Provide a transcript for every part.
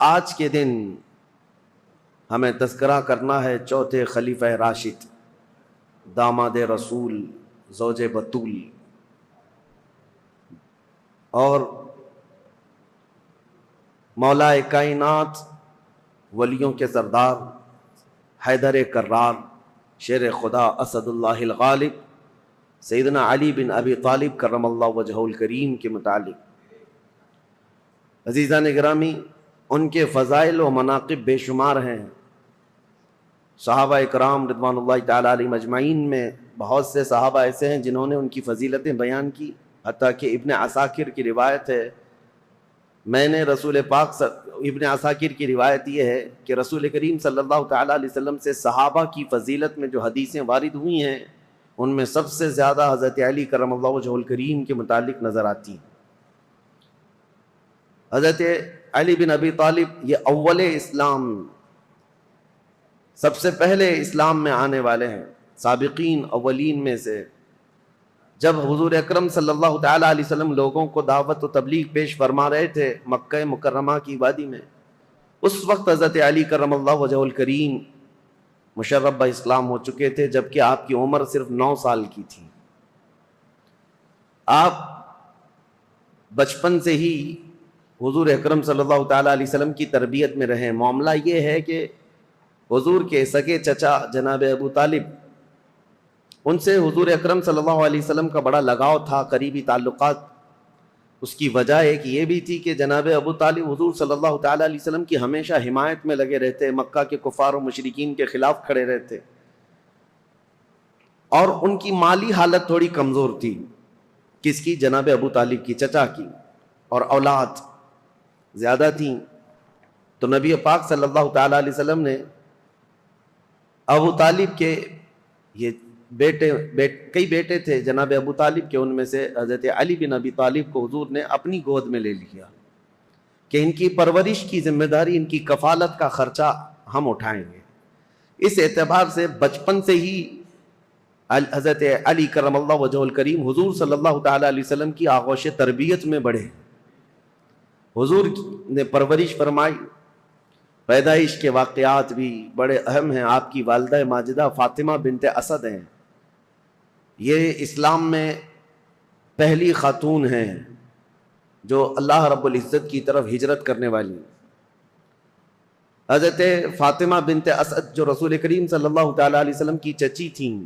آج کے دن ہمیں تذکرہ کرنا ہے چوتھے خلیفہ راشد، داماد رسول، زوج بطول اور مولا کائنات، ولیوں کے سردار، حیدر کرار، شیر خدا، اسد اللہ الغالب، سیدنا علی بن ابی طالب کرم اللہ وجہہ الکریم کے متعلق۔ عزیزان گرامی، ان کے فضائل و مناقب بے شمار ہیں۔ صحابہ اکرام رضوان اللہ تعالی علیہم اجمعین میں بہت سے صحابہ ایسے ہیں جنہوں نے ان کی فضیلتیں بیان کی، حتیٰ کہ ابن عساکر کی روایت ہے، میں نے رسول پاک ابن عساکر کی روایت یہ ہے کہ رسول کریم صلی اللہ تعالی علیہ وسلم سے صحابہ کی فضیلت میں جو حدیثیں وارد ہوئی ہیں ان میں سب سے زیادہ حضرت علی کرم اللہ وجہہ الکریم کے متعلق نظر آتی ہیں۔ حضرت علی بن ابی طالب یہ اول اسلام، سب سے پہلے اسلام میں آنے والے ہیں، سابقین اولین میں سے۔ جب حضور اکرم صلی اللہ تعالی علیہ وسلم لوگوں کو دعوت و تبلیغ پیش فرما رہے تھے مکہ مکرمہ کی وادی میں، اس وقت حضرت علی کرم اللہ وجہہ الکریم مشرف بہ اسلام ہو چکے تھے، جبکہ آپ کی عمر صرف 9 سال کی تھی۔ آپ بچپن سے ہی حضور اکرم صلی اللہ تعالی علیہ وسلم کی تربیت میں رہے۔ معاملہ یہ ہے کہ حضور کے سگے چچا جناب ابو طالب، ان سے حضور اکرم صلی اللہ علیہ وسلم کا بڑا لگاؤ تھا، قریبی تعلقات۔ اس کی وجہ ایک یہ بھی تھی کہ جناب ابو طالب حضور صلی اللہ تعالی علیہ وسلم کی ہمیشہ حمایت میں لگے رہتے، مکہ کے کفار و مشرکین کے خلاف کھڑے رہتے، اور ان کی مالی حالت تھوڑی کمزور تھی۔ کس کی؟ جناب ابو طالب کی، چچا کی، اور اولاد زیادہ تھیں۔ تو نبی پاک صلی اللہ تعالی علیہ وسلم نے ابو طالب کے یہ کئی بیٹے تھے جناب ابو طالب کے، ان میں سے حضرت علی بن ابی طالب کو حضور نے اپنی گود میں لے لیا کہ ان کی پرورش کی ذمہ داری، ان کی کفالت کا خرچہ ہم اٹھائیں گے۔ اس اعتبار سے بچپن سے ہی حضرت علی کرم اللہ وجہہ الکریم حضور صلی اللہ تعالی علیہ وسلم کی آغوش تربیت میں بڑھے، حضور نے پرورش فرمائی۔ پیدائش کے واقعات بھی بڑے اہم ہیں۔ آپ کی والدہ ماجدہ فاطمہ بنت اسد ہیں، یہ اسلام میں پہلی خاتون ہیں جو اللہ رب العزت کی طرف ہجرت کرنے والی۔ حضرت فاطمہ بنت اسد جو رسول کریم صلی اللہ تعالی علیہ وسلم کی چچی تھیں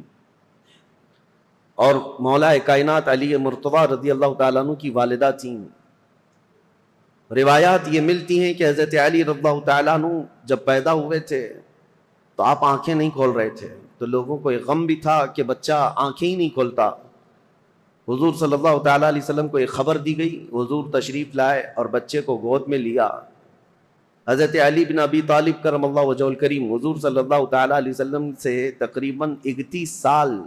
اور مولا کائنات علی مرتضیٰ رضی اللہ تعالیٰ عنہ کی والدہ تھیں۔ روایات یہ ملتی ہیں کہ حضرت علی رضی اللہ تعالیٰ عنہ جب پیدا ہوئے تھے تو آپ آنکھیں نہیں کھول رہے تھے، تو لوگوں کو ایک غم بھی تھا کہ بچہ آنکھیں ہی نہیں کھولتا۔ حضور صلی اللہ تعالیٰ علیہ وسلم کو ایک خبر دی گئی، حضور تشریف لائے اور بچے کو گود میں لیا۔ حضرت علی بن ابی طالب کرم اللہ وجہہ الکریم حضور صلی اللہ تعالیٰ علیہ وسلم سے تقریباً 31 سال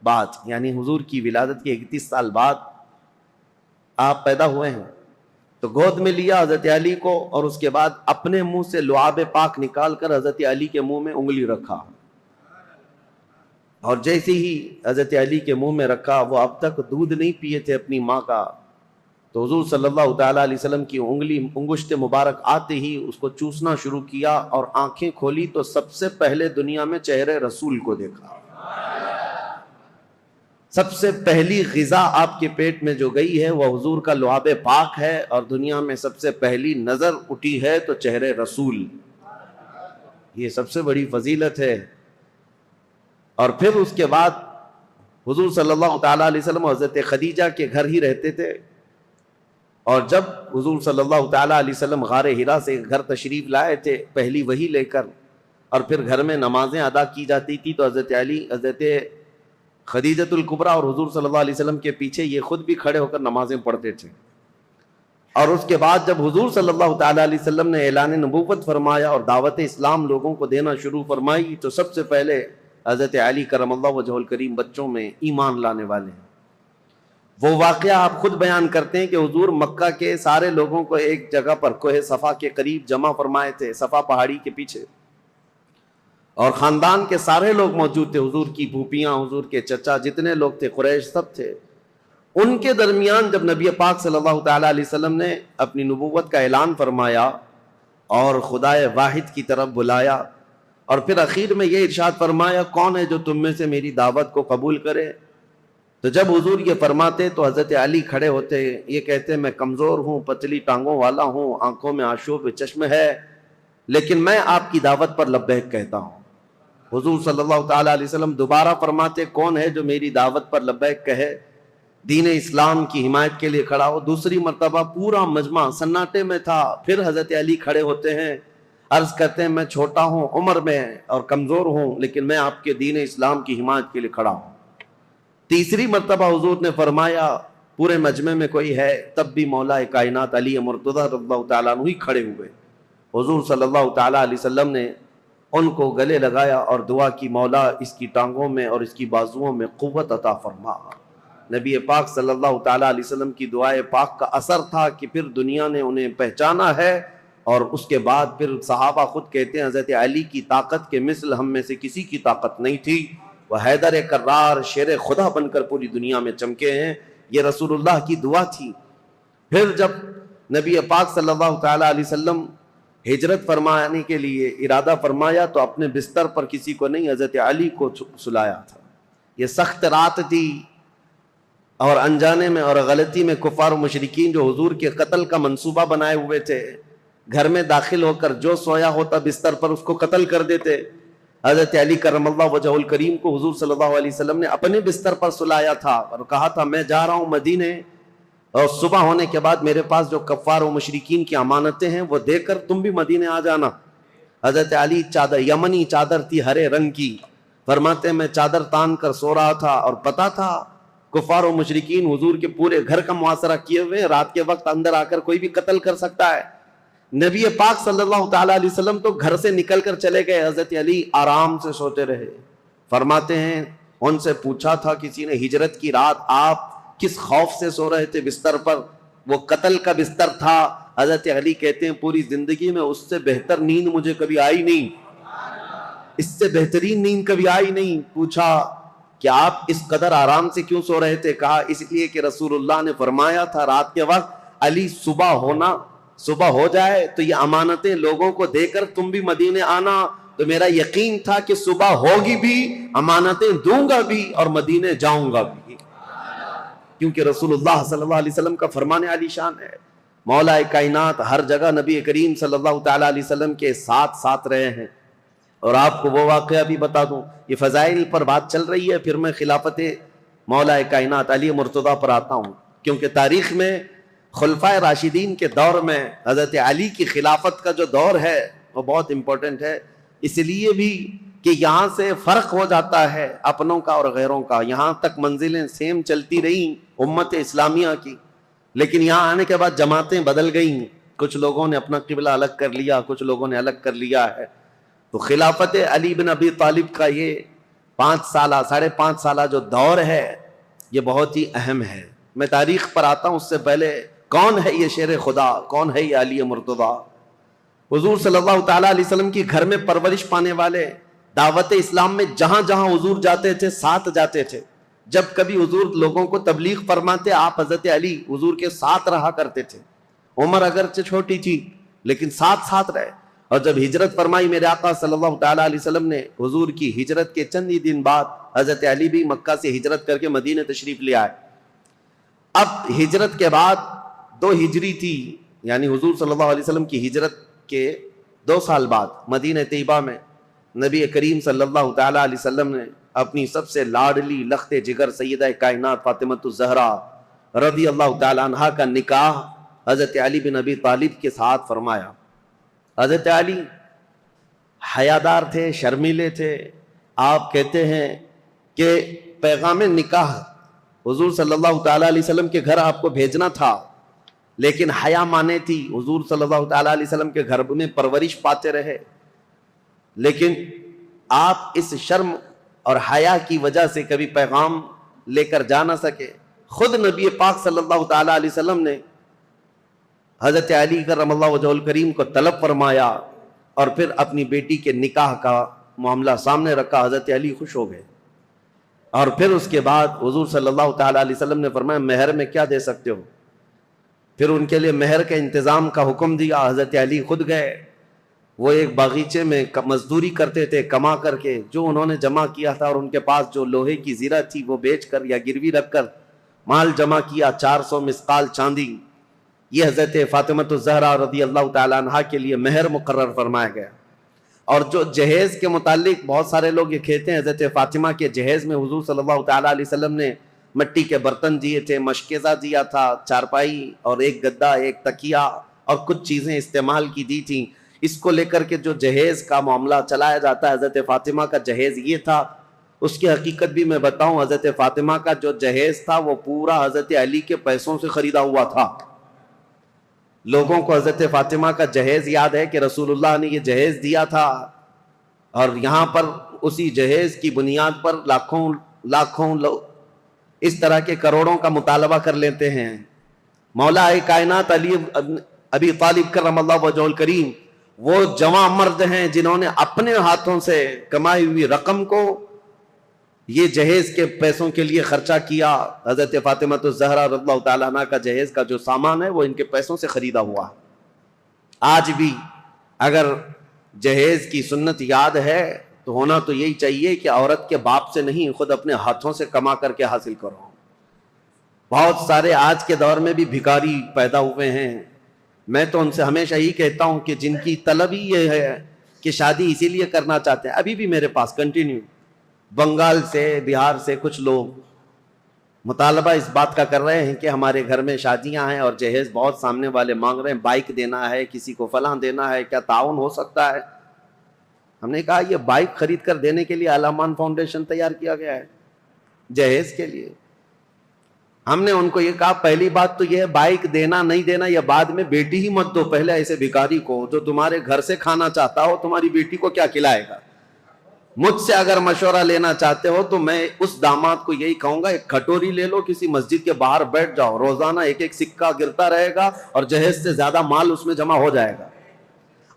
بعد، یعنی حضور کی ولادت کے 31 سال بعد آپ پیدا ہوئے ہیں، تو گود میں لیا حضرت علی کو، اور اس کے بعد اپنے منہ سے لعاب پاک نکال کر حضرت علی کے منہ میں انگلی رکھا، اور جیسے ہی حضرت علی کے منہ میں رکھا، وہ اب تک دودھ نہیں پیے تھے اپنی ماں کا، تو حضور صلی اللہ تعالیٰ علیہ وسلم کی انگشت مبارک آتے ہی اس کو چوسنا شروع کیا، اور آنکھیں کھولی تو سب سے پہلے دنیا میں چہرے رسول کو دیکھا۔ سب سے پہلی غذا آپ کے پیٹ میں جو گئی ہے وہ حضور کا لعاب پاک ہے، اور دنیا میں سب سے پہلی نظر اٹھی ہے تو چہرے رسول۔ یہ سب سے بڑی فضیلت ہے۔ اور پھر اس کے بعد حضور صلی اللہ تعالیٰ علیہ وسلم حضرت خدیجہ کے گھر ہی رہتے تھے، اور جب حضور صلی اللہ تعالیٰ علیہ وسلم غار حرا سے گھر تشریف لائے تھے پہلی وحی لے کر، اور پھر گھر میں نمازیں ادا کی جاتی تھی، تو حضرت علی، حضرت خدیجۃ الکبریٰ اور حضور صلی اللہ علیہ وسلم کے پیچھے یہ خود بھی کھڑے ہو کر نمازیں پڑھتے تھے۔ اور اس کے بعد جب حضور صلی اللہ تعالیٰ علیہ وسلم نے اعلان نبوت فرمایا اور دعوت اسلام لوگوں کو دینا شروع فرمائی، تو سب سے پہلے حضرت علی کرم اللہ وجہہ الکریم بچوں میں ایمان لانے والے ہیں۔ وہ واقعہ آپ خود بیان کرتے ہیں کہ حضور مکہ کے سارے لوگوں کو ایک جگہ پر کوہ صفا کے قریب جمع فرمائے تھے، صفا پہاڑی کے پیچھے، اور خاندان کے سارے لوگ موجود تھے، حضور کی پھوپھیاں، حضور کے چچا، جتنے لوگ تھے قریش سب تھے۔ ان کے درمیان جب نبی پاک صلی اللہ تعالیٰ علیہ وسلم نے اپنی نبوت کا اعلان فرمایا اور خدائے واحد کی طرف بلایا، اور پھر اخیر میں یہ ارشاد فرمایا کون ہے جو تم میں سے میری دعوت کو قبول کرے؟ تو جب حضور یہ فرماتے تو حضرت علی کھڑے ہوتے، یہ کہتے میں کمزور ہوں، پتلی ٹانگوں والا ہوں، آنکھوں میں آشوب چشم ہے، لیکن میں آپ کی دعوت پر لبیک کہتا ہوں۔ حضور صلی اللہ تعالیٰ علیہ وسلم دوبارہ فرماتے کون ہے جو میری دعوت پر لبیک کہے، دین اسلام کی حمایت کے لیے کھڑا ہو۔ دوسری مرتبہ پورا مجمع سناٹے میں تھا، پھر حضرت علی کھڑے ہوتے ہیں، عرض کرتے ہیں میں چھوٹا ہوں عمر میں اور کمزور ہوں، لیکن میں آپ کے دین اسلام کی حمایت کے لیے کھڑا ہوں۔ تیسری مرتبہ حضور نے فرمایا پورے مجمع میں کوئی ہے، تب بھی مولا کائنات علی مرتضیٰ رضی اللہ تعالیٰ عنہ ہی کھڑے ہوئے۔ حضور صلی اللہ تعالیٰ علیہ وسلم نے ان کو گلے لگایا اور دعا کی مولا اس کی ٹانگوں میں اور اس کی بازوؤں میں قوت عطا فرما۔ نبی پاک صلی اللہ تعالیٰ علیہ وسلم کی دعائے پاک کا اثر تھا کہ پھر دنیا نے انہیں پہچانا ہے، اور اس کے بعد پھر صحابہ خود کہتے ہیں حضرت علی کی طاقت کے مثل ہم میں سے کسی کی طاقت نہیں تھی، وہ حیدر کرار شیر خدا بن کر پوری دنیا میں چمکے ہیں۔ یہ رسول اللہ کی دعا تھی۔ پھر جب نبی پاک صلی اللہ تعالیٰ علیہ وسلم ہجرت فرمانے کے لیے ارادہ فرمایا تو اپنے بستر پر کسی کو نہیں، حضرت علی کو سلایا تھا۔ یہ سخت رات تھی، اور انجانے میں اور غلطی میں کفار و مشرکین جو حضور کے قتل کا منصوبہ بنائے ہوئے تھے، گھر میں داخل ہو کر جو سویا ہوتا بستر پر اس کو قتل کر دیتے۔ حضرت علی کرم اللہ وجہہ الکریم کو حضور صلی اللہ علیہ وسلم نے اپنے بستر پر سلایا تھا اور کہا تھا میں جا رہا ہوں مدینے، اور صبح ہونے کے بعد میرے پاس جو کفار و مشرکین کی امانتیں ہیں وہ دے کر تم بھی مدینے آ جانا۔ حضرت علی چادر، یمنی چادر تھی ہرے رنگ کی، فرماتے میں چادر تان کر سو رہا تھا اور پتا تھا کفار و مشرکین حضور کے پورے گھر کا محاصرہ کیے ہوئے، رات کے وقت اندر آ کر کوئی بھی قتل کر سکتا ہے۔ نبی پاک صلی اللہ تعالیٰ علیہ وسلم تو گھر سے نکل کر چلے گئے، حضرت علی آرام سے سوتے رہے۔ فرماتے ہیں ان سے پوچھا تھا کسی نے ہجرت کی رات آپ کس خوف سے سو رہے تھے بستر پر؟ وہ قتل کا بستر تھا۔ حضرت علی کہتے ہیں پوری زندگی میں اس سے بہتر نیند مجھے کبھی آئی نہیں، اس سے بہترین نیند کبھی آئی نہیں۔ پوچھا کہ آپ اس قدر آرام سے کیوں سو رہے تھے؟ کہا اس لیے کہ رسول اللہ نے فرمایا تھا رات کے وقت علی صبح ہو جائے تو یہ امانتیں لوگوں کو دے کر تم بھی مدینے آنا، تو میرا یقین تھا کہ صبح ہوگی بھی، امانتیں دوں گا بھی اور مدینے جاؤں گا بھی، کیونکہ رسول اللہ صلی اللہ علیہ وسلم کا فرمان علی شان ہے۔ مولا کائنات ہر جگہ نبی کریم صلی اللہ تعالیٰ علیہ وسلم کے ساتھ رہے ہیں۔ اور آپ کو وہ واقعہ بھی بتا دوں، یہ فضائل پر بات چل رہی ہے، پھر میں خلافت مولا کائنات علی مرتضیٰ پر آتا ہوں، کیونکہ تاریخ میں خلفائے راشدین کے دور میں حضرت علی کی خلافت کا جو دور ہے وہ بہت امپورٹنٹ ہے، اس لیے بھی کہ یہاں سے فرق ہو جاتا ہے اپنوں کا اور غیروں کا۔ یہاں تک منزلیں سیم چلتی رہیں امت اسلامیہ کی، لیکن یہاں آنے کے بعد جماعتیں بدل گئیں، کچھ لوگوں نے اپنا قبلہ الگ کر لیا، کچھ لوگوں نے الگ کر لیا ہے۔ تو خلافت علی بن ابی طالب کا یہ 5.5 سالہ جو دور ہے یہ بہت ہی اہم ہے۔ میں تاریخ پر آتا ہوں، اس سے پہلے کون ہے یہ شیر خدا، کون ہے یہ علی مرتضیٰ؟ حضور صلی اللہ تعالیٰ علیہ وسلم کی گھر میں پرورش پانے والے، دعوت اسلام میں جہاں جہاں حضور جاتے تھے ساتھ جاتے تھے۔ جب کبھی حضور لوگوں کو تبلیغ فرماتے آپ حضرت علی حضور کے ساتھ رہا کرتے تھے۔ عمر اگرچہ چھوٹی تھی لیکن ساتھ رہے۔ اور جب ہجرت فرمائی میرے آقا صلی اللہ تعالیٰ علیہ وسلم نے، حضور کی ہجرت کے چند ہی دن بعد حضرت علی بھی مکہ سے ہجرت کر کے مدینہ تشریف لے آئے۔ اب ہجرت کے بعد 2 ہجری تھی، یعنی حضور صلی اللہ علیہ وسلم کی ہجرت کے 2 سال بعد مدینہ طیبہ میں نبی کریم صلی اللہ تعالیٰ علیہ وسلم نے اپنی سب سے لاڈلی لخت جگر سیدہ کائنات فاطمہ الزہرا رضی اللہ تعالیٰ عنہا کا نکاح حضرت علی بن ابی طالب کے ساتھ فرمایا۔ حضرت علی حیادار تھے، شرمیلے تھے۔ آپ کہتے ہیں کہ پیغام نکاح حضور صلی اللہ تعالیٰ علیہ وسلم کے گھر آپ کو بھیجنا تھا، لیکن حیا مانے تھی۔ حضور صلی اللہ تعالیٰ علیہ وسلم کے گھر میں پرورش پاتے رہے، لیکن آپ اس شرم اور حیا کی وجہ سے کبھی پیغام لے کر جا نہ سکے۔ خود نبی پاک صلی اللہ تعالیٰ علیہ وسلم نے حضرت علی کرم اللہ وجہہ الکریم کو طلب فرمایا اور پھر اپنی بیٹی کے نکاح کا معاملہ سامنے رکھا۔ حضرت علی خوش ہو گئے، اور پھر اس کے بعد حضور صلی اللہ تعالیٰ علیہ وسلم نے فرمایا مہر میں کیا دے سکتے ہو؟ پھر ان کے لیے مہر کے انتظام کا حکم دیا۔ حضرت علی خود گئے وہ ایک باغیچے میں مزدوری کرتے تھے، کما کر کے جو انہوں نے جمع کیا تھا اور ان کے پاس جو لوہے کی زیرہ تھی وہ بیچ کر یا گروی رکھ کر مال جمع کیا، 400 مسقال چاندی، یہ حضرت فاطمہ الزہرا رضی اللہ تعالیٰ عنہا کے لیے مہر مقرر فرمایا گیا۔ اور جو جہیز کے متعلق بہت سارے لوگ یہ کہتے ہیں، حضرت فاطمہ کے جہیز میں حضور صلی اللہ تعالیٰ علیہ وسلم نے مٹی کے برتن دیے تھے، مشکزہ دیا تھا، چارپائی اور ایک گدا، ایک تکیہ اور کچھ چیزیں استعمال کی دی تھیں۔ اس کو لے کر کے جو جہیز کا معاملہ چلایا جاتا ہے، حضرت فاطمہ کا جہیز یہ تھا۔ اس کی حقیقت بھی میں بتاؤں، حضرت فاطمہ کا جو جہیز تھا وہ پورا حضرت علی کے پیسوں سے خریدا ہوا تھا۔ لوگوں کو حضرت فاطمہ کا جہیز یاد ہے کہ رسول اللہ نے یہ جہیز دیا تھا، اور یہاں پر اسی جہیز کی بنیاد پر لاکھوں اس طرح کے کروڑوں کا مطالبہ کر لیتے ہیں۔ مولا کائنات علی ابی طالب کرم اللہ وجہہ الکریم وہ جواں مرد ہیں جنہوں نے اپنے ہاتھوں سے کمائی ہوئی رقم کو یہ جہیز کے پیسوں کے لیے خرچہ کیا۔ حضرت فاطمہ الزہرا رضی اللہ تعالیٰ عنہ کا جہیز کا جو سامان ہے وہ ان کے پیسوں سے خریدا ہوا۔ آج بھی اگر جہیز کی سنت یاد ہے تو ہونا تو یہی چاہیے کہ عورت کے باپ سے نہیں، خود اپنے ہاتھوں سے کما کر کے حاصل کرو۔ بہت سارے آج کے دور میں بھی بھکاری پیدا ہوئے ہیں۔ میں تو ان سے ہمیشہ ہی کہتا ہوں کہ جن کی طلب ہی یہ ہے کہ شادی اسی لیے کرنا چاہتے ہیں، ابھی بھی میرے پاس کنٹینیو بنگال سے، بہار سے کچھ لوگ مطالبہ اس بات کا کر رہے ہیں کہ ہمارے گھر میں شادیاں ہیں اور جہیز بہت سامنے والے مانگ رہے ہیں، بائک دینا ہے، کسی کو فلاں دینا ہے، کیا تعاون ہو سکتا ہے؟ ہم نے کہا یہ بائک خرید کر دینے کے لیے علامان فاؤنڈیشن تیار کیا گیا ہے، جہیز کے لیے۔ ہم نے ان کو یہ کہا پہلی بات تو یہ ہے بائک دینا نہیں دینا یہ بعد میں، بیٹی ہی مت دو پہلے ایسے بھکاری کو جو تمہارے گھر سے کھانا چاہتا ہو، تمہاری بیٹی کو کیا کھلائے گا؟ مجھ سے اگر مشورہ لینا چاہتے ہو تو میں اس داماد کو یہی کہوں گا ایک کھٹوری لے لو، کسی مسجد کے باہر بیٹھ جاؤ، روزانہ ایک ایک سکہ گرتا رہے گا اور جہیز سے زیادہ مال اس میں جمع ہو جائے گا۔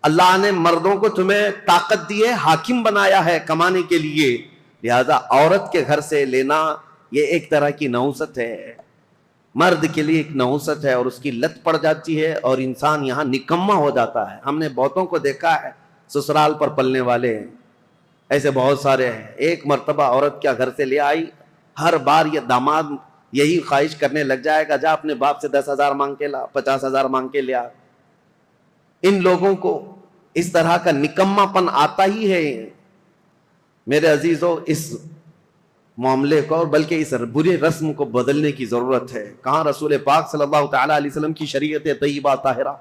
اللہ نے مردوں کو تمہیں طاقت دی ہے، حاکم بنایا ہے کمانے کے لیے، لہذا عورت کے گھر سے لینا یہ ایک طرح کی نحوست ہے، مرد کے لیے ایک نحوست ہے، اور اس کی لت پڑ جاتی ہے اور انسان یہاں نکما ہو جاتا ہے۔ ہم نے بہتوں کو دیکھا ہے سسرال پر پلنے والے ہیں، ایسے بہت سارے ہیں۔ ایک مرتبہ عورت کیا گھر سے لے آئی، ہر بار یہ داماد یہی خواہش کرنے لگ جائے گا جا اپنے باپ سے 10,000 مانگ کے لا، 50,000 مانگ کے لیا۔ ان لوگوں کو اس طرح کا نکما پن آتا ہی ہے۔ میرے عزیزو، اس معاملے کو اور بلکہ اس بری رسم کو بدلنے کی ضرورت ہے۔ کہاں رسول پاک صلی اللہ تعالیٰ علیہ وسلم کی شریعت طیبہ طاہرہ؟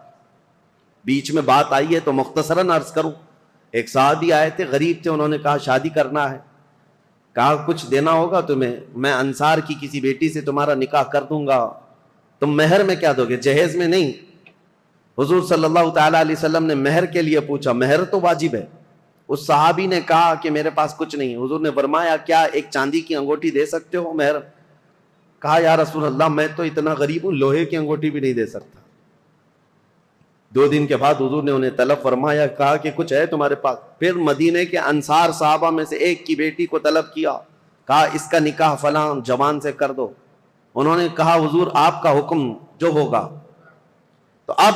بیچ میں بات آئی ہے تو مختصراً عرض کروں۔ ایک صحابی آئے تھے، غریب تھے، انہوں نے کہا شادی کرنا ہے، کہا کچھ دینا ہوگا تمہیں، میں انصار کی کسی بیٹی سے تمہارا نکاح کر دوں گا، تم مہر میں کیا دو گے؟ جہیز میں نہیں۔ حضور صلی اللہ تعالیٰ علیہ وسلم نے مہر کے لیے پوچھا، مہر تو واجب ہے۔ اس صحابی نے کہا کہ میرے پاس کچھ نہیں۔ حضور نے فرمایا کیا ایک چاندی کی انگوٹھی دے سکتے ہو مہر؟ کہا یا رسول اللہ میں تو اتنا غریب ہوں، لوہے کی انگوٹھی بھی نہیں دے سکتا۔ 2 دن کے بعد حضور نے انہیں طلب فرمایا، کہا کہ کچھ ہے تمہارے پاس؟ پھر مدینے کے انصار صحابہ میں سے ایک کی بیٹی کو طلب کیا، کہا اس کا نکاح فلاں جوان سے کر دو۔ انہوں نے کہا حضور آپ کا حکم جو ہوگا۔ تو اب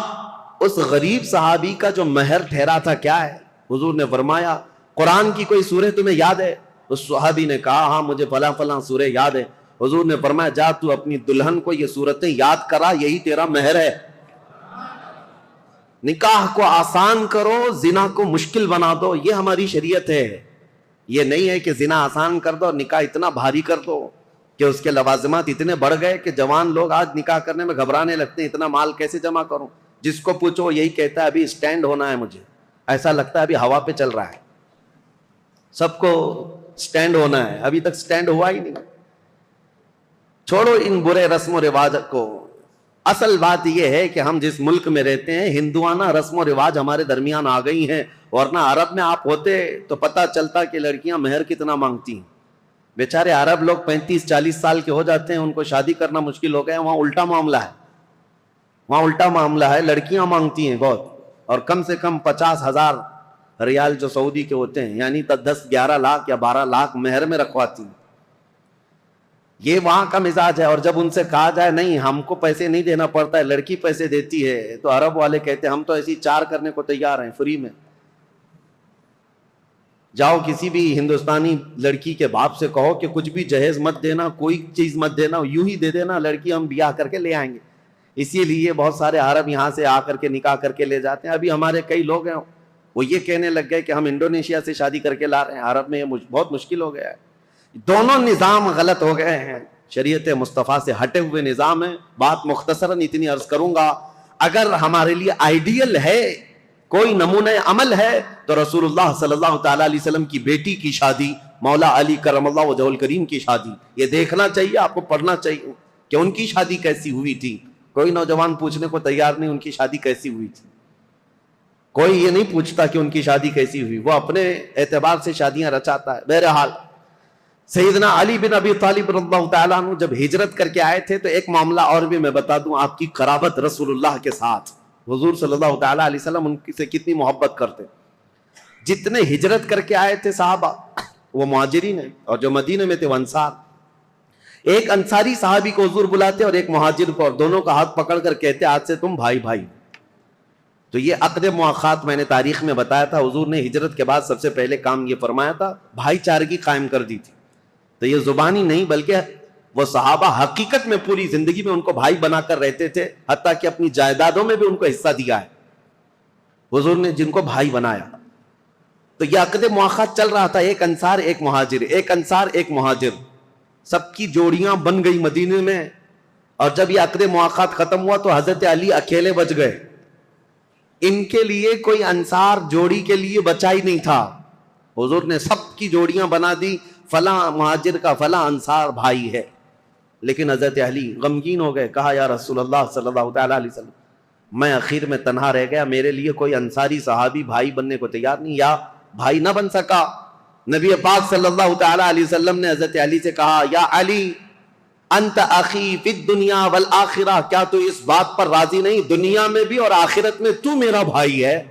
اس غریب صحابی کا جو مہر ٹھہرا تھا کیا ہے؟ حضور نے فرمایا قرآن کی کوئی سورہ تمہیں یاد ہے؟ اس صحابی نے کہا ہاں مجھے فلاں فلاں سورہ یاد ہے۔ حضور نے فرمایا جا تو اپنی دلہن کو یہ سورتیں یاد کرا، یہی تیرا مہر ہے۔ نکاح کو آسان کرو، زنا کو مشکل بنا دو، یہ ہماری شریعت ہے۔ یہ نہیں ہے کہ زنا آسان کر دو اور نکاح اتنا بھاری کر دو کہ اس کے لوازمات اتنے بڑھ گئے کہ جوان لوگ آج نکاح کرنے میں گھبرانے لگتے ہیں، اتنا مال کیسے جمع کروں؟ جس کو پوچھو یہی کہتا ہے ابھی سٹینڈ ہونا ہے، مجھے ایسا لگتا ہے ابھی ہوا پہ چل رہا ہے، سب کو سٹینڈ ہونا ہے، ابھی تک سٹینڈ ہوا ہی نہیں۔ چھوڑو ان برے رسم و رواج کو، اصل بات یہ ہے کہ ہم جس ملک میں رہتے ہیں ہندوانہ رسم و رواج ہمارے درمیان آ گئی ہیں، ورنہ عرب میں آپ ہوتے تو پتہ چلتا کہ لڑکیاں مہر کتنا مانگتی ہیں۔ بیچارے عرب لوگ 35-40 سال کے ہو جاتے ہیں، ان کو شادی کرنا مشکل ہو گیا۔ وہاں الٹا معاملہ ہے، وہاں الٹا معاملہ ہے، لڑکیاں مانگتی ہیں بہت، اور کم سے کم 50,000 ریال جو سعودی کے ہوتے ہیں، یعنی 10-11 لاکھ یا 12 لاکھ مہر میں رکھواتی ہیں۔ یہ وہاں کا مزاج ہے۔ اور جب ان سے کہا جائے نہیں ہم کو پیسے نہیں دینا پڑتا ہے، لڑکی پیسے دیتی ہے، تو عرب والے کہتے ہیں ہم تو ایسی 4 کرنے کو تیار ہیں فری میں۔ جاؤ کسی بھی ہندوستانی لڑکی کے باپ سے کہو کہ کچھ بھی جہیز مت دینا، کوئی چیز مت دینا، یوں ہی دے دینا لڑکی، ہم بیاہ کر کے لے آئیں گے۔ اسی لیے بہت سارے عرب یہاں سے آ کر کے نکاح کر کے لے جاتے ہیں۔ ابھی ہمارے کئی لوگ ہیں وہ یہ کہنے لگ گئے کہ ہم انڈونیشیا سے شادی کر کے لا رہے ہیں۔ عرب میں یہ بہت مشکل ہو گیا ہے، دونوں نظام غلط ہو گئے ہیں، شریعت مصطفیٰ سے ہٹے ہوئے نظام ہے۔ بات مختصراً اتنی عرض کروں گا، اگر ہمارے لیے آئیڈیل ہے، کوئی نمونہ عمل ہے، تو رسول اللہ صلی اللہ تعالیٰ علیہ وسلم کی بیٹی کی شادی، مولا علی کرم اللہ وجہہ الکریم کی شادی، یہ دیکھنا چاہیے، آپ کو پڑھنا چاہیے کہ ان کی شادی کیسی ہوئی تھی۔ کوئی نوجوان پوچھنے کو تیار نہیں ان کی شادی کیسی ہوئی تھی، کوئی یہ نہیں پوچھتا کہ ان کی شادی کیسی ہوئی، وہ اپنے اعتبار سے شادیاں رچاتا ہے۔ بہرحال سیدنا علی بن ابی طالب رضی اللہ تعالیٰ عنہ جب ہجرت کر کے آئے تھے تو ایک معاملہ اور بھی میں بتا دوں، آپ کی قرابت رسول اللہ کے ساتھ، حضور صلی اللہ تعالیٰ علیہ وسلم ان سے کتنی محبت کرتے۔ جتنے ہجرت کر کے آئے تھے صحابہ وہ مہاجرین ہیں، اور جو مدینے میں تھے وہ انصار۔ ایک انصاری صحابی کو حضور بلاتے اور ایک مہاجر کو، اور دونوں کا ہاتھ پکڑ کر کہتے آج سے تم بھائی بھائی۔ تو یہ عقد مؤاخات میں نے تاریخ میں بتایا تھا، حضور نے ہجرت کے بعد سب سے پہلے کام یہ فرمایا تھا، بھائی چارگی قائم کر دی تھی۔ تو یہ زبانی نہیں بلکہ وہ صحابہ حقیقت میں پوری زندگی میں ان کو بھائی بنا کر رہتے تھے، حتیٰ کہ اپنی جائیدادوں میں بھی ان کو حصہ دیا ہے حضور نے، جن کو بھائی بنایا۔ تو یہ عقد مؤاخات چل رہا تھا، ایک انصار ایک مہاجر، ایک انصار ایک مہاجر، سب کی جوڑیاں بن گئی مدینے میں۔ اور جب یہ عقد مؤاخات ختم ہوا تو حضرت علی اکیلے بچ گئے، ان کے لیے کوئی انصار جوڑی کے لیے بچا ہی نہیں تھا۔ حضور نے سب کی جوڑیاں بنا دی، فلاں مہاجر کا فلاں انصار بھائی ہے۔ لیکن حضرت علی غمگین ہو گئے، کہا یا رسول اللہ صلی اللہ تعالیٰ علیہ وسلم، میں اخیر میں تنہا رہ گیا، میرے لیے کوئی انصاری صحابی بھائی بننے کو تیار نہیں، یا بھائی نہ بن سکا۔ نبی پاک صلی اللہ تعالیٰ علیہ وسلم نے حضرت علی سے کہا یا علی انت اخی فی الدنیا والآخرہ، کیا تو اس بات پر راضی نہیں دنیا میں بھی اور آخرت میں تو میرا بھائی ہے؟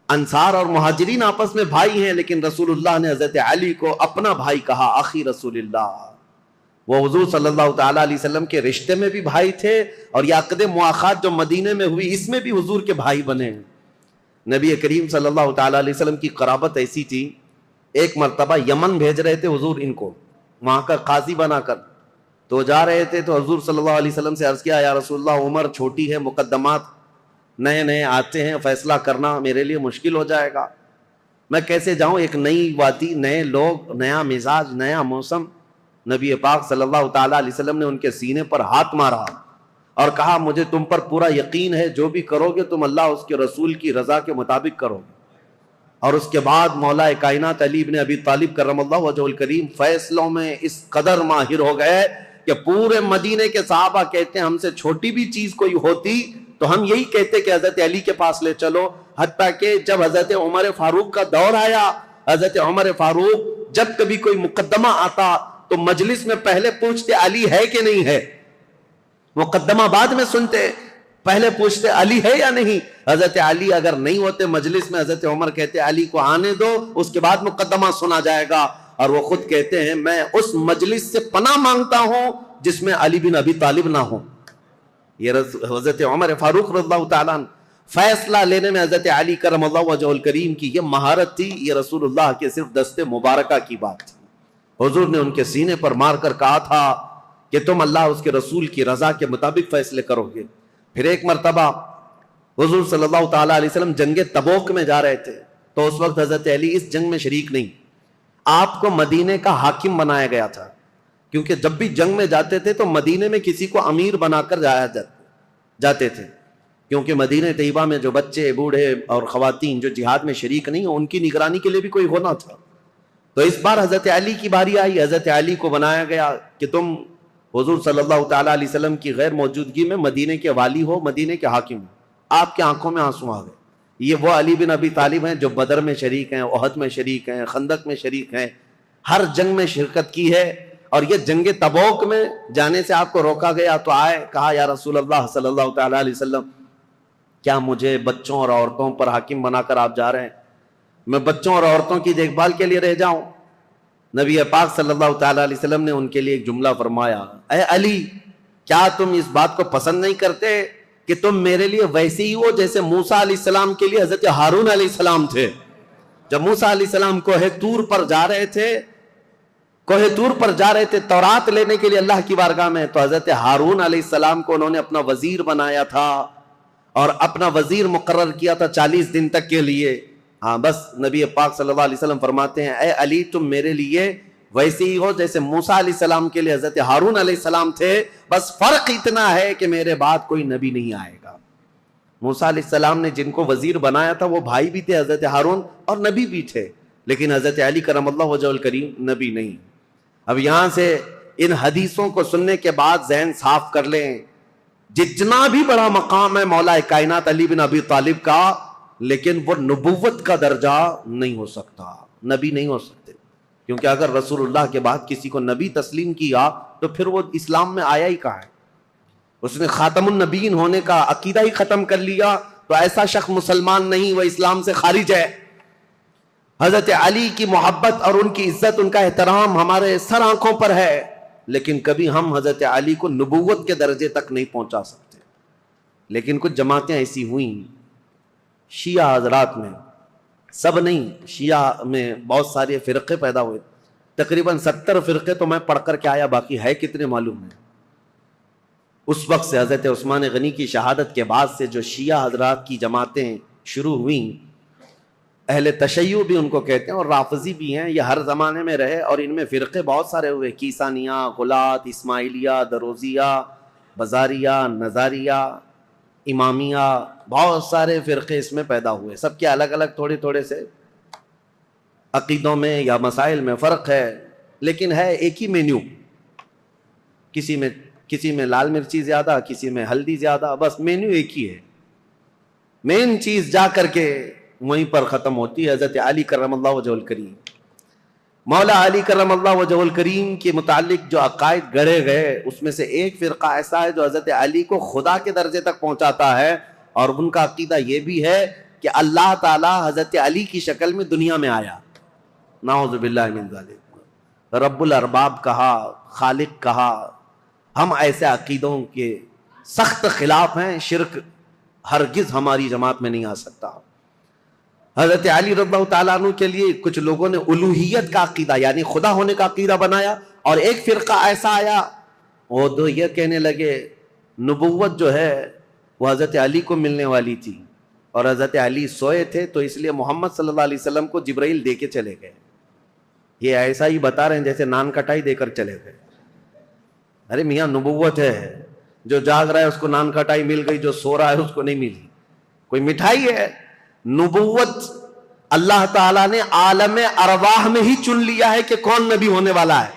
انصار اور مہاجرین آپس میں بھائی ہیں، لیکن رسول اللہ نے حضرت علی کو اپنا بھائی کہا، اخی رسول اللہ۔ وہ حضور صلی اللہ تعالیٰ علیہ وسلم کے رشتے میں بھی بھائی تھے، اور یہ عقد مؤاخات جو مدینے میں ہوئی اس میں بھی حضور کے بھائی بنے۔ نبی کریم صلی اللہ تعالیٰ علیہ وسلم کی قرابت ایسی تھی، ایک مرتبہ یمن بھیج رہے تھے حضور ان کو وہاں کا قاضی بنا کر، تو جا رہے تھے تو حضور صلی اللہ علیہ وسلم سے عرض کیا یا رسول اللہ عمر چھوٹی ہے، مقدمات نئے نئے آتے ہیں، فیصلہ کرنا میرے لیے مشکل ہو جائے گا، میں کیسے جاؤں، ایک نئی وادی، نئے لوگ، نیا مزاج، نیا موسم۔ نبی پاک صلی اللہ تعالیٰ علیہ وسلم نے ان کے سینے پر ہاتھ مارا اور کہا مجھے تم پر پورا یقین ہے، جو بھی کرو گے تم اللہ اس کے رسول کی رضا کے مطابق کرو گے۔ اور اس کے بعد مولا کائنات علی بن ابی طالب کرم اللہ وجہہ الکریم فیصلوں میں اس قدر ماہر ہو گئے کہ پورے مدینے کے صحابہ کہتے ہیں ہم سے چھوٹی بھی چیز کوئی ہوتی تو ہم یہی کہتے کہ حضرت علی کے پاس لے چلو۔ حتیٰ کہ جب حضرت عمر فاروق کا دور آیا، حضرت عمر فاروق جب کبھی کوئی مقدمہ آتا تو مجلس میں پہلے پوچھتے علی ہے کہ نہیں ہے، مقدمہ بعد میں سنتے، پہلے پوچھتے علی ہے یا نہیں۔ حضرت علی اگر نہیں ہوتے مجلس میں، حضرت عمر کہتے علی کو آنے دو، اس کے بعد مقدمہ سنا جائے گا۔ اور وہ خود کہتے ہیں میں اس مجلس سے پناہ مانگتا ہوں جس میں علی بن ابی طالب نہ ہو۔ یہ حضرت عمر فاروق رضی اللہ تعالیٰ عنہ، فیصلہ لینے میں حضرت علی کرم اللہ وجہہ الکریم کی یہ مہارت تھی، یہ رسول اللہ کے صرف دست مبارکہ کی بات تھی۔ حضور نے ان کے سینے پر مار کر کہا تھا کہ تم اللہ اس کے رسول کی رضا کے مطابق فیصلے کرو گے۔ پھر ایک مرتبہ حضور صلی اللہ تعالیٰ علیہ وسلم جنگ تبوک میں جا رہے تھے، تو اس وقت حضرت علی اس جنگ میں شریک نہیں، آپ کو مدینے کا حاکم بنایا گیا تھا، کیونکہ جب بھی جنگ میں جاتے تھے تو مدینے میں کسی کو امیر بنا کر جاتے تھے، کیونکہ مدینہ طیبہ میں جو بچے، بوڑھے اور خواتین جو جہاد میں شریک نہیں ہیں ان کی نگرانی کے لیے بھی کوئی ہونا تھا۔ تو اس بار حضرت علی کی باری آئی، حضرت علی کو بنایا گیا کہ تم حضور صلی اللہ تعالیٰ علیہ وسلم کی غیر موجودگی میں مدینے کے والی ہو، مدینے کے حاکم ہو۔ آپ کے آنکھوں میں آنسو آ گئے۔ یہ وہ علی بن ابی طالب ہیں جو بدر میں شریک ہیں، احد میں شریک ہیں، خندق میں شریک ہیں، ہر جنگ میں شرکت کی ہے، اور یہ جنگ تبوک میں جانے سے آپ کو روکا گیا تو آئے، کہا یا رسول اللہ صلی اللہ تعالیٰ علیہ وسلم کیا مجھے بچوں اور عورتوں پر حاکم بنا کر آپ جا رہے ہیں؟ میں بچوں اور عورتوں کی دیکھ بھال کے لیے رہ جاؤں؟ نبی پاک صلی اللہ تعالیٰ علیہ وسلم نے ان کے لیے ایک جملہ فرمایا، اے علی کیا تم اس بات کو پسند نہیں کرتے کہ تم میرے لیے ویسے ہی ہو جیسے موسیٰ علیہ السلام کے لیے حضرت ہارون علیہ السلام تھے؟ جب موسیٰ علیہ السلام کوہ طور پر جا رہے تھے تورات لینے کے لیے اللہ کی بارگاہ میں، تو حضرت ہارون علیہ السلام کو انہوں نے اپنا وزیر بنایا تھا اور اپنا وزیر مقرر کیا تھا 40 دن تک کے لیے. ہاں بس نبی پاک صلی اللہ علیہ وسلم فرماتے ہیں اے علی تم میرے لیے ویسے ہی ہو جیسے موسیٰ علیہ السلام کے لیے حضرت ہارون علیہ السلام تھے، بس فرق اتنا ہے کہ میرے بعد کوئی نبی نہیں آئے گا. موسیٰ علیہ السلام نے جن کو وزیر بنایا تھا وہ بھائی بھی تھے حضرت ہارون اور نبی بھی تھے، لیکن حضرت علی کرم اللہ وجہہ الکریم نبی نہیں. اب یہاں سے ان حدیثوں کو سننے کے بعد ذہن صاف کر لیں، جتنا بھی بڑا مقام ہے مولا کائنات علی بن ابی طالب کا، لیکن وہ نبوت کا درجہ نہیں ہو سکتا، نبی نہیں ہو سکتے. کیونکہ اگر رسول اللہ کے بعد کسی کو نبی تسلیم کیا تو پھر وہ اسلام میں آیا ہی کہاں ہے؟ اس نے خاتم النبیین ہونے کا عقیدہ ہی ختم کر لیا تو ایسا شخص مسلمان نہیں، وہ اسلام سے خارج ہے. حضرت علی کی محبت اور ان کی عزت، ان کا احترام ہمارے سر آنکھوں پر ہے، لیکن کبھی ہم حضرت علی کو نبوت کے درجے تک نہیں پہنچا سکتے. لیکن کچھ جماعتیں ایسی ہوئیں شیعہ حضرات میں، سب نہیں، شیعہ میں بہت سارے فرقے پیدا ہوئے، تقریباً 70 فرقے تو میں پڑھ کر کے آیا، باقی ہے کتنے معلوم ہے. اس وقت سے حضرت عثمان غنی کی شہادت کے بعد سے جو شیعہ حضرات کی جماعتیں شروع ہوئیں، اہل تشیع بھی ان کو کہتے ہیں اور رافضی بھی ہیں، یہ ہر زمانے میں رہے اور ان میں فرقے بہت سارے ہوئے، کیسانیہ، غلات، اسماعیلیہ، دروزیہ، بزاریہ، نظاریہ، امامیہ، بہت سارے فرقے اس میں پیدا ہوئے. سب کے الگ الگ تھوڑے تھوڑے سے عقیدوں میں یا مسائل میں فرق ہے، لیکن ہے ایک ہی مینیو. کسی میں لال مرچی زیادہ، کسی میں ہلدی زیادہ، بس مینیو ایک ہی ہے. مین چیز جا کر کے وہیں پر ختم ہوتی ہے. حضرت علی کرم اللہ وجہ الکریم، مولا علی کرم اللہ وجہ الکریم کے متعلق جو عقائد گڑھے گئے، اس میں سے ایک فرقہ ایسا ہے جو حضرت علی کو خدا کے درجے تک پہنچاتا ہے، اور ان کا عقیدہ یہ بھی ہے کہ اللہ تعالی حضرت علی کی شکل میں دنیا میں آیا. نعوذ باللہ من ذالک، رب الارباب کہا، خالق کہا. ہم ایسے عقیدوں کے سخت خلاف ہیں. شرک ہرگز ہماری جماعت میں نہیں آ سکتا. حضرت علی رضی اللہ تعالیٰ عنہ کے لیے کچھ لوگوں نے الوہیت کا عقیدہ یعنی خدا ہونے کا عقیدہ بنایا، اور ایک فرقہ ایسا آیا وہ تو یہ کہنے لگے نبوت جو ہے وہ حضرت علی کو ملنے والی تھی، اور حضرت علی سوئے تھے تو اس لیے محمد صلی اللہ علیہ وسلم کو جبرائیل دے کے چلے گئے. یہ ایسا ہی بتا رہے ہیں جیسے نان کٹائی دے کر چلے گئے. ارے میاں نبوت ہے، جو جاگ رہا ہے اس کو نان کٹائی مل گئی، جو سو رہا ہے اس کو نہیں ملی. کوئی مٹھائی ہے؟ نبوت اللہ تعالیٰ نے عالم ارواح میں ہی چن لیا ہے کہ کون نبی ہونے والا ہے.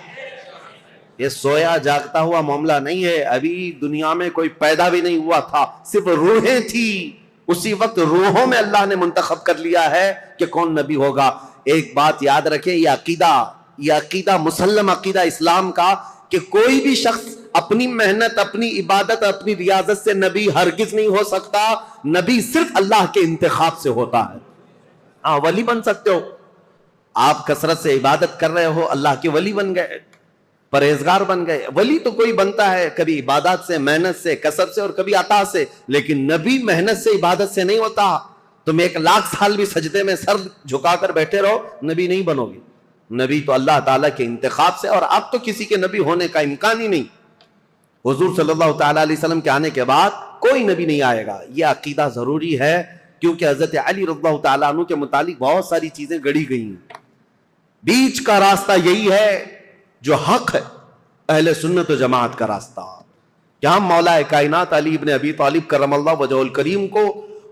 یہ سویا جاگتا ہوا معاملہ نہیں ہے. ابھی دنیا میں کوئی پیدا بھی نہیں ہوا تھا، صرف روحیں تھی. اسی وقت روحوں میں اللہ نے منتخب کر لیا ہے کہ کون نبی ہوگا. ایک بات یاد رکھیں، یہ عقیدہ مسلم عقیدہ اسلام کا کہ کوئی بھی شخص اپنی محنت، اپنی عبادت، اپنی ریاضت سے نبی ہرگز نہیں ہو سکتا. نبی صرف اللہ کے انتخاب سے ہوتا ہے. ہاں ولی بن سکتے ہو، آپ کثرت سے عبادت کر رہے ہو، اللہ کے ولی بن گئے، پرہیزگار بن گئے. ولی تو کوئی بنتا ہے کبھی عبادت سے، محنت سے، کثرت سے، اور کبھی عطا سے، لیکن نبی محنت سے، عبادت سے نہیں ہوتا. تم 1,00,000 سال بھی سجدے میں سر جھکا کر بیٹھے رہو، نبی نہیں بنو گے. نبی تو اللہ تعالیٰ کے انتخاب سے، اور اب تو کسی کے نبی ہونے کا امکان ہی نہیں. حضور صلی اللہ تعالیٰ علیہ وسلم کے آنے کے بعد کوئی نبی نہیں آئے گا. یہ عقیدہ ضروری ہے کیونکہ حضرت علی رضی اللہ تعالیٰ عنہ کے متعلق بہت ساری چیزیں گڑھی گئی ہیں. بیچ کا راستہ یہی ہے جو حق ہے، اہل سنت و جماعت کا راستہ، کہ ہم مولا کائنات علی ابن ابی طالب کرم اللہ وجہ الکریم کو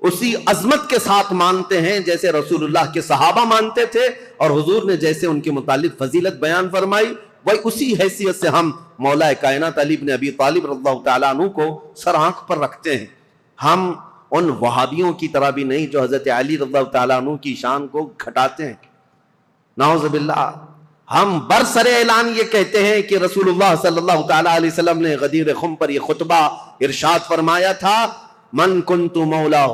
اسی عظمت کے ساتھ مانتے ہیں جیسے رسول اللہ کے صحابہ مانتے تھے، اور حضور نے جیسے ان کے متعلق فضیلت بیان فرمائی، وہی اسی حیثیت سے ہم مولا کائنات علی ابن ابی طالب رضی اللہ تعالیٰ عنہ کو سر آنکھ پر رکھتے ہیں. ہم ان وہابیوں کی طرح بھی نہیں جو حضرت علی رضی اللہ تعالیٰ عنہ کی شان کو گھٹاتے ہیں. نعوذ باللہ. ہم برسر اعلان یہ کہتے ہیں کہ رسول اللہ صلی اللہ تعالیٰ علیہ وسلم نے غدیر خم پر یہ خطبہ ارشاد فرمایا تھا، من کنت مولا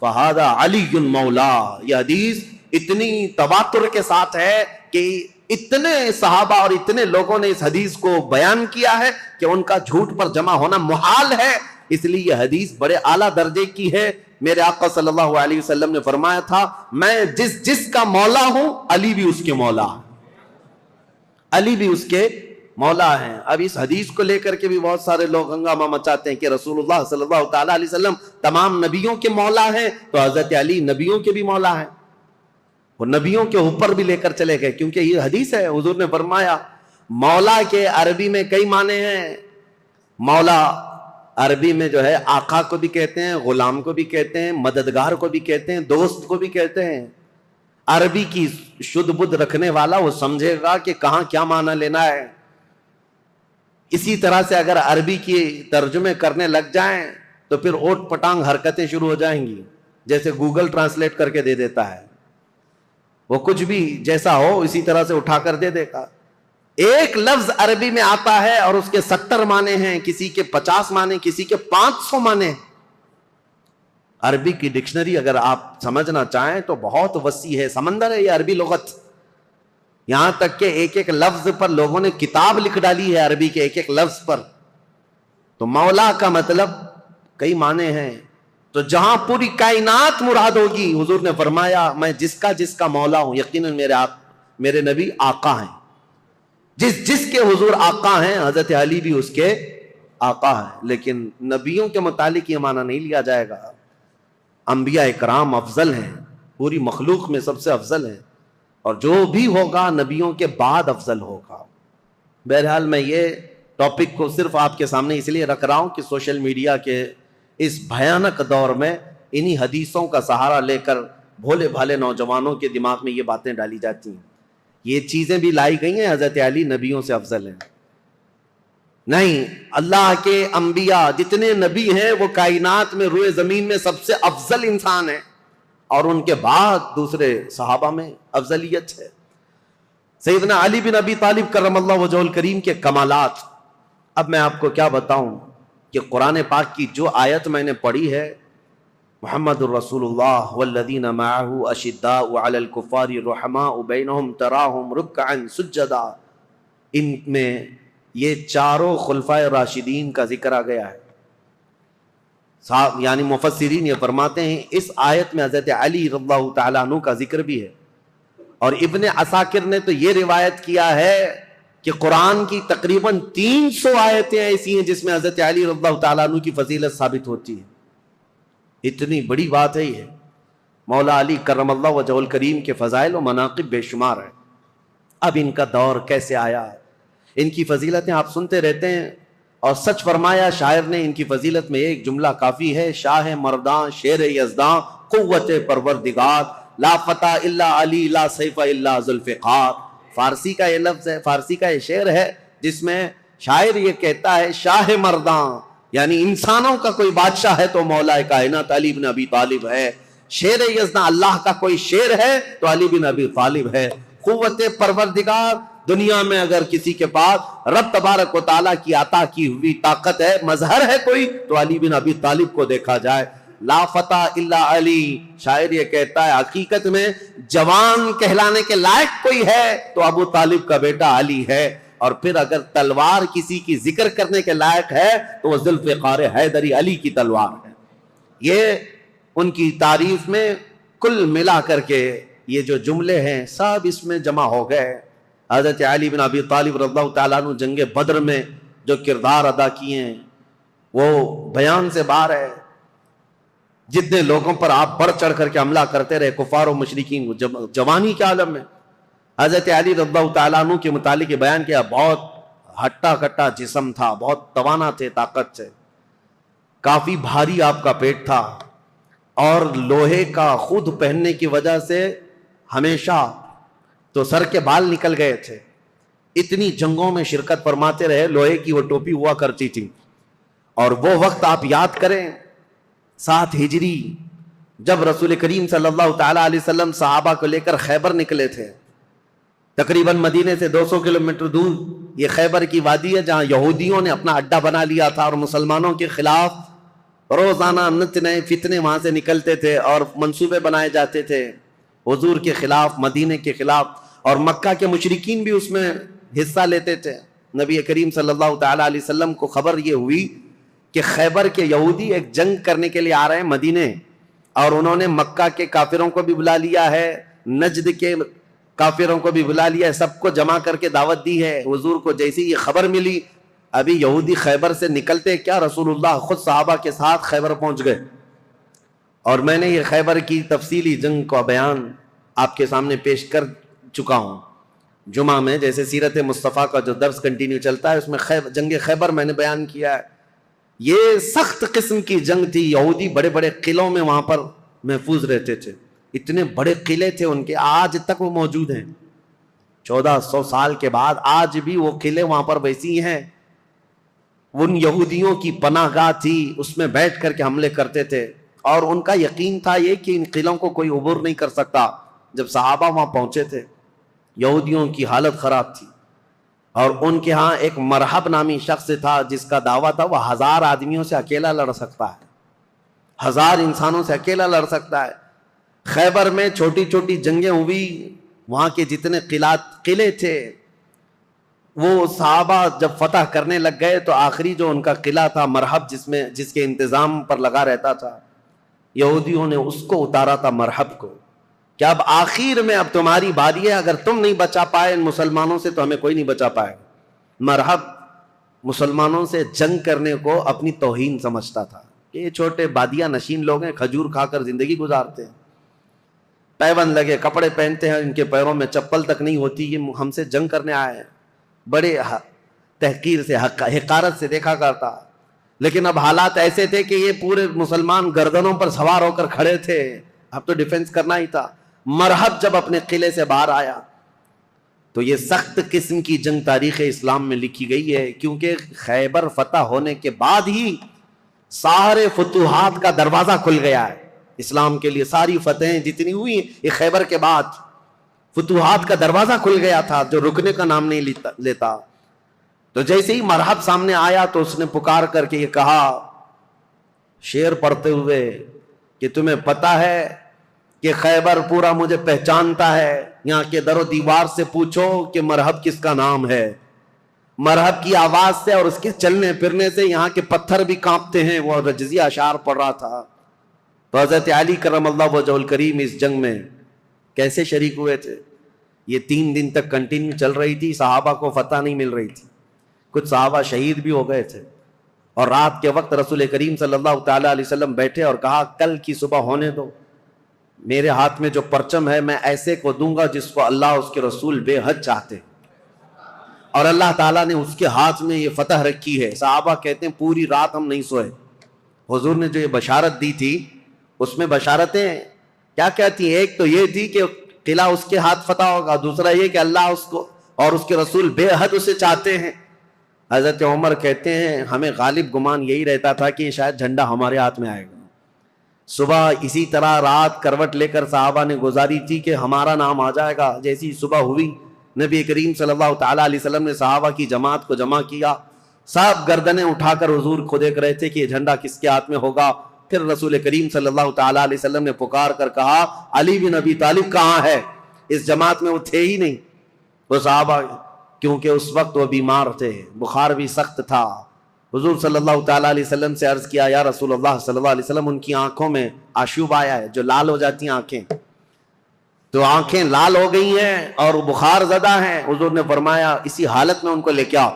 فہذا علی مولا. یہ حدیث اتنی تواتر کے ساتھ ہے کہ اتنے صحابہ اور اتنے لوگوں نے اس حدیث کو بیان کیا ہے کہ ان کا جھوٹ پر جمع ہونا محال ہے. اس لیے یہ حدیث بڑے اعلیٰ درجے کی ہے میرے آقا صلی اللہ علیہ وسلم نے فرمایا تھا میں جس کا مولا ہوں علی بھی اس کے مولا ہے، علی بھی اس کے مولا ہیں۔ اب اس حدیث کو لے کر کے بھی بہت سارے لوگ ہنگامہ مچاتے ہیں کہ رسول اللہ صلی اللہ تعالی علیہ وسلم تمام نبیوں کے مولا ہیں، تو حضرت علی نبیوں کے بھی مولا ہیں، وہ نبیوں کے اوپر بھی لے کر چلے گئے، کیونکہ یہ حدیث ہے، حضور نے فرمایا مولا کے عربی میں کئی معنی ہیں۔ مولا عربی میں جو ہے آقا کو بھی کہتے ہیں، غلام کو بھی کہتے ہیں، مددگار کو بھی کہتے ہیں، دوست کو بھی کہتے ہیں۔ عربی کی شدھ بدھ رکھنے والا وہ سمجھے گا کہ کہاں کیا معنی لینا ہے۔ اسی طرح سے اگر عربی کی ترجمے کرنے لگ جائیں تو پھر اوٹ پٹانگ حرکتیں شروع ہو جائیں گی، جیسے گوگل ٹرانسلیٹ کر کے دے دیتا ہے، وہ کچھ بھی جیسا ہو اسی طرح سے اٹھا کر دے دے گا۔ ایک لفظ عربی میں آتا ہے اور اس کے 70 معنی ہیں، کسی کے 50 معنی، کسی کے 500 معنی۔ عربی کی ڈکشنری اگر آپ سمجھنا چاہیں تو بہت وسیع ہے، سمندر ہے یہ عربی لغت، یہاں تک کہ ایک ایک لفظ پر لوگوں نے کتاب لکھ ڈالی ہے عربی کے ایک ایک لفظ پر۔ تو مولا کا مطلب کئی معنی ہیں، تو جہاں پوری کائنات مراد ہوگی، حضور نے فرمایا میں جس کا مولا ہوں، یقیناً میرے نبی آقا ہیں، جس کے حضور آقا ہیں، حضرت علی بھی اس کے آقا ہیں۔ لیکن نبیوں کے متعلق یہ معنی نہیں لیا جائے گا، انبیاء اکرام افضل ہیں، پوری مخلوق میں سب سے افضل ہیں، اور جو بھی ہوگا نبیوں کے بعد افضل ہوگا۔ بہرحال میں یہ ٹاپک کو صرف آپ کے سامنے اس لیے رکھ رہا ہوں کہ سوشل میڈیا کے اس بھیانک دور میں انہی حدیثوں کا سہارا لے کر بھولے بھالے نوجوانوں کے دماغ میں یہ باتیں ڈالی جاتی ہیں، یہ چیزیں بھی لائی گئی ہیں حضرت علی نبیوں سے افضل ہیں۔ نہیں، اللہ کے انبیاء جتنے نبی ہیں وہ کائنات میں روئے زمین میں سب سے افضل انسان ہیں، اور ان کے بعد دوسرے صحابہ میں افضلیت ہے۔ سیدنا علی بن ابی طالب کرم اللہ وجہہ الکریم کے کمالات، اب میں آپ کو کیا بتاؤں کہ قرآن پاک کی جو آیت میں نے پڑھی ہے، محمد الرسول اللہ والذین معہ اشداء علی الکفار رحماء بینہم تراہم رکعا سجدا، ان میں یہ چاروں خلفائے راشدین کا ذکر آ گیا ہے۔ یعنی مفسرین یہ فرماتے ہیں اس آیت میں حضرت علی رضی اللہ تعالیٰ عنہ کا ذکر بھی ہے، اور ابن عساکر نے تو یہ روایت کیا ہے کہ قرآن کی تقریباً 300 آیتیں ایسی ہیں جس میں حضرت علی رضی اللہ تعالیٰ عنہ کی فضیلت ثابت ہوتی ہے۔ اتنی بڑی بات ہے یہ، مولا علی کرم اللہ وجہ الکریم کے فضائل و مناقب بے شمار ہیں۔ اب ان کا دور کیسے آیا، ان کی فضیلتیں آپ سنتے رہتے ہیں، اور سچ فرمایا شاعر نے ان کی فضیلت میں ایک جملہ کافی ہے، شاہ مرداں شیر یزداں قوت پروردگار، لا فتح الا علی لا سیف الا ذوالفقار۔ فارسی کا یہ لفظ ہے، فارسی کا یہ شعر ہے جس میں شاعر یہ کہتا ہے شاہ مرداں یعنی انسانوں کا کوئی بادشاہ ہے تو مولا کائنات علی بن ابی طالب ہے، شیر یزداں اللہ کا کوئی شیر ہے تو علی بن ابی طالب ہے۔ قوت پروردگار، دنیا میں اگر کسی کے پاس رب تبارک و تعالیٰ کی عطا کی ہوئی طاقت ہے، مظہر ہے کوئی، تو علی بن ابی طالب کو دیکھا جائے۔ لا فتح الا علی، شاعر یہ کہتا ہے حقیقت میں جوان کہلانے کے لائق کوئی ہے تو ابو طالب کا بیٹا علی ہے، اور پھر اگر تلوار کسی کی ذکر کرنے کے لائق ہے تو وہ ذوالفقار حیدری علی کی تلوار ہے۔ یہ ان کی تعریف میں کل ملا کر کے یہ جو جملے ہیں سب اس میں جمع ہو گئے۔ حضرت علی بن ابی طالب رضی اللہ تعالیٰ عنہ جنگ بدر میں جو کردار ادا کیے ہیں وہ بیان سے باہر ہے۔ جتنے لوگوں پر آپ بڑھ چڑھ کر کے حملہ کرتے رہے کفار و مشرکین، جوانی کے عالم میں، حضرت علی رضی اللہ تعالیٰ عنہ کے متعلق بیان کیا، بہت ہٹا کٹا جسم تھا، بہت توانا تھے، طاقت سے، کافی بھاری آپ کا پیٹ تھا، اور لوہے کا خود پہننے کی وجہ سے ہمیشہ تو سر کے بال نکل گئے تھے۔ اتنی جنگوں میں شرکت فرماتے رہے، لوہے کی وہ ٹوپی ہوا کرتی تھی، اور وہ وقت آپ یاد کریں 7 ہجری جب رسول کریم صلی اللہ تعالیٰ علیہ وسلم صحابہ کو لے کر خیبر نکلے تھے، تقریباً مدینے سے 200 کلومیٹر دور یہ خیبر کی وادی ہے جہاں یہودیوں نے اپنا اڈا بنا لیا تھا، اور مسلمانوں کے خلاف روزانہ نت نئے فتنے وہاں سے نکلتے تھے اور منصوبے بنائے جاتے تھے حضور کے خلاف، مدینے کے خلاف، اور مکہ کے مشرکین بھی اس میں حصہ لیتے تھے۔ نبی کریم صلی اللہ تعالیٰ علیہ وسلم کو خبر یہ ہوئی کہ خیبر کے یہودی ایک جنگ کرنے کے لیے آ رہے ہیں مدینے، اور انہوں نے مکہ کے کافروں کو بھی بلا لیا ہے، نجد کے کافروں کو بھی بلا لیا ہے، سب کو جمع کر کے دعوت دی ہے۔ حضور کو جیسی یہ خبر ملی، ابھی یہودی خیبر سے نکلتے کیا رسول اللہ خود صحابہ کے ساتھ خیبر پہنچ گئے۔ اور میں نے یہ خیبر کی تفصیلی جنگ کا بیان آپ کے سامنے پیش کر چکا ہوں جمعہ میں، جیسے سیرت مصطفیٰ کا جو درس کنٹینیو چلتا ہے اس میں جنگ خیبر میں نے بیان کیا ہے۔ یہ سخت قسم کی جنگ تھی، یہودی بڑے بڑے قلعوں میں وہاں پر محفوظ رہتے تھے، اتنے بڑے قلعے تھے ان کے، آج تک وہ موجود ہیں 1400 سال کے بعد آج بھی وہ قلعے وہاں پر ویسی ہیں۔ ان یہودیوں کی پناہ گاہ تھی، اس میں بیٹھ کر کے حملے کرتے تھے، اور ان کا یقین تھا یہ کہ ان قلعوں کو کوئی عبور نہیں کر سکتا۔ جب صحابہ وہاں پہنچے تھے یہودیوں کی حالت خراب تھی، اور ان کے ہاں ایک مرحب نامی شخص تھا جس کا دعویٰ تھا وہ 1000 آدمیوں سے اکیلا لڑ سکتا ہے، 1000 انسانوں سے اکیلا لڑ سکتا ہے۔ خیبر میں چھوٹی چھوٹی جنگیں ہوئی، وہاں کے جتنے قلعے تھے وہ صحابہ جب فتح کرنے لگ گئے تو آخری جو ان کا قلعہ تھا مرحب، جس کے انتظام پر لگا رہتا تھا، یہودیوں نے اس کو اتارا تھا مرحب کو، کہ اب آخر میں اب تمہاری باری ہے، اگر تم نہیں بچا پائے ان مسلمانوں سے تو ہمیں کوئی نہیں بچا پائے۔ مرحب مسلمانوں سے جنگ کرنے کو اپنی توہین سمجھتا تھا کہ یہ چھوٹے بادیہ نشین لوگ ہیں، کھجور کھا کر زندگی گزارتے ہیں، پیبند لگے کپڑے پہنتے ہیں، ان کے پیروں میں چپل تک نہیں ہوتی، یہ ہم سے جنگ کرنے آئے ہیں، بڑے تحقیر سے حقارت سے دیکھا کرتا۔ لیکن اب حالات ایسے تھے کہ یہ پورے مسلمان گردنوں پر سوار ہو کر کھڑے تھے، اب تو ڈیفنس کرنا ہی تھا۔ مرحب جب اپنے قلعے سے باہر آیا تو یہ سخت قسم کی جنگ تاریخ اسلام میں لکھی گئی ہے، کیونکہ خیبر فتح ہونے کے بعد ہی سارے فتوحات کا دروازہ کھل گیا ہے اسلام کے لیے۔ ساری فتحیں جتنی ہوئی یہ خیبر کے بعد، فتوحات کا دروازہ کھل گیا تھا جو رکنے کا نام نہیں لیتا۔ تو جیسے ہی مرحب سامنے آیا تو اس نے پکار کر کے یہ کہا شعر پڑھتے ہوئے کہ تمہیں پتا ہے کہ خیبر پورا مجھے پہچانتا ہے، یہاں کے در و دیوار سے پوچھو کہ مرحب کس کا نام ہے۔ مرحب کی آواز سے اور اس کے چلنے پھرنے سے یہاں کے پتھر بھی کانپتے ہیں۔ وہ رجزی اشعار پڑھ رہا تھا۔ تو حضرت علی کرم اللہ وجہہ الکریم اس جنگ میں کیسے شریک ہوئے تھے؟ یہ 3 دن تک کنٹینیو چل رہی تھی، صحابہ کو فتح نہیں مل رہی تھی، کچھ صحابہ شہید بھی ہو گئے تھے، اور رات کے وقت رسول کریم صلی اللہ تعالی علیہ وسلم بیٹھے اور کہا کل کی صبح ہونے دو، میرے ہاتھ میں جو پرچم ہے میں ایسے کو دوں گا جس کو اللہ اس کے رسول بے حد چاہتے ہیں، اور اللہ تعالیٰ نے اس کے ہاتھ میں یہ فتح رکھی ہے۔ صحابہ کہتے ہیں پوری رات ہم نہیں سوئے۔ حضور نے جو یہ بشارت دی تھی اس میں بشارتیں کیا کیا تھی؟ ایک تو یہ تھی کہ قلعہ اس کے ہاتھ فتح ہوگا، دوسرا یہ کہ اللہ اس کو اور اس کے رسول بے حد اسے چاہتے ہیں۔ حضرت عمر کہتے ہیں ہمیں غالب گمان یہی رہتا تھا کہ شاید جھنڈا ہمارے ہاتھ میں آئے گا۔ صبح اسی طرح رات کروٹ لے کر صحابہ نے گزاری تھی کہ ہمارا نام آ جائے گا۔ جیسی صبح ہوئی نبی کریم صلی اللہ تعالیٰ علیہ وسلم نے صحابہ کی جماعت کو جمع کیا، سب گردنیں اٹھا کر حضور کو دیکھ رہے تھے کہ یہ جھنڈا کس کے ہاتھ میں ہوگا۔ پھر رسول کریم صلی اللہ تعالیٰ علیہ وسلم نے پکار کر کہا علی بن ابی طالب کہاں ہے؟ اس جماعت میں وہ تھے ہی نہیں وہ صحابہ، کیونکہ اس وقت وہ بیمار تھے، بخار بھی سخت تھا۔ حضور صلی اللہ تعالیٰ علیہ وسلم سے عرض کیا یا رسول اللہ صلی اللہ علیہ وسلم ان کی آنکھوں میں آشوب آیا ہے، جو لال ہو جاتی ہیں آنکھیں، تو آنکھیں لال ہو گئی ہیں اور بخار زدہ ہیں۔ حضور نے فرمایا اسی حالت میں ان کو لے کے آؤ۔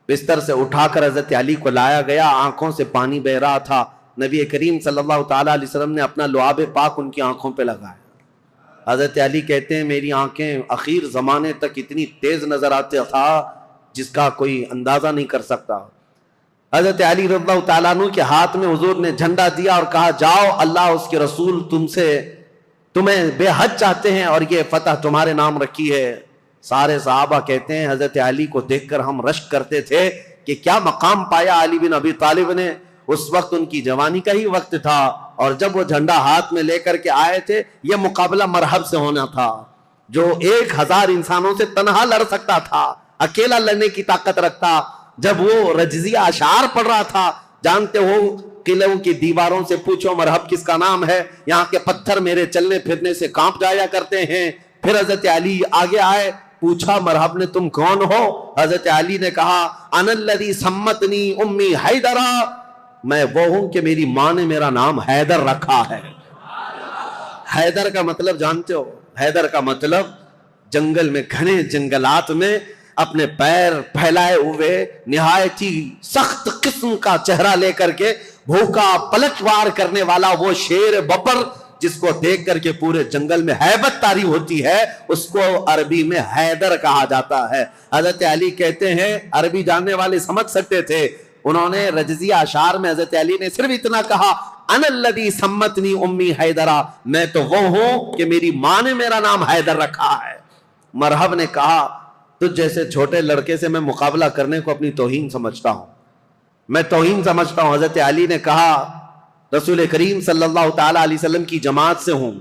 بستر سے اٹھا کر حضرت علی کو لایا گیا، آنکھوں سے پانی بہ رہا تھا۔ نبی کریم صلی اللہ تعالیٰ علیہ وسلم نے اپنا لعاب پاک ان کی آنکھوں پہ لگایا۔ حضرت علی کہتے ہیں میری آنکھیں اخیر زمانے تک اتنی تیز نظر آتے تھا جس کا کوئی اندازہ نہیں کر سکتا۔ حضرت علی رضی اللہ تعالیٰ عنہ کے ہاتھ میں حضور نے جھنڈا دیا اور کہا جاؤ، اللہ اس کے رسول تمہیں بے حد چاہتے ہیں اور یہ فتح تمہارے نام رکھی ہے۔ سارے صحابہ کہتے ہیں حضرت علی کو دیکھ کر ہم رشک کرتے تھے کہ کیا مقام پایا علی بن ابی طالب نے۔ اس وقت ان کی جوانی کا ہی وقت تھا، اور جب وہ جھنڈا ہاتھ میں لے کر کے آئے تھے یہ مقابلہ مرحب سے ہونا تھا، جو 1000 انسانوں سے تنہا لڑ سکتا تھا، اکیلا لڑنے کی طاقت رکھتا۔ جب وہ رجزیہ اشعار پڑھ رہا تھا، جانتے ہو قلعوں کی دیواروں سے پوچھو مرحب کس کا نام ہے، یہاں کے پتھر میرے چلنے پھرنے سے کانپ جایا کرتے ہیں۔ پھر حضرت علی آگے آئے، پوچھا مرحب نے تم کون ہو؟ حضرت علی نے کہا انا الذی سمتنی امی حیدرا، میں وہ ہوں کہ میری ماں نے میرا نام حیدر رکھا ہے۔ حیدر کا مطلب جانتے ہو؟ حیدر کا مطلب جنگل میں، گھنے جنگلات میں اپنے پیر پھیلائے ہوئے نہایت ہی سخت قسم کا چہرہ لے کر کے بھوکا پلٹوار کرنے والا وہ شیر ببر جس کو دیکھ کر کے پورے جنگل میں ہیبت طاری ہوتی ہے، اس کو عربی میں حیدر کہا جاتا ہے۔ حضرت علی کہتے ہیں، عربی جاننے والے سمجھ سکتے تھے، انہوں نے رجزیہ اشعار میں حضرت علی نے صرف اتنا کہا، انا الذی سمتنی امی حیدرہ، میں تو وہ ہوں کہ میری ماں نے میرا نام حیدر رکھا ہے۔ مرحب نے کہا، تجھ جیسے چھوٹے لڑکے سے میں مقابلہ کرنے کو اپنی توہین سمجھتا ہوں، میں توہین سمجھتا ہوں۔ حضرت علی نے کہا، رسول کریم صلی اللہ تعالی علیہ وسلم کی جماعت سے ہوں،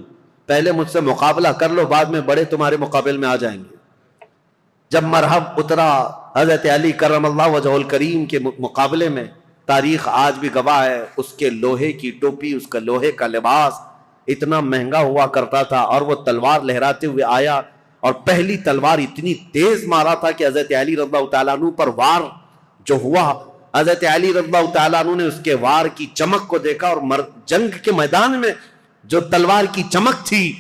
پہلے مجھ سے مقابلہ کر لو، بعد میں بڑے تمہارے مقابل میں آ جائیں گے۔ جب مرحب اترا حضرت علی کرم اللہ وجہہ الکریم کے مقابلے میں، تاریخ آج بھی گواہ ہے، اس کے لوہے کی ٹوپی، اس کا لوہے کا لباس اتنا مہنگا ہوا کرتا تھا، اور وہ تلوار لہراتے ہوئے آیا، اور پہلی تلوار اتنی تیز مارا تھا کہ حضرت علی رضی اللہ تعالیٰ عنہ پر وار جو ہوا، حضرت علی رضی اللہ تعالیٰ عنہ نے اس کے وار کی چمک کو دیکھا، اور جنگ کے میدان میں جو تلوار کی چمک تھی،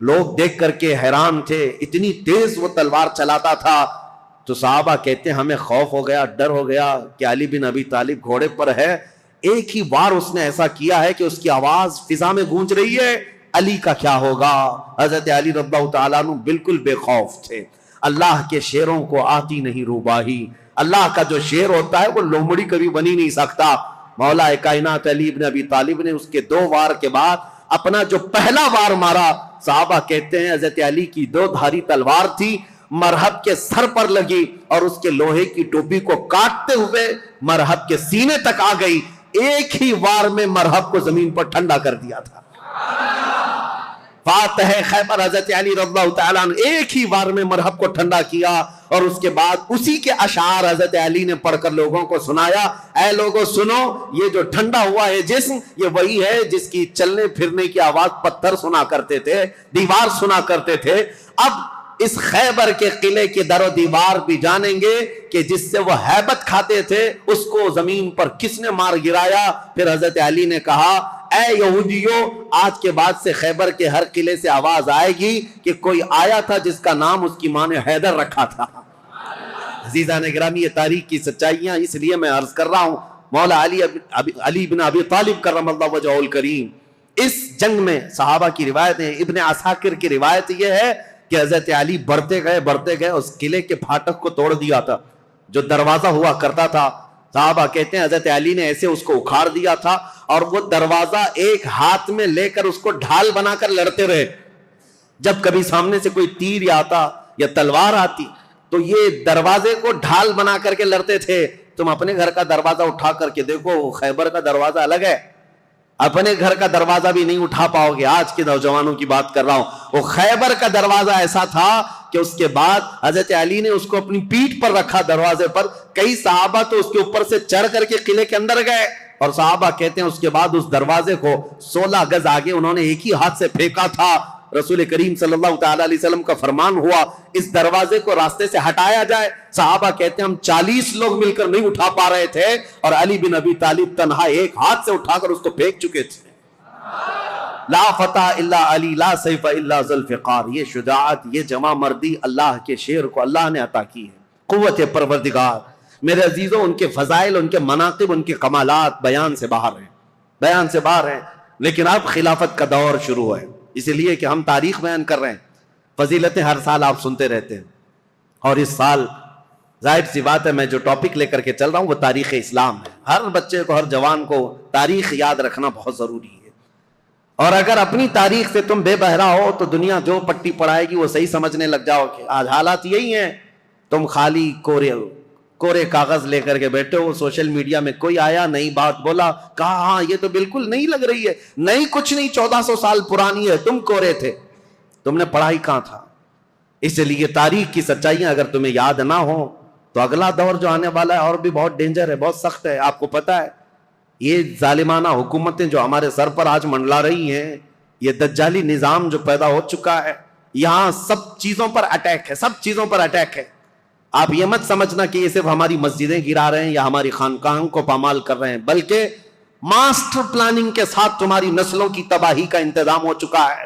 لوگ دیکھ کر کے حیران تھے، اتنی تیز وہ تلوار چلاتا تھا۔ تو صحابہ کہتے ہیں ہمیں خوف ہو گیا، ڈر ہو گیا کہ علی بن ابی طالب گھوڑے پر ہے، ایک ہی بار اس نے ایسا کیا ہے کہ اس کی آواز فضا میں گونج رہی ہے، علی کا کیا ہوگا؟ حضرت علی رضی اللہ تعالیٰ عنہ بالکل بے خوف تھے۔ اللہ کے شیروں کو آتی نہیں روباہی، اللہ کا جو شیر ہوتا ہے وہ لومڑی کبھی بنی نہیں سکتا۔ مولا کائنات علی بن ابی طالب نے اس کے 2 وار کے بعد اپنا جو پہلا وار مارا، صحابہ کہتے ہیں حضرت علی کی 2 دھاری تلوار تھی، مرحب کے سر پر لگی اور اس کے لوہے کی ٹوپی کو کاٹتے ہوئے مرحب کے سینے تک آ گئی، ایک ہی وار میں مرحب کو زمین پر ٹھنڈا کر دیا تھا۔ فاتح خیبر حضرت علی رضی اللہ تعالیٰ عنہ ایک ہی وار میں مرحب کو ٹھنڈا کیا، اور اس کے بعد اسی کے اشعار حضرت علی نے پڑھ کر لوگوں کو سنایا، اے لوگوں سنو، یہ جو ٹھنڈا ہوا ہے جسم، یہ وہی ہے جس کی چلنے پھرنے کی آواز پتھر سنا کرتے تھے، دیوار سنا کرتے تھے۔ اب اس خیبر کے قلعے کے در و دیوار بھی جانیں گے کہ جس سے وہ ہیبت کھاتے تھے، اس کو زمین پر کس نے مار گرایا۔ پھر حضرت علی نے کہا، اے یہودیو، آج کے بعد سے خیبر کے ہر قلعے سے آواز آئے گی کہ کوئی آیا تھا جس کا نام اس کی ماں نے حیدر رکھا تھا۔ عزیزان گرامی، یہ تاریخ کی سچائیاں اس لیے میں عرض کر رہا ہوں۔ مولا علی بن ابی طالب کرم اللہ وجہہ الکریم، اس جنگ میں صحابہ کی روایت ہے، ابن عساکر کی روایت یہ ہے کہ حضرت علی بڑھتے گئے اس قلعے کے پھاٹک کو توڑ دیا تھا، جو دروازہ ہوا کرتا تھا۔ صحابہ کہتے ہیں حضرت علی نے ایسے اس کو اکھاڑ دیا تھا، اور وہ دروازہ ایک ہاتھ میں لے کر اس کو ڈھال بنا کر لڑتے رہے۔ جب کبھی سامنے سے کوئی تیر آتا یا تلوار آتی تو یہ دروازے کو ڈھال بنا کر کے لڑتے تھے۔ تم اپنے گھر کا دروازہ اٹھا کر کے دیکھو، خیبر کا دروازہ الگ ہے، اپنے گھر کا دروازہ بھی نہیں اٹھا پاؤ گے۔ آج کے نوجوانوں کی بات کر رہا ہوں، وہ خیبر کا دروازہ ایسا تھا کہ اس کے بعد حضرت علی نے اس کو اپنی پیٹھ پر رکھا دروازے پر، کئی صحابہ تو اس کے اوپر سے چڑھ کر کے قلعے کے اندر گئے، اور صحابہ کہتے ہیں اس کے بعد اس دروازے کو 16 گز آگے انہوں نے ایک ہی ہاتھ سے پھینکا تھا۔ رسول کریم صلی اللہ تعالی علیہ وسلم کا فرمان ہوا اس دروازے کو راستے سے ہٹایا جائے۔ صحابہ کہتے ہیں ہم 40 لوگ مل کر نہیں اٹھا پا رہے تھے، اور علی بن ابی طالب تنہا ایک ہاتھ سے اٹھا کر اس کو پھینک چکے تھے۔ لا فتح الا علی، لا سیف الا ذوالفقار، یہ شجاعت، یہ جمع مردی اللہ کے شیر کو اللہ نے عطا کی ہے۔ قوت پروردگار، میرے عزیزوں، ان کے فضائل، ان کے مناقب، ان کے کمالات بیان سے باہر ہیں، لیکن اب خلافت کا دور شروع ہے، اس لیے کہ ہم تاریخ بیان کر رہے ہیں، فضیلتیں ہر سال آپ سنتے رہتے ہیں، اور اس سال ظاہر سی بات ہے میں جو ٹاپک لے کر کے چل رہا ہوں وہ تاریخ اسلام ہے۔ ہر بچے کو، ہر جوان کو تاریخ یاد رکھنا بہت ضروری ہے، اور اگر اپنی تاریخ سے تم بے بہرا ہو تو دنیا جو پٹی پڑھائے گی وہ صحیح سمجھنے لگ جاؤ کہ آج حالات یہی ہیں۔ تم خالی کورے کاغذ لے کر کے بیٹھے ہو، سوشل میڈیا میں کوئی آیا نئی بات بولا، کہا ہاں یہ تو بالکل نہیں لگ رہی ہے، نہیں کچھ نہیں، 1400 سال پرانی ہے، تم کورے تھے، تم نے پڑھائی کہاں تھا؟ اس لیے تاریخ کی سچائیاں اگر تمہیں یاد نہ ہو تو اگلا دور جو آنے والا ہے اور بھی بہت ڈینجر ہے، بہت سخت ہے۔ آپ کو پتا ہے یہ ظالمانہ حکومتیں جو ہمارے سر پر آج منڈلا رہی ہیں، یہ دجالی نظام جو پیدا ہو چکا ہے، یہاں سب چیزوں پر اٹیک ہے۔ آپ یہ مت سمجھنا کہ یہ صرف ہماری مسجدیں گرا رہے ہیں یا ہماری خانقاہوں کو پامال کر رہے ہیں، بلکہ ماسٹر پلاننگ کے ساتھ تمہاری نسلوں کی تباہی کا انتظام ہو چکا ہے۔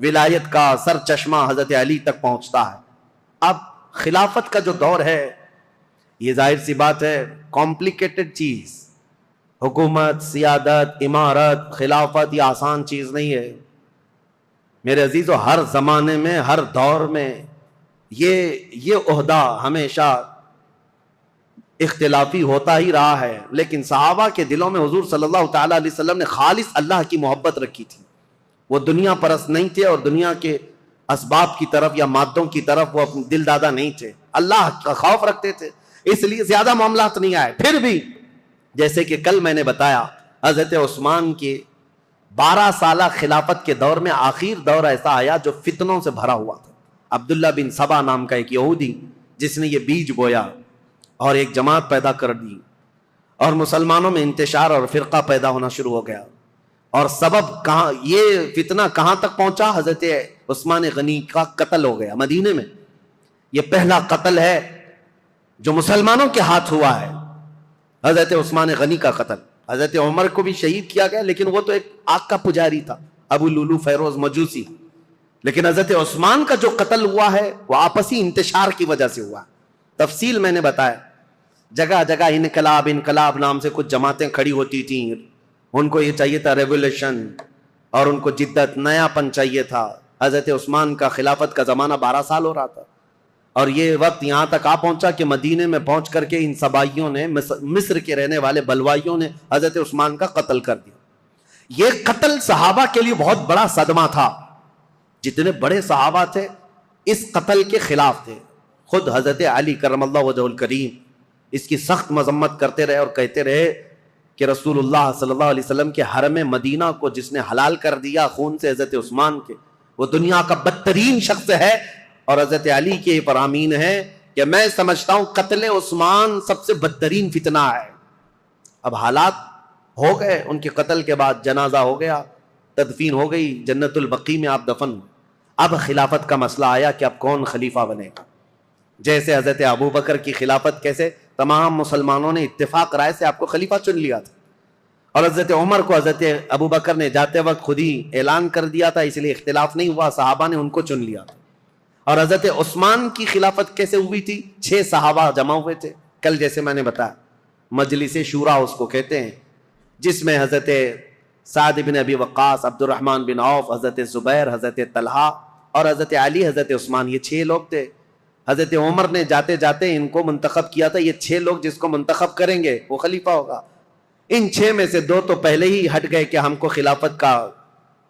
ولایت کا سر چشمہ حضرت علی تک پہنچتا ہے۔ اب خلافت کا جو دور ہے یہ ظاہر سی بات ہے کمپلیکیٹڈ چیز، حکومت، سیادت، امارت، خلافت یہ آسان چیز نہیں ہے میرے عزیزو۔ ہر زمانے میں، ہر دور میں یہ عہدہ ہمیشہ اختلافی ہوتا ہی رہا ہے، لیکن صحابہ کے دلوں میں حضور صلی اللہ تعالیٰ علیہ وسلم نے خالص اللہ کی محبت رکھی تھی۔ وہ دنیا پرست نہیں تھے اور دنیا کے اسباب کی طرف یا مادوں کی طرف وہ اپنے دل دادا نہیں تھے، اللہ کا خوف رکھتے تھے، اس لیے زیادہ معاملات نہیں آئے۔ پھر بھی جیسے کہ کل میں نے بتایا حضرت عثمان کے 12 سالہ خلافت کے دور میں آخر دور ایسا آیا جو فتنوں سے بھرا ہوا تھا۔ عبداللہ بن سبا نام کا ایک یہودی جس نے یہ بیج بویا اور ایک جماعت پیدا کر دی اور مسلمانوں میں انتشار اور فرقہ پیدا ہونا شروع ہو گیا، اور سبب کہاں یہ فتنہ کہاں تک پہنچا؟ حضرت عثمان غنی کا قتل ہو گیا مدینے میں۔ یہ پہلا قتل ہے جو مسلمانوں کے ہاتھ ہوا ہے، حضرت عثمان غنی کا قتل۔ حضرت عمر کو بھی شہید کیا گیا لیکن وہ تو ایک آگ کا پجاری تھا، ابو لولو فیروز مجوسی، لیکن حضرت عثمان کا جو قتل ہوا ہے وہ آپسی انتشار کی وجہ سے ہوا۔ تفصیل میں نے بتایا، جگہ جگہ انقلاب نام سے کچھ جماعتیں کھڑی ہوتی تھیں، ان کو یہ چاہیے تھا ریولیوشن اور ان کو جدت، نیا پن چاہیے تھا۔ حضرت عثمان کا خلافت کا زمانہ 12 سال ہو رہا تھا اور یہ وقت یہاں تک آ پہنچا کہ مدینے میں پہنچ کر کے ان سبائیوں نے، مصر کے رہنے والے بلوائیوں نے حضرت عثمان کا قتل کر دیا۔ یہ قتل صحابہ کے لیے بہت بڑا صدمہ تھا، جتنے بڑے صحابہ تھے اس قتل کے خلاف تھے۔ خود حضرت علی کرم اللہ وجہہ الکریم اس کی سخت مذمت کرتے رہے اور کہتے رہے کہ رسول اللہ صلی اللہ علیہ وسلم کے حرم مدینہ کو جس نے حلال کر دیا خون سے حضرت عثمان کے، وہ دنیا کا بدترین شخص ہے۔ اور حضرت علی کے فرامین ہے کہ میں سمجھتا ہوں قتل عثمان سب سے بدترین فتنہ ہے۔ اب حالات ہو گئے، ان کے قتل کے بعد جنازہ ہو گیا، تدفین ہو گئی، جنت البقیع میں آپ دفن ہوئے۔ اب خلافت کا مسئلہ آیا کہ اب کون خلیفہ بنے گا۔ جیسے حضرت ابو بکر کی خلافت کیسے تمام مسلمانوں نے اتفاق رائے سے آپ کو خلیفہ چن لیا تھا، اور حضرت عمر کو حضرت ابو بکر نے جاتے وقت خود ہی اعلان کر دیا تھا، اس لیے اختلاف نہیں ہوا، صحابہ نے ان کو چن لیا تھا۔ اور حضرت عثمان کی خلافت کیسے ہوئی تھی؟ 6 صحابہ جمع ہوئے تھے، کل جیسے میں نے بتایا مجلس شورا اس کو کہتے ہیں، جس میں حضرت سعد بن ابی وقاص، عبد الرحمن بن عوف، حضرت زبیر، حضرت طلحہ اور حضرت علی، حضرت عثمان، یہ 6 لوگ تھے۔ حضرت عمر نے جاتے جاتے ان کو منتخب کیا تھا، یہ 6 لوگ جس کو منتخب کریں گے وہ خلیفہ ہوگا۔ ان 6 میں سے 2 تو پہلے ہی ہٹ گئے کہ ہم کو خلافت کا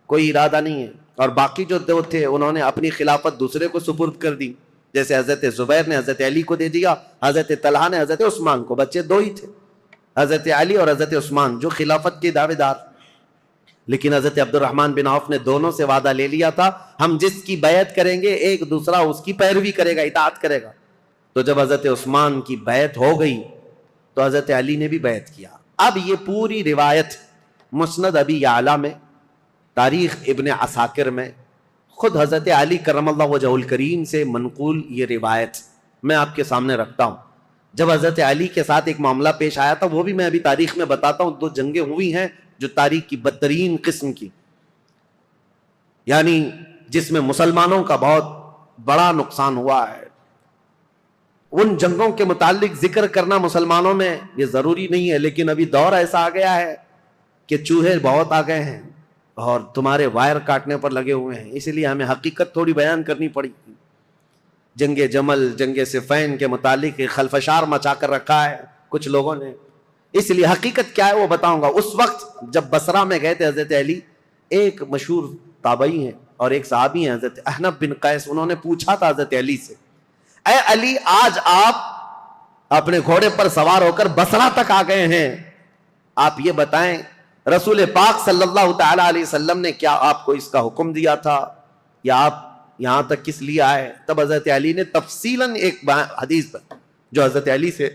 کوئی ارادہ نہیں ہے، اور باقی جو 2 تھے انہوں نے اپنی خلافت دوسرے کو سپرد کر دی، جیسے حضرت زبیر نے حضرت علی کو دے دیا، حضرت طلحہ نے حضرت عثمان کو۔ بچے 2 ہی تھے، حضرت علی اور حضرت عثمان، جو خلافت کے دعوے دار۔ لیکن حضرت عبد الرحمن بن عوف نے دونوں سے وعدہ لے لیا تھا، ہم جس کی بیعت کریں گے ایک دوسرا اس کی پیروی کرے گا، اطاعت کرے گا۔ تو جب حضرت عثمان کی بیعت ہو گئی تو حضرت علی نے بھی بیعت کیا۔ اب یہ پوری روایت مسند ابی یعلا میں، تاریخ ابن عساکر میں، خود حضرت علی کرم اللہ وجہ الکریم سے منقول یہ روایت میں آپ کے سامنے رکھتا ہوں۔ جب حضرت علی کے ساتھ ایک معاملہ پیش آیا تھا، وہ بھی میں ابھی تاریخ میں بتاتا ہوں۔ 2 جنگیں ہوئی ہیں جو تاریخ کی بدترین قسم کی، یعنی جس میں مسلمانوں کا بہت بڑا نقصان ہوا ہے۔ ان جنگوں کے متعلق ذکر کرنا مسلمانوں میں یہ ضروری نہیں ہے، لیکن ابھی دور ایسا آ گیا ہے کہ چوہے بہت آ گئے ہیں اور تمہارے وائر کاٹنے پر لگے ہوئے ہیں، اس لیے ہمیں حقیقت تھوڑی بیان کرنی پڑی۔ جنگ جمل، جنگ صفین کے متعلق خلفشار مچا کر رکھا ہے کچھ لوگوں نے، اس لیے حقیقت کیا ہے وہ بتاؤں گا۔ اس وقت جب بصرہ میں گئے تھے حضرت علی، ایک مشہور تابعی ہیں اور ایک صحابی ہیں حضرت احنف بن قیس، انہوں نے پوچھا تھا حضرت علی سے، اے علی آج آپ اپنے گھوڑے پر سوار ہو کر بصرہ تک آ گئے ہیں، آپ یہ بتائیں رسول پاک صلی اللہ تعالی علیہ وسلم نے کیا آپ کو اس کا حکم دیا تھا، یا آپ یہاں تک کس لیے آئے؟ تب حضرت علی نے تفصیلاً ایک حدیث پر جو حضرت علی سے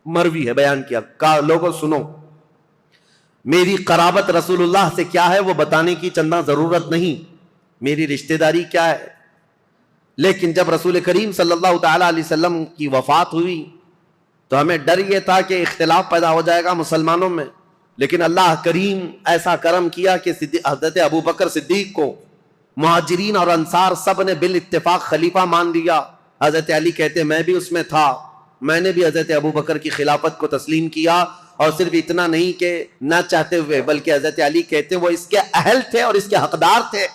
مروی ہے بیان کیا، کہا لوگوں سنو، میری قرابت رسول اللہ سے کیا ہے وہ بتانے کی چندہ ضرورت نہیں، میری رشتہ داری کیا ہے، لیکن جب رسول کریم صلی اللہ تعالی علیہ وسلم کی وفات ہوئی تو ہمیں ڈر یہ تھا کہ اختلاف پیدا ہو جائے گا مسلمانوں میں، لیکن اللہ کریم ایسا کرم کیا کہ حضرت ابو بکر صدیق کو مہاجرین اور انصار سب نے بال اتفاق خلیفہ مان لیا. حضرت علی کہتے ہیں میں بھی اس میں تھا, میں نے بھی حضرت ابو بکر کی خلافت کو تسلیم کیا, اور صرف اتنا نہیں کہ نہ چاہتے ہوئے, بلکہ حضرت علی کہتے ہیں وہ اس کے اہل تھے اور اس کے حقدار تھے,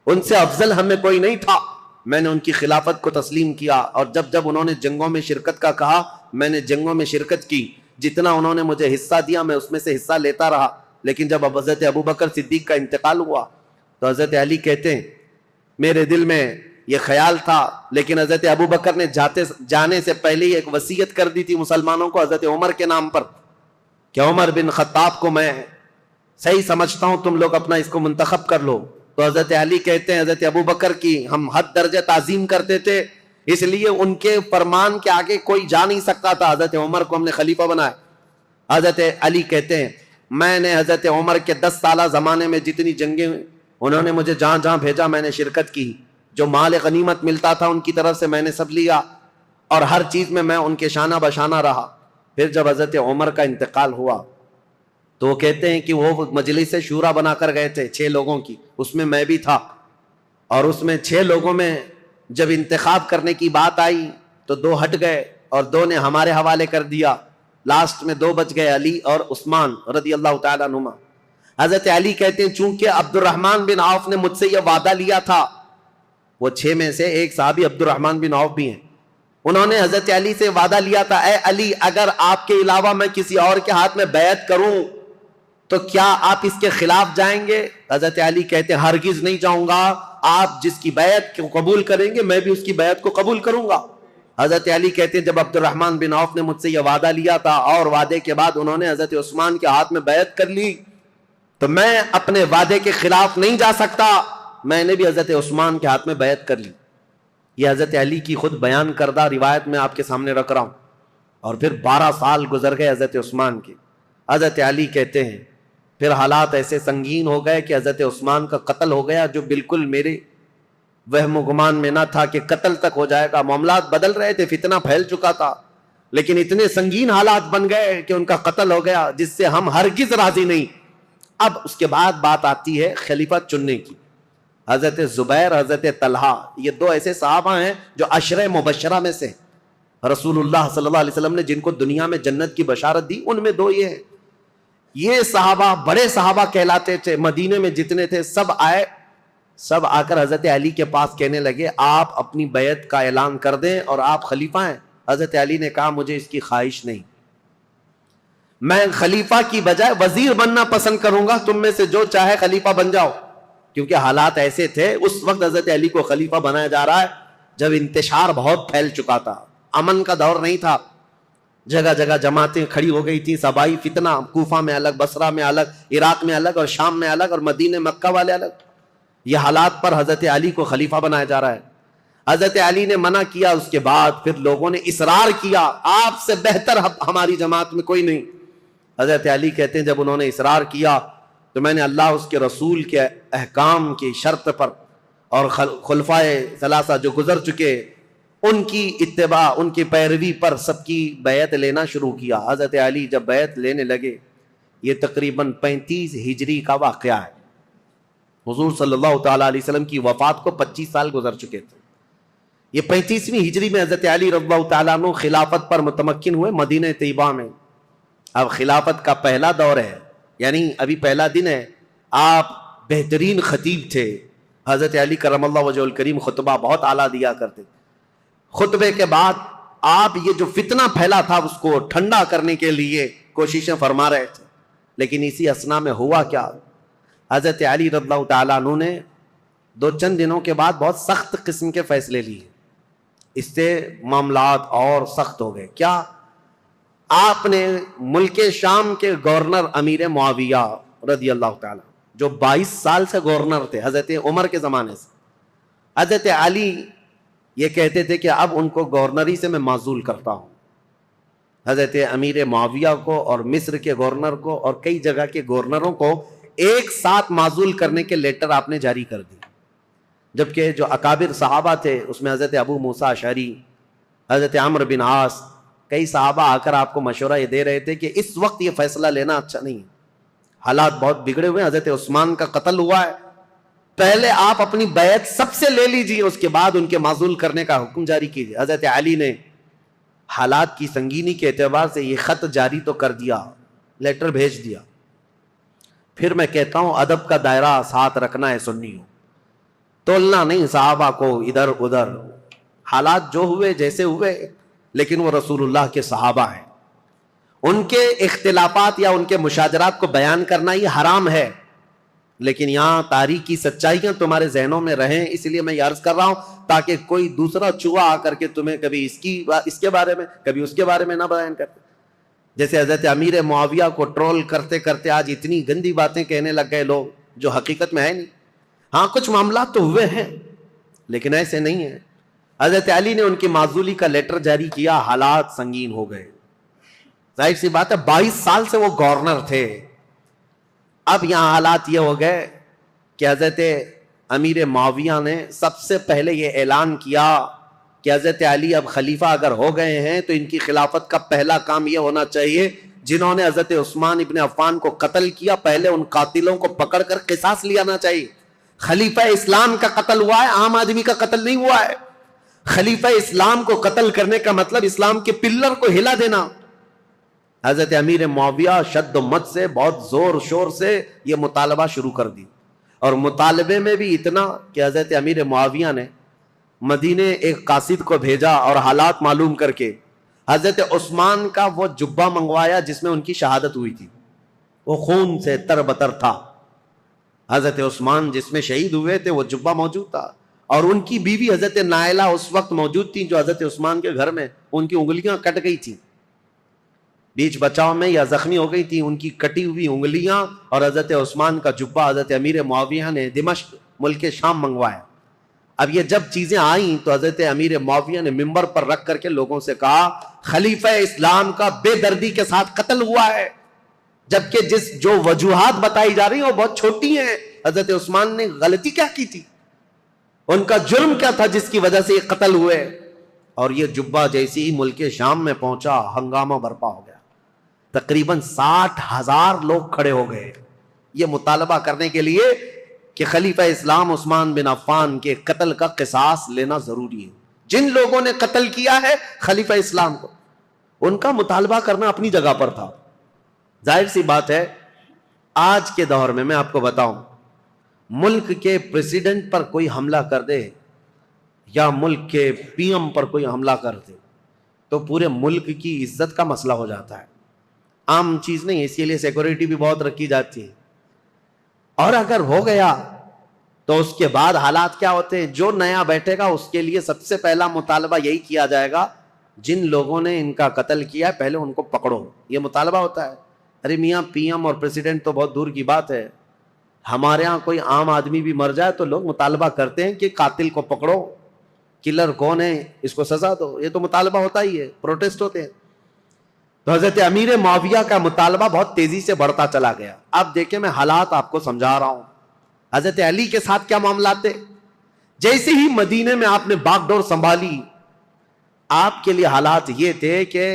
ان سے افضل ہمیں کوئی نہیں تھا. میں نے ان کی خلافت کو تسلیم کیا, اور جب جب انہوں نے جنگوں میں شرکت کا کہا میں نے جنگوں میں شرکت کی, جتنا انہوں نے مجھے حصہ دیا میں اس میں سے حصہ لیتا رہا. لیکن جب حضرت ابو بکر صدیق کا انتقال ہوا تو حضرت علی کہتے ہیں میرے دل میں یہ خیال تھا, لیکن حضرت ابو بکر نے جانے سے پہلے ہی ایک وصیت کر دی تھی مسلمانوں کو حضرت عمر کے نام پر کہ عمر بن خطاب کو میں صحیح سمجھتا ہوں, تم لوگ اپنا اس کو منتخب کر لو. تو حضرت علی کہتے ہیں حضرت ابو بکر کی ہم حد درجہ تعظیم کرتے تھے, اس لیے ان کے فرمان کے آگے کوئی جا نہیں سکتا تھا. حضرت عمر کو ہم نے خلیفہ بنایا. حضرت علی کہتے ہیں میں نے حضرت عمر کے 10 سالہ زمانے میں جتنی جنگیں انہوں نے مجھے جہاں جہاں بھیجا میں نے شرکت کی, جو مال غنیمت ملتا تھا ان کی طرف سے میں نے سب لیا, اور ہر چیز میں ان کے شانہ بشانہ رہا. پھر جب حضرت عمر کا انتقال ہوا تو وہ کہتے ہیں کہ وہ مجلس شورا بنا کر گئے تھے 6 لوگوں کی, اس میں میں بھی تھا, اور اس میں 6 لوگوں میں جب انتخاب کرنے کی بات آئی تو 2 ہٹ گئے اور 2 نے ہمارے حوالے کر دیا. لاسٹ میں 2 بچ گئے, علی اور عثمان رضی اللہ تعالیٰ عنہما. حضرت علی کہتے ہیں چونکہ عبد الرحمن بن عوف نے مجھ سے یہ وعدہ لیا تھا, وہ 6 میں سے ایک صحابی عبد الرحمن بن عوف بھی ہیں, انہوں نے حضرت علی سے وعدہ لیا تھا اے علی اگر آپ کے علاوہ میں کسی اور کے ہاتھ میں بیعت کروں تو کیا آپ اس کے خلاف جائیں گے؟ حضرت علی کہتے ہیں ہرگز نہیں جاؤں گا, آپ جس کی بیعت کو قبول کریں گے میں بھی اس کی بیعت کو قبول کروں گا. حضرت علی کہتے ہیں جب عبد الرحمن بن عوف نے مجھ سے یہ وعدہ لیا تھا اور وعدے کے بعد انہوں نے حضرت عثمان کے ہاتھ میں بیعت کر لی تو میں اپنے وعدے کے خلاف نہیں جا سکتا, میں نے بھی حضرت عثمان کے ہاتھ میں بیعت کر لی. یہ حضرت علی کی خود بیان کردہ روایت میں آپ کے سامنے رکھ رہا ہوں. اور پھر 12 سال گزر گئے حضرت عثمان کے. حضرت علی کہتے ہیں پھر حالات ایسے سنگین ہو گئے کہ حضرت عثمان کا قتل ہو گیا, جو بالکل میرے وہم و گمان میں نہ تھا کہ قتل تک ہو جائے گا. معاملات بدل رہے تھے, فتنہ پھیل چکا تھا, لیکن اتنے سنگین حالات بن گئے کہ ان کا قتل ہو گیا جس سے ہم ہرگز راضی نہیں. اب اس کے بعد بات آتی ہے خلیفہ چننے کی. حضرت زبیر, حضرت طلحہ, یہ 2 ایسے صحابہ ہیں جو عشرہ مبشرہ میں سے رسول اللہ صلی اللہ علیہ وسلم نے جن کو دنیا میں جنت کی بشارت دی, ان میں 2 یہ ہیں. یہ صحابہ بڑے صحابہ کہلاتے تھے, مدینے میں جتنے تھے سب آئے, سب آ کر حضرت علی کے پاس کہنے لگے آپ اپنی بیعت کا اعلان کر دیں اور آپ خلیفہ ہیں. حضرت علی نے کہا مجھے اس کی خواہش نہیں, میں خلیفہ کی بجائے وزیر بننا پسند کروں گا, تم میں سے جو چاہے خلیفہ بن جاؤ. کیونکہ حالات ایسے تھے اس وقت حضرت علی کو خلیفہ بنایا جا رہا ہے جب انتشار بہت پھیل چکا تھا, امن کا دور نہیں تھا, جگہ جگہ جماعتیں کھڑی ہو گئی تھی, صبائی فتنہ, کوفہ میں الگ, بصرہ میں الگ, عراق میں الگ اور شام میں الگ اور مدینہ مکہ والے الگ. یہ حالات پر حضرت علی کو خلیفہ بنایا جا رہا ہے. حضرت علی نے منع کیا, اس کے بعد پھر لوگوں نے اصرار کیا آپ سے بہتر ہماری جماعت میں کوئی نہیں. حضرت علی کہتے ہیں جب انہوں نے اصرار کیا تو میں نے اللہ اس کے رسول کے احکام کی شرط پر اور خلفائے ثلاثہ جو گزر چکے ان کی اتباع, ان کی پیروی پر سب کی بیعت لینا شروع کیا. حضرت علی جب بیعت لینے لگے, یہ تقریباً 35 ہجری کا واقعہ ہے. حضور صلی اللہ تعالیٰ علیہ وسلم کی وفات کو 25 سال گزر چکے تھے. یہ 35ویں ہجری میں حضرت علی رضی اللہ تعالیٰ عنہ خلافت پر متمکن ہوئے مدینہ طیبہ میں. اب خلافت کا پہلا دور ہے, یعنی ابھی پہلا دن ہے. آپ بہترین خطیب تھے. حضرت علی کرم اللہ وجہ الکریم خطبہ بہت اعلیٰ دیا کرتے. خطبے کے بعد آپ یہ جو فتنہ پھیلا تھا اس کو ٹھنڈا کرنے کے لیے کوششیں فرما رہے تھے. لیکن اسی اسنا میں ہوا کیا, حضرت علی رضی اللہ تعالیٰ عنہ نے چند دنوں کے بعد بہت سخت قسم کے فیصلے لیے. اس سے معاملات اور سخت ہو گئے. کیا, آپ نے ملک شام کے گورنر امیر معاویہ رضی اللہ تعالیٰ جو 22 سال سے گورنر تھے حضرت عمر کے زمانے سے, حضرت علی یہ کہتے تھے کہ اب ان کو گورنری سے میں معزول کرتا ہوں. حضرت امیر معاویہ کو اور مصر کے گورنر کو اور کئی جگہ کے گورنروں کو ایک ساتھ معزول کرنے کے لیٹر آپ نے جاری کر دی. جبکہ جو اکابر صحابہ تھے اس میں حضرت ابو موسیٰ اشعری, حضرت عمرو بن عاص, کئی صحابہ آ کر آپ کو مشورہ یہ دے رہے تھے کہ اس وقت یہ فیصلہ لینا اچھا نہیں ہے, حالات بہت بگڑے ہوئے ہیں, حضرت عثمان کا قتل ہوا ہے, پہلے آپ اپنی بیعت سب سے لے لیجیے، اس کے بعد ان کے معزول کرنے کا حکم جاری کیجیے۔ حضرت علی نے حالات کی سنگینی کے اعتبار سے یہ خط جاری تو کر دیا، لیٹر بھیج دیا، پھر میں کہتا ہوں ادب کا دائرہ ساتھ رکھنا ہے سنیوں، تولنا نہیں صحابہ کو ادھر ادھر۔ حالات جو ہوئے جیسے ہوئے، لیکن وہ رسول اللہ کے صحابہ ہیں، ان کے اختلافات یا ان کے مشاجرات کو بیان کرنا یہ حرام ہے، لیکن یہاں تاریخی سچائیاں تمہارے ذہنوں میں رہیں، اس لیے میں یہ عرض کر رہا ہوں تاکہ کوئی دوسرا چوہا آ کر کے تمہیں کبھی اس کے بارے میں کبھی اس کے بارے میں نہ بیان کرتے۔ جیسے حضرت امیر معاویہ کو ٹرول کرتے کرتے آج اتنی گندی باتیں کہنے لگ گئے لوگ جو حقیقت میں ہے نہیں۔ ہاں کچھ معاملات تو ہوئے ہیں لیکن ایسے نہیں ہیں۔ حضرت علی نے ان کی معزولی کا لیٹر جاری کیا، حالات سنگین ہو گئے، ظاہر سی بات ہے 22 سال سے وہ گورنر تھے۔ اب یہاں حالات یہ ہو گئے کہ حضرت امیر معاویہ نے سب سے پہلے یہ اعلان کیا کہ حضرت علی اب خلیفہ اگر ہو گئے ہیں تو ان کی خلافت کا پہلا کام یہ ہونا چاہیے جنہوں نے حضرت عثمان ابن عفان کو قتل کیا، پہلے ان قاتلوں کو پکڑ کر قصاص لینا چاہیے۔ خلیفہ اسلام کا قتل ہوا ہے، عام آدمی کا قتل نہیں ہوا ہے۔ خلیفہ اسلام کو قتل کرنے کا مطلب اسلام کے پلر کو ہلا دینا۔ حضرت امیر معاویہ شد و مت سے بہت زور شور سے یہ مطالبہ شروع کر دی، اور مطالبے میں بھی اتنا کہ حضرت امیر معاویہ نے مدینے ایک قاصد کو بھیجا اور حالات معلوم کر کے حضرت عثمان کا وہ جبہ منگوایا جس میں ان کی شہادت ہوئی تھی، وہ خون سے تر بتر تھا۔ حضرت عثمان جس میں شہید ہوئے تھے وہ جبہ موجود تھا، اور ان کی بیوی حضرت نائلہ اس وقت موجود تھی جو حضرت عثمان کے گھر میں ان کی انگلیاں کٹ گئی تھیں، بیچ بچاؤ میں یا زخمی ہو گئی تھی، ان کی کٹی ہوئی انگلیاں اور حضرت عثمان کا جبہ حضرت امیر معاویہ نے دمشق ملک شام منگوایا۔ اب یہ جب چیزیں آئیں تو حضرت امیر معاویہ نے منبر پر رکھ کر کے لوگوں سے کہا خلیفہ اسلام کا بے دردی کے ساتھ قتل ہوا ہے، جبکہ جو وجوہات بتائی جا رہی ہیں وہ بہت چھوٹی ہیں۔ حضرت عثمان نے غلطی کیا کی تھی، ان کا جرم کیا تھا جس کی وجہ سے یہ قتل ہوئے؟ اور یہ جبہ جیسے ہی ملک شام میں پہنچا ہنگامہ برپا ہو گیا، تقریباً 60,000 لوگ کھڑے ہو گئے یہ مطالبہ کرنے کے لیے کہ خلیفہ اسلام عثمان بن عفان کے قتل کا قصاص لینا ضروری ہے۔ جن لوگوں نے قتل کیا ہے خلیفہ اسلام کو، ان کا مطالبہ کرنا اپنی جگہ پر تھا۔ ظاہر سی بات ہے آج کے دور میں آپ کو بتاؤں، ملک کے پریزیڈنٹ پر کوئی حملہ کر دے یا ملک کے پی ایم پر کوئی حملہ کر دے تو پورے ملک کی عزت کا مسئلہ ہو جاتا ہے، عام چیز نہیں ہے، اس کے لیے سیکورٹی بھی بہت رکھی جاتی ہے۔ اور اگر ہو گیا تو اس کے بعد حالات کیا ہوتے ہیں؟ جو نیا بیٹھے گا اس کے لیے سب سے پہلا مطالبہ یہی کیا جائے گا جن لوگوں نے ان کا قتل کیا ہے پہلے ان کو پکڑو، یہ مطالبہ ہوتا ہے۔ ارے میاں پی ایم اور پریزیڈنٹ تو بہت دور کی بات ہے، ہمارے ہاں کوئی عام آدمی بھی مر جائے تو لوگ مطالبہ کرتے ہیں کہ قاتل کو پکڑو، کلر کون ہے اس کو سزا دو، یہ تو مطالبہ ہوتا ہی ہے، پروٹیسٹ ہوتے ہیں۔ تو حضرت امیر معاویہ کا مطالبہ بہت تیزی سے بڑھتا چلا گیا۔ اب دیکھیں میں حالات آپ کو سمجھا رہا ہوں، حضرت علی کے ساتھ کیا معاملات تھے۔ جیسے ہی مدینے میں آپ نے باغ ڈور سنبھالی، آپ کے لیے حالات یہ تھے کہ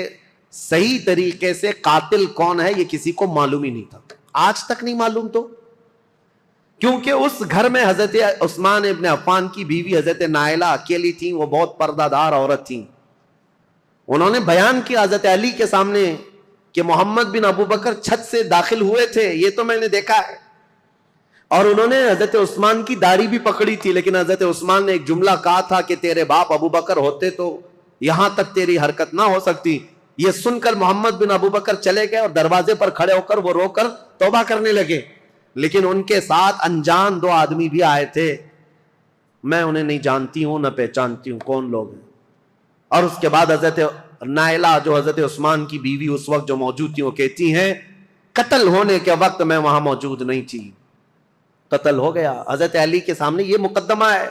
صحیح طریقے سے قاتل کون ہے یہ کسی کو معلوم ہی نہیں تھا، آج تک نہیں معلوم، تو کیونکہ اس گھر میں حضرت عثمان ابن عفان کی بیوی حضرت نائلہ اکیلی تھیں، وہ بہت پردہ دار عورت تھیں۔ انہوں نے بیان کیا حضرت علی کے سامنے کہ محمد بن ابو بکر چھت سے داخل ہوئے تھے، یہ تو میں نے دیکھا ہے، اور انہوں نے حضرت عثمان کی داڑھی بھی پکڑی تھی، لیکن حضرت عثمان نے ایک جملہ کہا تھا کہ تیرے باپ ابو بکر ہوتے تو یہاں تک تیری حرکت نہ ہو سکتی۔ یہ سن کر محمد بن ابو بکر چلے گئے اور دروازے پر کھڑے ہو کر وہ رو کر توبہ کرنے لگے، لیکن ان کے ساتھ انجان 2 آدمی بھی آئے تھے، میں انہیں نہیں جانتی ہوں نہ پہچانتی ہوں کون لوگ ہیں۔ اور اس کے بعد حضرت نائلہ جو حضرت عثمان کی بیوی اس وقت جو موجود تھی وہ کہتی ہیں قتل ہونے کے وقت میں وہاں موجود نہیں تھی، قتل ہو گیا۔ حضرت علی کے سامنے یہ مقدمہ ہے،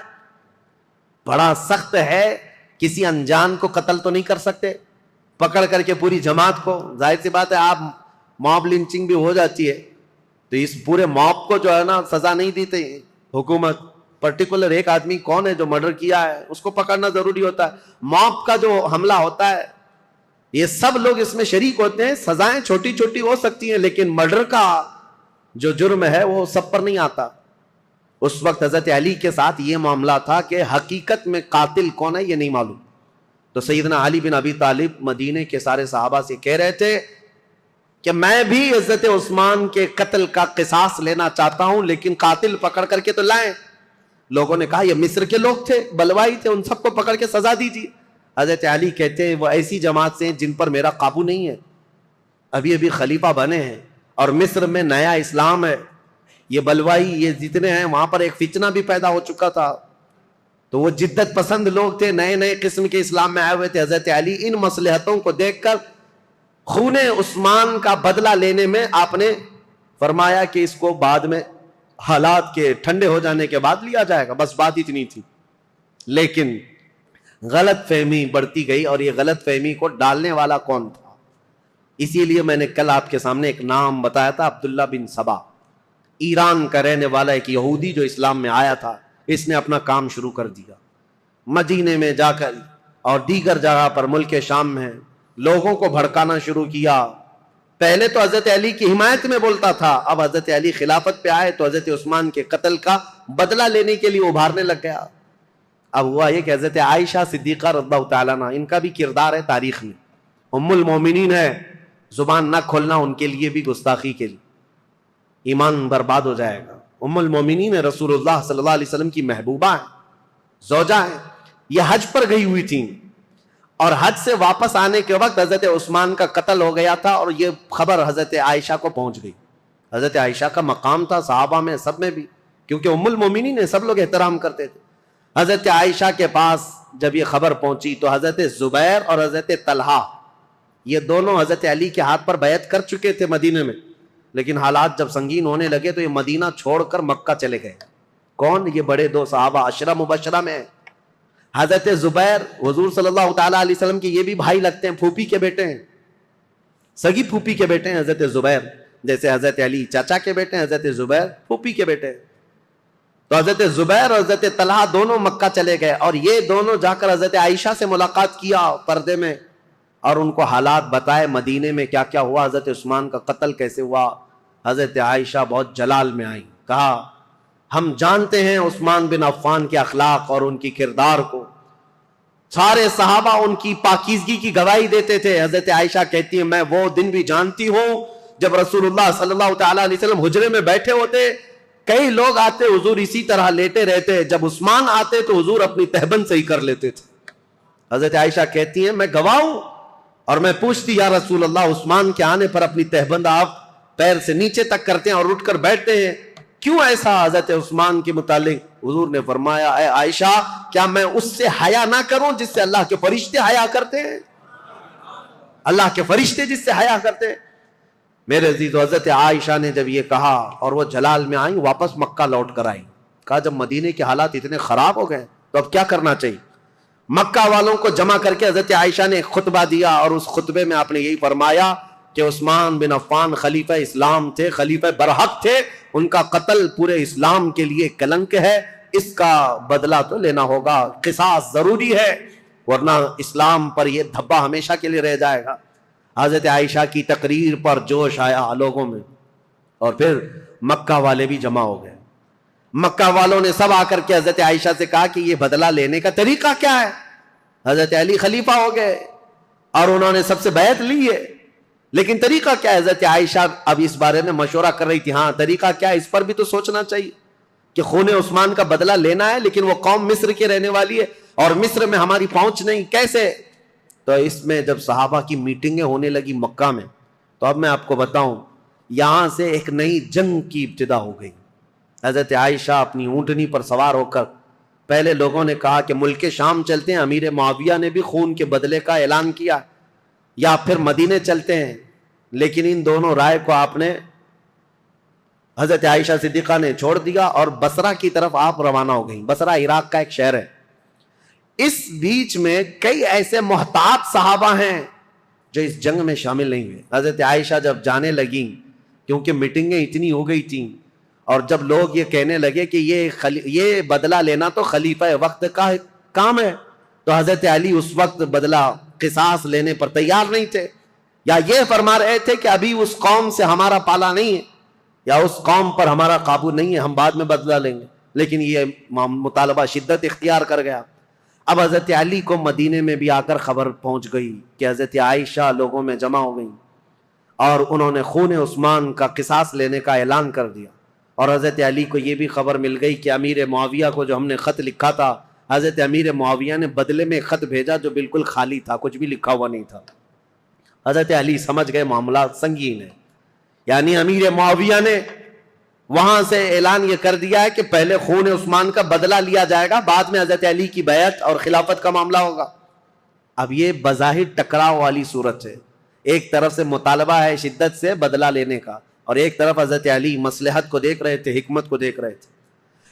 بڑا سخت ہے، کسی انجان کو قتل تو نہیں کر سکتے پکڑ کر کے پوری جماعت کو، ظاہر سی بات ہے آپ موب لنچنگ بھی ہو جاتی ہے تو اس پورے موب کو جو ہے نا سزا نہیں دیتے حکومت، پرٹیکولر ایک آدمی کون ہے جو مرڈر کیا ہے اس کو پکڑنا ضروری ہوتا ہے۔ موب کا جو حملہ ہوتا ہے یہ سب لوگ اس میں شریک ہوتے ہیں، سزائیں چھوٹی چھوٹی ہو سکتی ہیں لیکن مرڈر کا جو جرم ہے وہ سب پر نہیں آتا۔ اس وقت حضرت علی کے ساتھ یہ معاملہ تھا کہ حقیقت میں قاتل کون ہے یہ نہیں معلوم. تو سیدنا علی بن ابی طالب مدینے کے سارے صحابہ سے کہہ رہے تھے کہ میں بھی حضرت عثمان کے قتل کا قصاص لینا چاہتا ہوں، لیکن قاتل پکڑ کر کے تو لائیں. لوگوں نے کہا یہ مصر کے لوگ تھے، بلوائی تھے، ان سب کو پکڑ کے سزا دیجیے. حضرت علی کہتے ہیں وہ ایسی جماعت سے ہیں جن پر میرا قابو نہیں ہے، ابھی ابھی خلیفہ بنے ہیں اور مصر میں نیا اسلام ہے، یہ بلوائی یہ جتنے ہیں وہاں پر ایک فتنہ بھی پیدا ہو چکا تھا. تو وہ جدت پسند لوگ تھے، نئے نئے قسم کے اسلام میں آئے ہوئے تھے. حضرت علی ان مصلحتوں کو دیکھ کر خون عثمان کا بدلہ لینے میں آپ نے فرمایا کہ اس کو بعد میں حالات کے ٹھنڈے ہو جانے کے بعد لیا جائے گا، بس بات اتنی تھی. لیکن غلط فہمی بڑھتی گئی، اور یہ غلط فہمی کو ڈالنے والا کون تھا؟ اسی لیے میں نے کل آپ کے سامنے ایک نام بتایا تھا، عبداللہ بن سبا، ایران کا رہنے والا ایک یہودی جو اسلام میں آیا تھا. اس نے اپنا کام شروع کر دیا، مدینے میں جا کر اور دیگر جگہ پر ملک شام میں لوگوں کو بھڑکانا شروع کیا. پہلے تو حضرت علی کی حمایت میں بولتا تھا، اب حضرت علی خلافت پہ آئے تو حضرت عثمان کے قتل کا بدلہ لینے کے لیے ابھارنے لگ گیا. اب ہوا یہ کہ حضرت عائشہ صدیقہ رضی اللہ تعالیٰ عنہ، ان کا بھی کردار ہے تاریخ میں، ام المومنین ہے، زبان نہ کھولنا ان کے لیے بھی گستاخی کے لیے، ایمان برباد ہو جائے گا. ام المومنین رسول اللہ صلی اللہ علیہ وسلم کی محبوبہ ہیں، زوجہ ہیں. یہ حج پر گئی ہوئی تھیں اور حج سے واپس آنے کے وقت حضرت عثمان کا قتل ہو گیا تھا، اور یہ خبر حضرت عائشہ کو پہنچ گئی. حضرت عائشہ کا مقام تھا صحابہ میں سب میں بھی، کیونکہ ام المومنین سب لوگ احترام کرتے تھے. حضرت عائشہ کے پاس جب یہ خبر پہنچی تو حضرت زبیر اور حضرت طلحہ یہ دونوں حضرت علی کے ہاتھ پر بیعت کر چکے تھے مدینے میں، لیکن حالات جب سنگین ہونے لگے تو یہ مدینہ چھوڑ کر مکہ چلے گئے. کون؟ یہ بڑے دو صحابہ عشرہ مبشرہ میں. حضرت زبیر حضور صلی اللہ تعالیٰ علیہ وسلم کے یہ بھی بھائی لگتے ہیں، پھوپھی کے بیٹے ہیں، سگی پھوپھی کے بیٹے ہیں حضرت زبیر، جیسے حضرت علی چاچا کے بیٹے ہیں، حضرت زبیر پھوپھی کے بیٹے ہیں. تو حضرت زبیر اور حضرت طلحہ دونوں مکہ چلے گئے، اور یہ دونوں جا کر حضرت عائشہ سے ملاقات کیا پردے میں، اور ان کو حالات بتائے مدینے میں کیا کیا ہوا، حضرت عثمان کا قتل کیسے ہوا. حضرت عائشہ بہت جلال میں آئی، کہا ہم جانتے ہیں عثمان بن عفان کے اخلاق اور ان کی کردار کو، سارے صحابہ ان کی پاکیزگی کی گواہی دیتے تھے. حضرت عائشہ کہتی ہے میں وہ دن بھی جانتی ہوں جب رسول اللہ صلی اللہ تعالیٰ علیہ وسلم حجرے میں بیٹھے ہوتے، کئی لوگ آتے حضور اسی طرح لیٹے رہتے، جب عثمان آتے تو حضور اپنی تہبند صحیح کر لیتے تھے. حضرت عائشہ کہتی ہیں میں گواہ ہوں، اور میں پوچھتی یا رسول اللہ عثمان کے آنے پر اپنی تہبند آپ پیر سے نیچے تک کرتے ہیں اور اٹھ کر بیٹھتے ہیں، کیوں ایسا؟ حضرت عثمان کے متعلق حضور نے فرمایا اے عائشہ کیا میں اس سے حیا نہ کروں جس سے اللہ کے فرشتے حیا کرتے ہیں؟ اللہ کے فرشتے جس سے حیا کرتے ہیں. میرے عزیز، حضرت عائشہ نے جب یہ کہا اور وہ جلال میں آئیں، واپس مکہ لوٹ کر آئیں. کہا جب مدینے کے حالات اتنے خراب ہو گئے تو اب کیا کرنا چاہیے؟ مکہ والوں کو جمع کر کے حضرت عائشہ نے ایک خطبہ دیا، اور اس خطبے میں آپ نے یہی فرمایا کہ عثمان بن عفان خلیفہ اسلام تھے، خلیفہ برحق تھے، ان کا قتل پورے اسلام کے لیے کلنک ہے، اس کا بدلہ تو لینا ہوگا، قصاص ضروری ہے، ورنہ اسلام پر یہ دھبا ہمیشہ کے لیے رہ جائے گا. حضرت عائشہ کی تقریر پر جوش آیا لوگوں میں، اور پھر مکہ والے بھی جمع ہو گئے. مکہ والوں نے سب آ کر کے حضرت عائشہ سے کہا کہ یہ بدلہ لینے کا طریقہ کیا ہے؟ حضرت علی خلیفہ ہو گئے اور انہوں نے سب سے بیعت لی ہے، لیکن طریقہ کیا ہے؟ حضرت عائشہ اب اس بارے میں مشورہ کر رہی تھی، ہاں طریقہ کیا ہے اس پر بھی تو سوچنا چاہیے کہ خون عثمان کا بدلہ لینا ہے، لیکن وہ قوم مصر کے رہنے والی ہے اور مصر میں ہماری پہنچ نہیں، کیسے؟ تو اس میں جب صحابہ کی میٹنگیں ہونے لگی مکہ میں، تو اب میں آپ کو بتاؤں یہاں سے ایک نئی جنگ کی ابتدا ہو گئی. حضرت عائشہ اپنی اونٹنی پر سوار ہو کر، پہلے لوگوں نے کہا کہ ملک شام چلتے ہیں، امیر معاویہ نے بھی خون کے بدلے کا اعلان کیا، یا پھر مدینے چلتے ہیں، لیکن ان دونوں رائے کو آپ نے حضرت عائشہ صدیقہ نے چھوڑ دیا اور بصرہ کی طرف آپ روانہ ہو گئیں. بصرہ عراق کا ایک شہر ہے. اس بیچ میں کئی ایسے محتاط صحابہ ہیں جو اس جنگ میں شامل نہیں ہوئے. حضرت عائشہ جب جانے لگیں، کیونکہ میٹنگیں اتنی ہو گئی تھیں، اور جب لوگ یہ کہنے لگے کہ یہ بدلہ لینا تو خلیفہ وقت کا کام ہے، تو حضرت علی اس وقت بدلہ قصاص لینے پر تیار نہیں تھے، یا یہ فرما رہے تھے کہ ابھی اس قوم سے ہمارا پالا نہیں ہے، یا اس قوم پر ہمارا قابو نہیں ہے، ہم بعد میں بدلہ لیں گے. لیکن یہ مطالبہ شدت اختیار کر گیا. اب حضرت علی کو مدینے میں بھی آ کر خبر پہنچ گئی کہ حضرت عائشہ لوگوں میں جمع ہو گئی اور انہوں نے خون عثمان کا قصاص لینے کا اعلان کر دیا. اور حضرت علی کو یہ بھی خبر مل گئی کہ امیر معاویہ کو جو ہم نے خط لکھا تھا، حضرت امیر معاویہ نے بدلے میں خط بھیجا جو بالکل خالی تھا، کچھ بھی لکھا ہوا نہیں تھا. حضرت علی سمجھ گئے معاملات سنگین ہے. یعنی امیر معاویہ نے وہاں سے اعلان یہ کر دیا ہے کہ پہلے خون عثمان کا بدلہ لیا جائے گا، بعد میں حضرت علی کی بیعت اور خلافت کا معاملہ ہوگا. اب یہ بظاہر ٹکراؤ والی صورت ہے. ایک طرف سے مطالبہ ہے شدت سے بدلہ لینے کا، اور ایک طرف حضرت علی مصلحت کو دیکھ رہے تھے، حکمت کو دیکھ رہے تھے.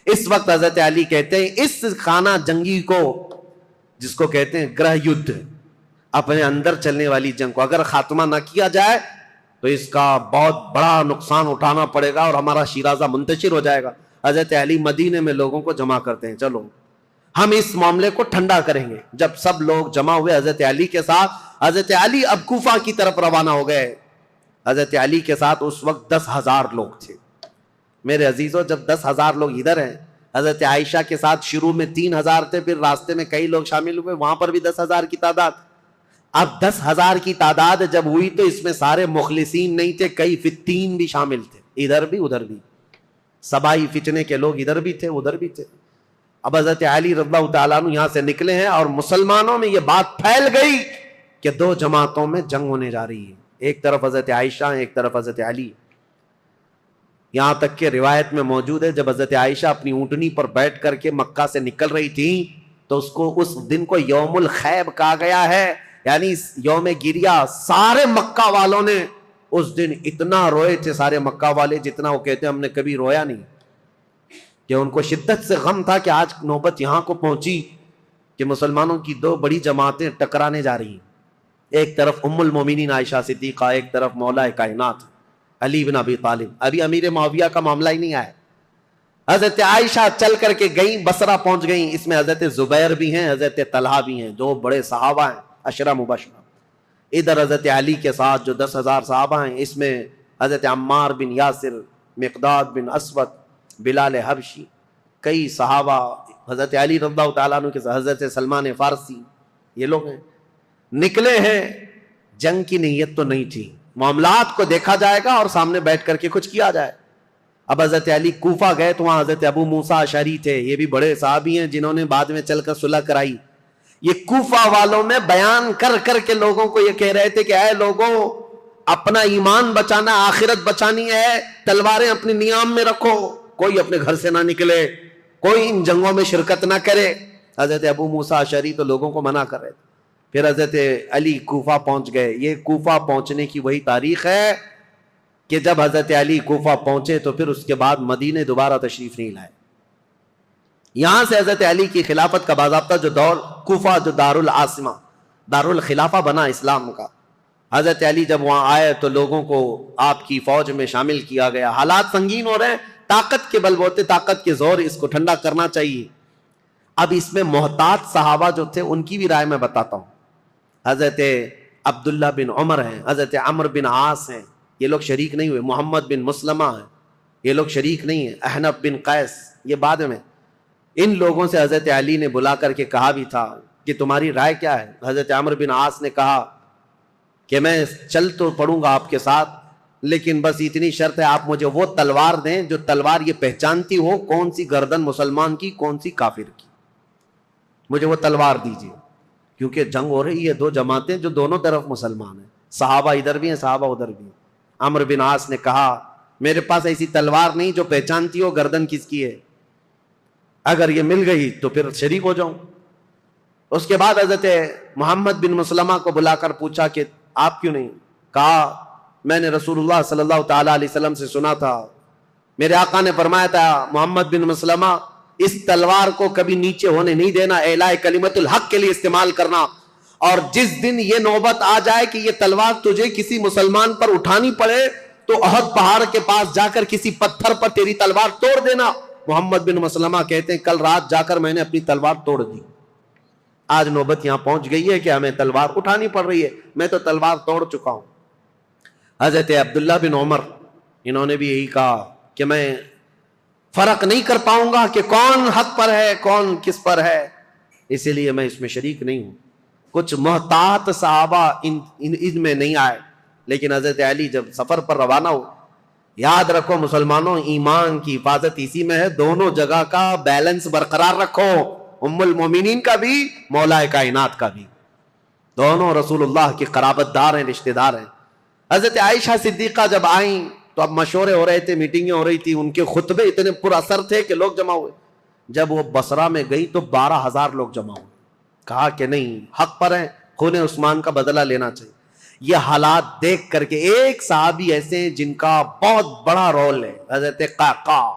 اس وقت حضرت علی کہتے ہیں اس خانہ جنگی کو، جس کو کہتے ہیں گرہ یدھ، اپنے اندر چلنے والی جنگ کو اگر خاتمہ نہ کیا جائے تو اس کا بہت بڑا نقصان اٹھانا پڑے گا اور ہمارا شیرازہ منتشر ہو جائے گا. حضرت علی مدینے میں لوگوں کو جمع کرتے ہیں، چلو ہم اس معاملے کو ٹھنڈا کریں گے. جب سب لوگ جمع ہوئے حضرت علی کے ساتھ، حضرت علی اب کوفہ کی طرف روانہ ہو گئے. حضرت علی کے ساتھ اس وقت 10,000 لوگ تھے. میرے عزیزوں، جب 10,000 لوگ ادھر ہیں، حضرت عائشہ کے ساتھ شروع میں 3,000 تھے، پھر راستے میں کئی لوگ شامل ہوئے، وہاں پر بھی 10,000 کی تعداد. اب 10,000 کی تعداد جب ہوئی تو اس میں سارے مخلصین نہیں تھے، کئی فتین بھی شامل تھے، ادھر بھی ادھر بھی. سبائی فتنے کے لوگ ادھر بھی تھے ادھر بھی تھے. اب حضرت علی رضی اللہ تعالیٰ عنہ یہاں سے نکلے ہیں اور مسلمانوں میں یہ بات پھیل گئی کہ دو جماعتوں میں جنگ ہونے جا رہی ہے. ایک طرف حضرت عائشہ، ایک طرف حضرت علی. یہاں تک کہ روایت میں موجود ہے جب حضرت عائشہ اپنی اونٹنی پر بیٹھ کر کے مکہ سے نکل رہی تھی تو اس کو اس دن کو یوم الخیب کہا گیا ہے، یعنی یوم گریا. سارے مکہ والوں نے اس دن اتنا روئے تھے، سارے مکہ والے، جتنا وہ کہتے ہیں ہم نے کبھی رویا نہیں. کہ ان کو شدت سے غم تھا کہ آج نوبت یہاں کو پہنچی کہ مسلمانوں کی دو بڑی جماعتیں ٹکرانے جا رہی ہیں. ایک طرف ام المومنین عائشہ صدیقہ، ایک طرف مولا کائنات علی بن ابی طالب. ابھی امیر معاویہ کا معاملہ ہی نہیں آیا. حضرت عائشہ چل کر کے گئیں، بصرہ پہنچ گئیں. اس میں حضرت زبیر بھی ہیں، حضرت طلحہ بھی ہیں، جو بڑے صحابہ ہیں، عشرہ مبشرہ. ادھر حضرت علی کے ساتھ جو 10,000 صحابہ ہیں، اس میں حضرت عمار بن یاسر، مقداد بن اسود، بلال حبشی، کئی صحابہ حضرت علی رضی اللہ تعالیٰ عنہ کے ساتھ، حضرت سلمان فارسی، یہ لوگ ہیں. نکلے ہیں، جنگ کی نیت تو نہیں تھی، معاملات کو دیکھا جائے گا اور سامنے بیٹھ کر کے کچھ کیا جائے. اب حضرت علی کوفہ گئے تو وہاں حضرت ابو موسیٰ اشعری تھے، یہ بھی بڑے صحابی ہیں جنہوں نے بعد میں چل کر صلح کرائی. یہ کوفہ والوں میں بیان کر کر کے لوگوں کو یہ کہہ رہے تھے کہ اے لوگوں، اپنا ایمان بچانا، آخرت بچانی ہے، تلواریں اپنی نیام میں رکھو، کوئی اپنے گھر سے نہ نکلے، کوئی ان جنگوں میں شرکت نہ کرے. حضرت ابو موسیٰ اشعری تو لوگوں کو منع کر رہے تھے. پھر حضرت علی کوفہ پہنچ گئے. یہ کوفہ پہنچنے کی وہی تاریخ ہے کہ جب حضرت علی کوفہ پہنچے تو پھر اس کے بعد مدینے دوبارہ تشریف نہیں لائے. یہاں سے حضرت علی کی خلافت کا باضابطہ جو دور، کوفہ جو دارالعاصمہ، دارالخلافہ بنا اسلام کا. حضرت علی جب وہاں آئے تو لوگوں کو آپ کی فوج میں شامل کیا گیا. حالات سنگین ہو رہے ہیں، طاقت کے بل بوتے، طاقت کے زور، اس کو ٹھنڈا کرنا چاہیے. اب اس میں محتاط صحابہ جو تھے ان کی بھی رائے میں بتاتا ہوں. حضرت عبداللہ بن عمر ہیں، حضرت عمر بن عاص ہیں، یہ لوگ شریک نہیں ہوئے. محمد بن مسلمہ ہیں، یہ لوگ شریک نہیں ہیں. احنف بن قیس، یہ بعد میں. ان لوگوں سے حضرت علی نے بلا کر کے کہا بھی تھا کہ تمہاری رائے کیا ہے. حضرت عمر بن عاص نے کہا کہ میں چل تو پڑوں گا آپ کے ساتھ، لیکن بس اتنی شرط ہے آپ مجھے وہ تلوار دیں جو تلوار یہ پہچانتی ہو کون سی گردن مسلمان کی کون سی کافر کی. مجھے وہ تلوار دیجیے، کیونکہ جنگ ہو رہی ہے، دو جماعتیں جو دونوں طرف مسلمان ہیں، صحابہ ادھر بھی ہیں، صحابہ ادھر بھی ہیں. عمر بن عاص نے کہا میرے پاس ایسی تلوار نہیں جو پہچانتی ہو گردن کس کی ہے، اگر یہ مل گئی تو پھر شریک ہو جاؤں. اس کے بعد حضرت محمد بن مسلمہ کو بلا کر پوچھا کہ آپ کیوں نہیں. کہا میں نے رسول اللہ صلی اللہ تعالیٰ علیہ وسلم سے سنا تھا، میرے آقا نے فرمایا تھا محمد بن مسلمہ اس تلوار کو کبھی نیچے ہونے نہیں دینا، اعلاء کلمت الحق کے لیے استعمال کرنا، اور جس دن یہ نوبت آ جائے کہ یہ تلوار تجھے کسی مسلمان پر اٹھانی پڑے تو احد پہاڑ کے پاس جا کر کسی پتھر پر تیری تلوار توڑ دینا. محمد بن مسلمہ کہتے ہیں کل رات جا کر میں نے اپنی تلوار توڑ دی. آج نوبت یہاں پہنچ گئی ہے کہ ہمیں تلوار اٹھانی پڑ رہی ہے، میں تو تلوار توڑ چکا ہوں. حضرت عبداللہ بن عمر انہوں نے بھی یہی کہا کہ میں فرق نہیں کر پاؤں گا کہ کون حق پر ہے کون کس پر ہے، اسی لیے میں اس میں شریک نہیں ہوں۔ کچھ محتاط صحابہ ان میں نہیں آئے، لیکن حضرت علی جب سفر پر روانہ ہو، یاد رکھو مسلمانوں، ایمان کی حفاظت اسی میں ہے، دونوں جگہ کا بیلنس برقرار رکھو، ام المومنین کا بھی مولا کائنات کا بھی، دونوں رسول اللہ کی قرابت دار ہیں، رشتہ دار ہیں۔ حضرت عائشہ صدیقہ جب آئیں تو اب مشورے ہو رہے تھے، میٹنگیں ہو رہی تھی، ان کے خطبے اتنے پر اثر تھے کہ لوگ جمع ہوئے۔ جب وہ بصرہ میں گئی تو 12,000 لوگ جمع ہوئے، کہا کہ نہیں، حق پر ہیں، خون عثمان کا بدلہ لینا چاہیے۔ یہ حالات دیکھ کر کے ایک صحابی ایسے ہیں جن کا بہت بڑا رول ہے، حضرت قعقاع،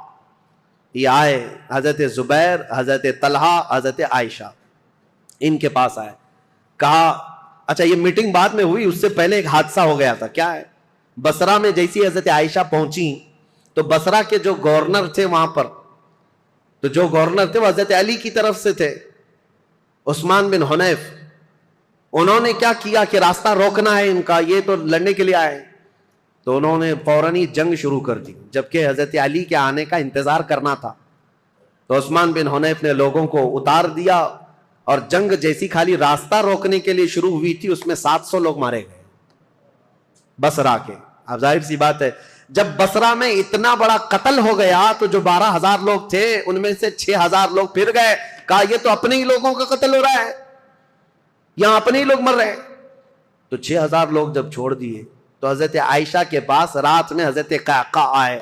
یہ آئے، حضرت زبیر، حضرت طلحہ، حضرت عائشہ، ان کے پاس آئے، کہا اچھا یہ میٹنگ بعد میں ہوئی، اس سے پہلے ایک حادثہ ہو گیا تھا، کیا ہے؟ بصرہ میں جیسی حضرت عائشہ پہنچی تو بصرہ کے جو گورنر تھے وہاں پر، تو جو گورنر تھے وہ حضرت علی کی طرف سے تھے، عثمان بن حنیف، انہوں نے کیا کیا کہ راستہ روکنا ہے ان کا، یہ تو لڑنے کے لیے آئے، تو انہوں نے فوراً ہی جنگ شروع کر دی، جبکہ حضرت علی کے آنے کا انتظار کرنا تھا۔ تو عثمان بن حنیف نے لوگوں کو اتار دیا، اور جنگ جیسی خالی راستہ روکنے کے لیے شروع ہوئی تھی، اس میں 700 لوگ مارے گئے بصرہ کے۔ اب ظاہر سی بات ہے، جب بصرہ میں اتنا بڑا قتل ہو گیا تو جو 12,000 لوگ تھے ان میں سے 6,000 لوگ پھر گئے، کہا یہ تو اپنے ہی لوگوں کا قتل ہو رہا ہے، یہاں اپنے ہی لوگ مر رہے ہیں۔ تو 6,000 لوگ جب چھوڑ دیے تو حضرت عائشہ کے پاس رات میں حضرت قعقاع آئے،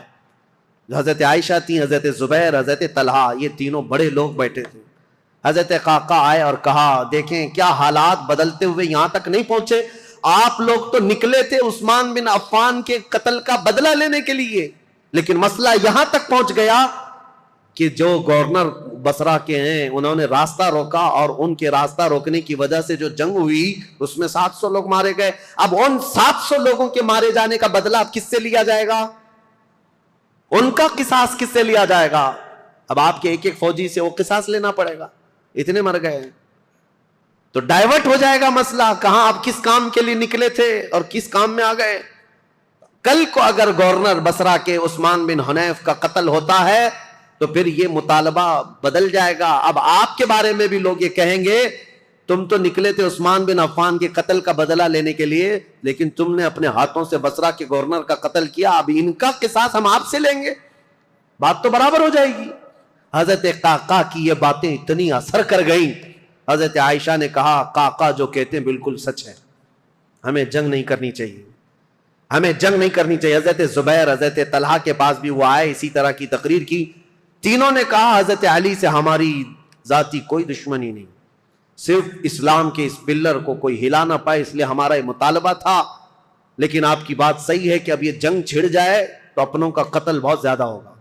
حضرت عائشہ تھی، حضرت زبیر، حضرت طلحہ، یہ تینوں بڑے لوگ بیٹھے تھے۔ حضرت قعقاع آئے اور کہا دیکھیں کیا حالات بدلتے ہوئے یہاں تک نہیں پہنچے، آپ لوگ تو نکلے تھے عثمان بن عفان کے قتل کا بدلہ لینے کے لیے، لیکن مسئلہ یہاں تک پہنچ گیا کہ جو گورنر بصرہ کے ہیں انہوں نے راستہ روکا، اور ان کے راستہ روکنے کی وجہ سے جو جنگ ہوئی اس میں 700 لوگ مارے گئے۔ اب ان 700 لوگوں کے مارے جانے کا بدلہ اب کس سے لیا جائے گا؟ ان کا قصاص کس سے لیا جائے گا؟ اب آپ کے ایک ایک فوجی سے وہ قصاص لینا پڑے گا، اتنے مر گئے، تو ڈائیورٹ ہو جائے گا مسئلہ، کہاں آپ کس کام کے لیے نکلے تھے اور کس کام میں آ گئے۔ کل کو اگر گورنر بصرہ کے عثمان بن حنیف کا قتل ہوتا ہے تو پھر یہ مطالبہ بدل جائے گا، اب آپ کے بارے میں بھی لوگ یہ کہیں گے تم تو نکلے تھے عثمان بن عفان کے قتل کا بدلہ لینے کے لیے، لیکن تم نے اپنے ہاتھوں سے بصرہ کے گورنر کا قتل کیا، اب ان کا قصاص ہم آپ سے لیں گے، بات تو برابر ہو جائے گی۔ حضرت قعقاع کی یہ باتیں اتنی اثر کر گئیں، حضرت عائشہ نے کہا قعقاع جو کہتے ہیں بالکل سچ ہے، ہمیں جنگ نہیں کرنی چاہیے، ہمیں جنگ نہیں کرنی چاہیے۔ حضرت زبیر، حضرت طلحہ کے پاس بھی وہ آئے، اسی طرح کی تقریر کی، تینوں نے کہا حضرت علی سے ہماری ذاتی کوئی دشمنی نہیں، صرف اسلام کے اس پلر کو کوئی ہلا نہ پائے اس لیے ہمارا یہ مطالبہ تھا، لیکن آپ کی بات صحیح ہے کہ اب یہ جنگ چھڑ جائے تو اپنوں کا قتل بہت زیادہ ہوگا۔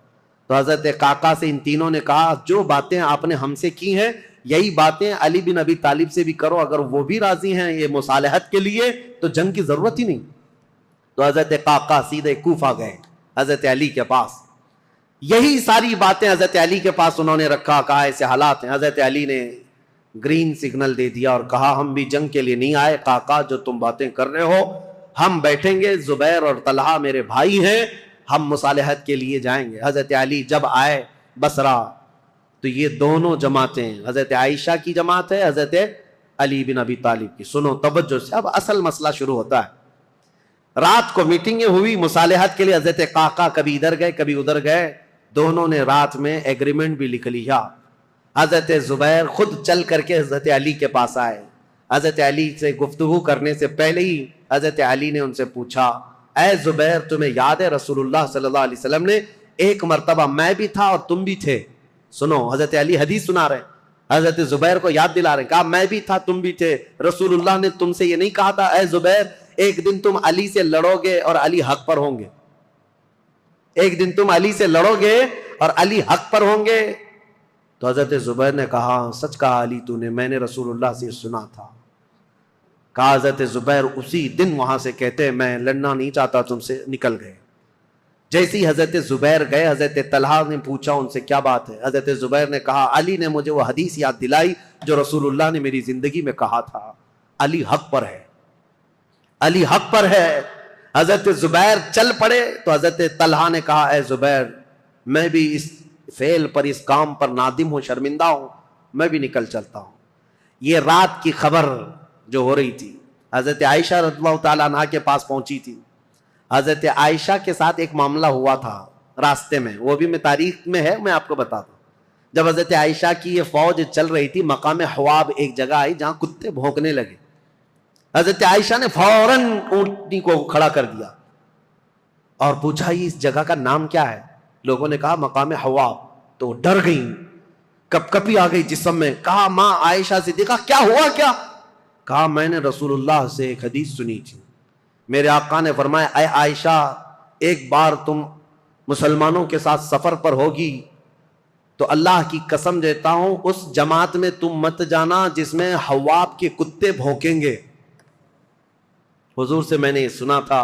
تو حضرت قعقاع سے ان تینوں نے کہا جو باتیں آپ نے ہم سے کی ہیں یہی باتیں علی بن ابی طالب سے بھی کرو، اگر وہ بھی راضی ہیں یہ مصالحت کے لیے تو جنگ کی ضرورت ہی نہیں۔ تو حضرت قعقاع سیدھے کوفہ گئے حضرت علی کے پاس، یہی ساری باتیں حضرت علی کے پاس انہوں نے رکھا، کہا ایسے حالات ہیں۔ حضرت علی نے گرین سگنل دے دیا اور کہا ہم بھی جنگ کے لیے نہیں آئے، قعقاع جو تم باتیں کر رہے ہو ہم بیٹھیں گے، زبیر اور طلحہ میرے بھائی ہیں، ہم مصالحت کے لیے جائیں گے۔ حضرت علی جب آئے بصرہ تو یہ دونوں جماعتیں، حضرت عائشہ کی جماعت ہے، حضرت علی بن ابی طالب کی، سنو توجہ سے، اب اصل مسئلہ شروع ہوتا ہے۔ رات کو میٹنگیں ہوئی مصالحت کے لیے، حضرت قعقاع کبھی ادھر گئے کبھی ادھر گئے، دونوں نے رات میں ایگریمنٹ بھی لکھ لیا۔ حضرت زبیر خود چل کر کے حضرت علی کے پاس آئے، حضرت علی سے گفتگو کرنے سے پہلے ہی حضرت علی نے ان سے پوچھا اے زبیر تمہیں یاد ہے رسول اللہ صلی اللہ علیہ وسلم نے ایک مرتبہ میں بھی تھا اور تم بھی تھے، سنو حضرت علی حدیث سنا رہے، حضرت زبیر کو یاد دلا رہے، کہا میں بھی تھا تم بھی تھے، رسول اللہ نے تم سے یہ نہیں کہا تھا اے زبیر ایک دن تم علی سے لڑو گے اور علی حق پر ہوں گے، ایک دن تم علی سے لڑو گے اور علی حق پر ہوں گے؟ تو حضرت زبیر نے کہا سچ کہا علی تو نے، میں نے رسول اللہ سے سنا تھا۔ کہا حضرت زبیر اسی دن وہاں سے کہتے میں لڑنا نہیں چاہتا تم سے، نکل گئے۔ جیسی حضرت زبیر گئے حضرت طلحہ نے پوچھا ان سے کیا بات ہے، حضرت زبیر نے کہا علی نے مجھے وہ حدیث یاد دلائی جو رسول اللہ نے میری زندگی میں کہا تھا، علی حق پر ہے، علی حق پر ہے۔ حضرت زبیر چل پڑے تو حضرت طلحہ نے کہا اے زبیر میں بھی اس فعل پر، اس کام پر نادم ہوں، شرمندہ ہوں، میں بھی نکل چلتا ہوں۔ یہ رات کی خبر جو ہو رہی تھی حضرت عائشہ رضی اللہ تعالیٰ عنہا کے پاس پہنچی تھی۔ حضرت عائشہ کے ساتھ ایک معاملہ ہوا تھا راستے میں، وہ بھی میں تاریخ میں ہے، میں آپ کو بتاتا ہوں۔ جب حضرت عائشہ کی یہ فوج چل رہی تھی، مقام حواب ایک جگہ آئی جہاں کتے بھونکنے لگے۔ حضرت عائشہ نے فوراً اونٹنی کو کھڑا کر دیا اور پوچھا یہ اس جگہ کا نام کیا ہے؟ لوگوں نے کہا مقام حواب، تو ڈر گئیں، کپ کپی آ گئی جسم میں۔ کہا ماں عائشہ صدیقہ کیا ہوا کیا؟ کہا میں نے رسول اللہ سے ایک حدیث سنی تھی، میرے آقا نے فرمایا اے عائشہ ایک بار تم مسلمانوں کے ساتھ سفر پر ہوگی تو اللہ کی قسم دیتا ہوں اس جماعت میں تم مت جانا جس میں حواب کے کتے بھونکیں گے۔ حضور سے میں نے یہ سنا تھا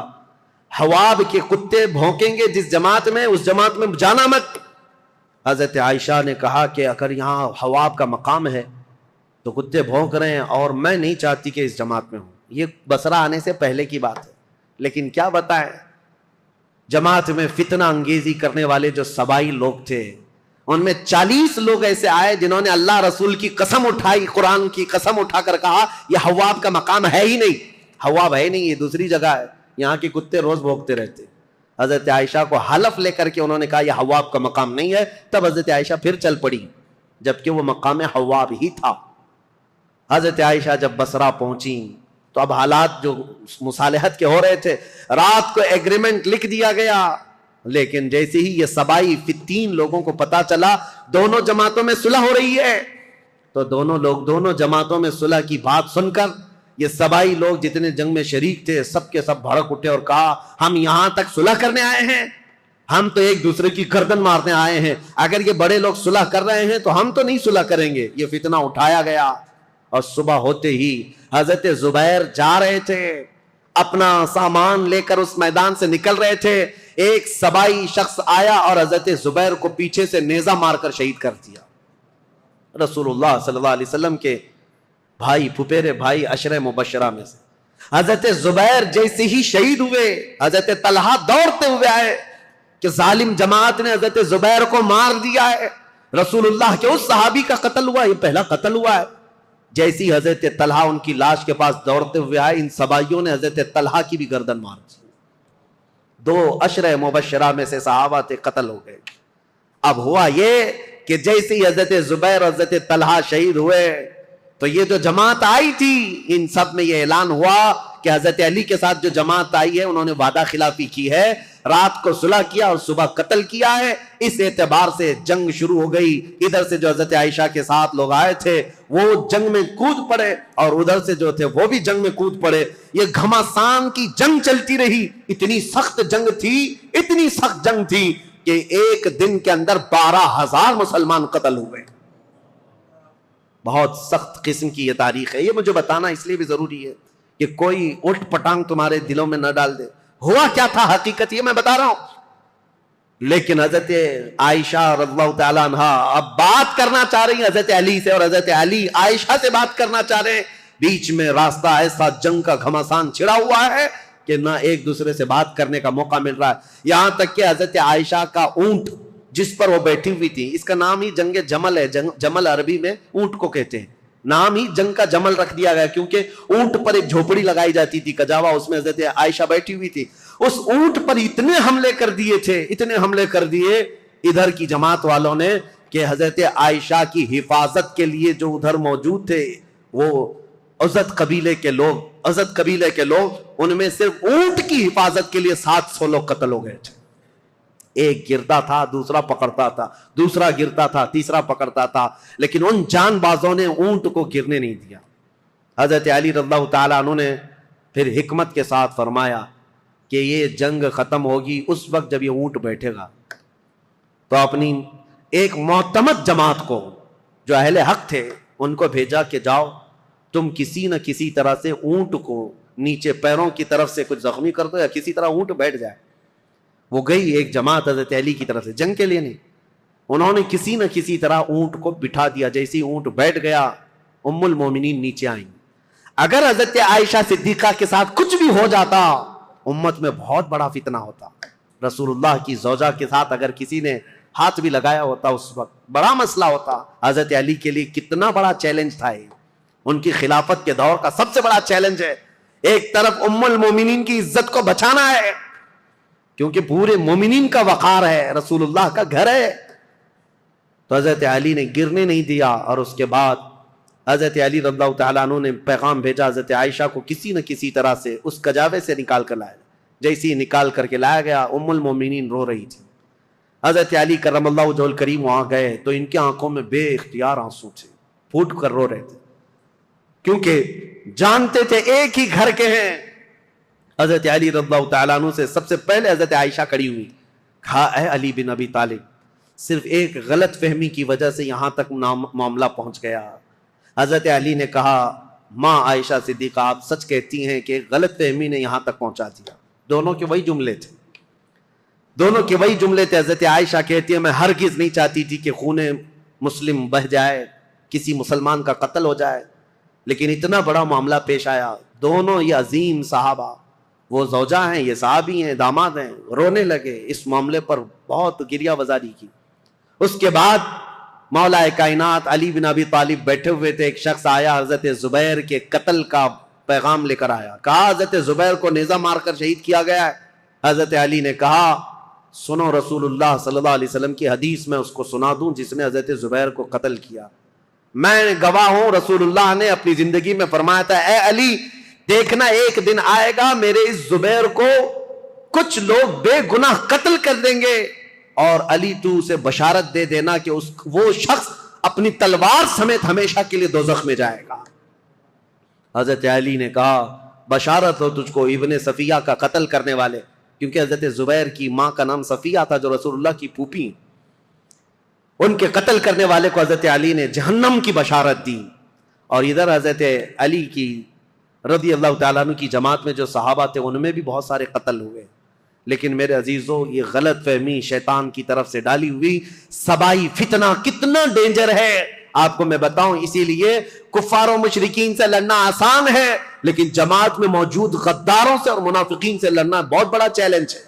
حواب کے کتے بھونکیں گے جس جماعت میں، اس جماعت میں جانا مت۔ حضرت عائشہ نے کہا کہ اگر یہاں حواب کا مقام ہے تو کتے بھونک رہے ہیں اور میں نہیں چاہتی کہ اس جماعت میں ہوں۔ یہ بصرہ آنے سے پہلے کی بات ہے، لیکن کیا بتائیں جماعت میں فتنہ انگیزی کرنے والے جو سبائی لوگ تھے، ان میں 40 لوگ ایسے آئے جنہوں نے اللہ رسول کی قسم اٹھائی، قرآن کی قسم اٹھا کر کہا یہ حواب کا مقام ہے ہی نہیں، حواب ہے نہیں، یہ دوسری جگہ ہے، یہاں کے کتے روز بھونکتے رہتے۔ حضرت عائشہ کو حلف لے کر کے انہوں نے کہا یہ حواب کا مقام نہیں ہے، تب حضرت عائشہ پھر چل پڑی جبکہ وہ مقام حواب ہی تھا۔ حضرت عائشہ جب بصرہ پہنچی تو اب حالات جو مصالحت کے ہو رہے تھے، رات کو ایگریمنٹ لکھ دیا گیا، لیکن جیسے ہی یہ سبائی 3 لوگوں کو پتا چلا دونوں جماعتوں میں صلح ہو رہی ہے، تو دونوں جماعتوں میں صلح کی بات سن کر یہ سبائی لوگ جتنے جنگ میں شریک تھے سب کے سب بھڑک اٹھے اور کہا ہم یہاں تک صلح کرنے آئے ہیں، ہم تو ایک دوسرے کی گردن مارنے آئے ہیں، اگر یہ بڑے لوگ صلح کر رہے ہیں تو ہم تو نہیں صلح کریں گے۔ یہ فتنہ اٹھایا گیا اور صبح ہوتے ہی حضرت زبیر جا رہے تھے، اپنا سامان لے کر اس میدان سے نکل رہے تھے، ایک سبائی شخص آیا اور حضرت زبیر کو پیچھے سے نیزہ مار کر شہید کر دیا۔ رسول اللہ صلی اللہ علیہ وسلم کے بھائی، پھپھیرے بھائی، عشرہ مبشرہ میں سے حضرت زبیر جیسے ہی شہید ہوئے، حضرت طلحہ دوڑتے ہوئے آئے کہ ظالم جماعت نے حضرت زبیر کو مار دیا ہے، رسول اللہ کے اس صحابی کا قتل ہوا، یہ پہلا قتل ہوا ہے۔ جیسی حضرت طلحہ ان کی لاش کے پاس دوڑتے ہوئے آئے، ان سبائیوں نے حضرت طلحہ کی بھی گردن مار دی۔ 2 عشرہ مبشرہ میں سے صحابہ تھے، قتل ہو گئے۔ اب ہوا یہ کہ جیسے ہی حضرت زبیر اور حضرت طلحہ شہید ہوئے تو یہ جو جماعت آئی تھی ان سب میں یہ اعلان ہوا کہ حضرت علی کے ساتھ جو جماعت آئی ہے انہوں نے وعدہ خلافی کی ہے، رات کو صلح کیا اور صبح قتل کیا ہے۔ اس اعتبار سے جنگ شروع ہو گئی، ادھر سے جو حضرت عائشہ کے ساتھ لوگ آئے تھے وہ جنگ میں کود پڑے اور ادھر سے جو تھے وہ بھی جنگ میں کود پڑے۔ یہ گھمسان کی جنگ چلتی رہی، اتنی سخت جنگ تھی، اتنی سخت جنگ تھی کہ ایک دن کے اندر 12,000 مسلمان قتل ہوئے۔ بہت سخت قسم کی یہ تاریخ ہے، یہ مجھے بتانا اس لیے بھی ضروری ہے کہ کوئی اٹھ پٹانگ تمہارے دلوں میں نہ ڈال دے۔ ہوا کیا تھا حقیقت یہ میں بتا رہا ہوں، لیکن حضرت عائشہ رضی اللہ تعالیٰ عنہ اب بات کرنا چاہ رہی ہیں حضرت علی سے، اور حضرت علی عائشہ سے بات کرنا چاہ رہے ہیں۔ بیچ میں راستہ ایسا جنگ کا گھمسان چھڑا ہوا ہے کہ نہ ایک دوسرے سے بات کرنے کا موقع مل رہا ہے، یہاں تک کہ حضرت عائشہ کا اونٹ جس پر وہ بیٹھی ہوئی تھی، اس کا نام ہی جنگ جمل ہے، جمل عربی میں اونٹ کو کہتے ہیں، نام ہی جنگ کا جمل رکھ دیا گیا کیونکہ اونٹ پر ایک جھوپڑی لگائی جاتی تھی کجاوا، اس میں حضرت عائشہ بیٹھی ہوئی تھی۔ اس اونٹ پر اتنے حملے کر دیے تھے، اتنے حملے کر دیے ادھر کی جماعت والوں نے کہ حضرت عائشہ کی حفاظت کے لیے جو ادھر موجود تھے وہ عزت قبیلے کے لوگ ان میں صرف اونٹ کی حفاظت کے لیے 700 لوگ قتل ہو گئے تھے۔ ایک گرتا تھا، دوسرا پکڑتا تھا، دوسرا گرتا تھا، تیسرا پکڑتا تھا، لیکن ان جان بازوں نے اونٹ کو گرنے نہیں دیا۔ حضرت علی رضی اللہ تعالیٰ عنہ نے پھر حکمت کے ساتھ فرمایا کہ یہ جنگ ختم ہوگی اس وقت جب یہ اونٹ بیٹھے گا، تو اپنی ایک معتمد جماعت کو جو اہل حق تھے ان کو بھیجا کہ جاؤ تم کسی نہ کسی طرح سے اونٹ کو نیچے پیروں کی طرف سے کچھ زخمی کر دو یا کسی طرح اونٹ بیٹھ جائے۔ وہ گئی ایک جماعت حضرت علی کی طرف سے، جنگ کے لیے نہیں، انہوں نے کسی نہ کسی طرح اونٹ کو بٹھا دیا۔ جیسے ہی اونٹ بیٹھ گیا ام المومنین نیچے آئیں۔ اگر حضرت عائشہ صدیقہ کے ساتھ کچھ بھی ہو جاتا امت میں بہت بڑا فتنہ ہوتا۔ رسول اللہ کی زوجہ کے ساتھ اگر کسی نے ہاتھ بھی لگایا ہوتا اس وقت، بڑا مسئلہ ہوتا۔ حضرت علی کے لیے کتنا بڑا چیلنج تھا یہ، ان کی خلافت کے دور کا سب سے بڑا چیلنج ہے۔ ایک طرف ام المومنین کی عزت کو بچانا ہے، کیونکہ پورے مومنین کا وقار ہے، رسول اللہ کا گھر ہے، تو حضرت علی نے گرنے نہیں دیا۔ اور اس کے بعد حضرت علی رضی اللہ تعالیٰ عنہ نے پیغام بھیجا حضرت عائشہ کو کسی نہ کسی طرح سے اس کجاوے سے نکال کر لایا۔ جیسے ہی نکال کر کے لایا گیا، ام المومنین رو رہی تھی، حضرت علی کرم اللہ وجہہ الکریم وہاں گئے تو ان کی آنکھوں میں بے اختیار آنسو تھے، پھوٹ کر رو رہے تھے، کیونکہ جانتے تھے ایک ہی گھر کے ہیں۔ حضرت علی رضی اللہ تعالیٰ عنہ سے سب سے پہلے حضرت عائشہ کھڑی ہوئی، کہا اے علی بن ابی طالب، صرف ایک غلط فہمی کی وجہ سے یہاں تک معاملہ پہنچ گیا۔ حضرت علی نے کہا ماں عائشہ صدیقہ آپ سچ کہتی ہیں کہ غلط فہمی نے یہاں تک پہنچا دیا۔ دونوں کے وہی جملے تھے، دونوں کے وہی جملے تھے۔ حضرت عائشہ کہتی ہے میں ہرگز نہیں چاہتی تھی کہ خون مسلم بہہ جائے، کسی مسلمان کا قتل ہو جائے، لیکن اتنا بڑا معاملہ پیش آیا۔ دونوں یہ عظیم صحابہ، وہ زوجہ ہیں، یہ صحابی ہیں، داماد ہیں، رونے لگے، اس معاملے پر بہت گریہ وزاری کی۔ اس کے بعد مولا کائنات علی بن ابی طالب بیٹھے ہوئے تھے، ایک شخص آیا حضرت زبیر کے قتل کا پیغام لے کر آیا، کہا حضرت زبیر کو نیزہ مار کر شہید کیا گیا ہے۔ حضرت علی نے کہا سنو رسول اللہ صلی اللہ علیہ وسلم کی حدیث میں اس کو سنا دوں جس نے حضرت زبیر کو قتل کیا۔ میں گواہ ہوں، رسول اللہ نے اپنی زندگی میں فرمایا تھا اے علی دیکھنا ایک دن آئے گا میرے اس زبیر کو کچھ لوگ بے گناہ قتل کر دیں گے، اور علی تو اسے بشارت دے دینا کہ وہ شخص اپنی تلوار سمیت ہمیشہ کے لیے دوزخ میں جائے گا۔ حضرت علی نے کہا بشارت ہو تجھ کو ابن صفیہ کا قتل کرنے والے، کیونکہ حضرت زبیر کی ماں کا نام صفیہ تھا جو رسول اللہ کی پھوپھی، ان کے قتل کرنے والے کو حضرت علی نے جہنم کی بشارت دی۔ اور ادھر حضرت علی کی رضی اللہ تعالیٰ عنہ کی جماعت میں جو صحابہ تھے ان میں بھی بہت سارے قتل ہوئے، لیکن میرے عزیزو یہ غلط فہمی شیطان کی طرف سے ڈالی ہوئی سبائی فتنہ کتنا ڈینجر ہے آپ کو میں بتاؤں۔ اسی لیے کفار و مشرکین سے لڑنا آسان ہے، لیکن جماعت میں موجود غداروں سے اور منافقین سے لڑنا بہت بڑا چیلنج ہے،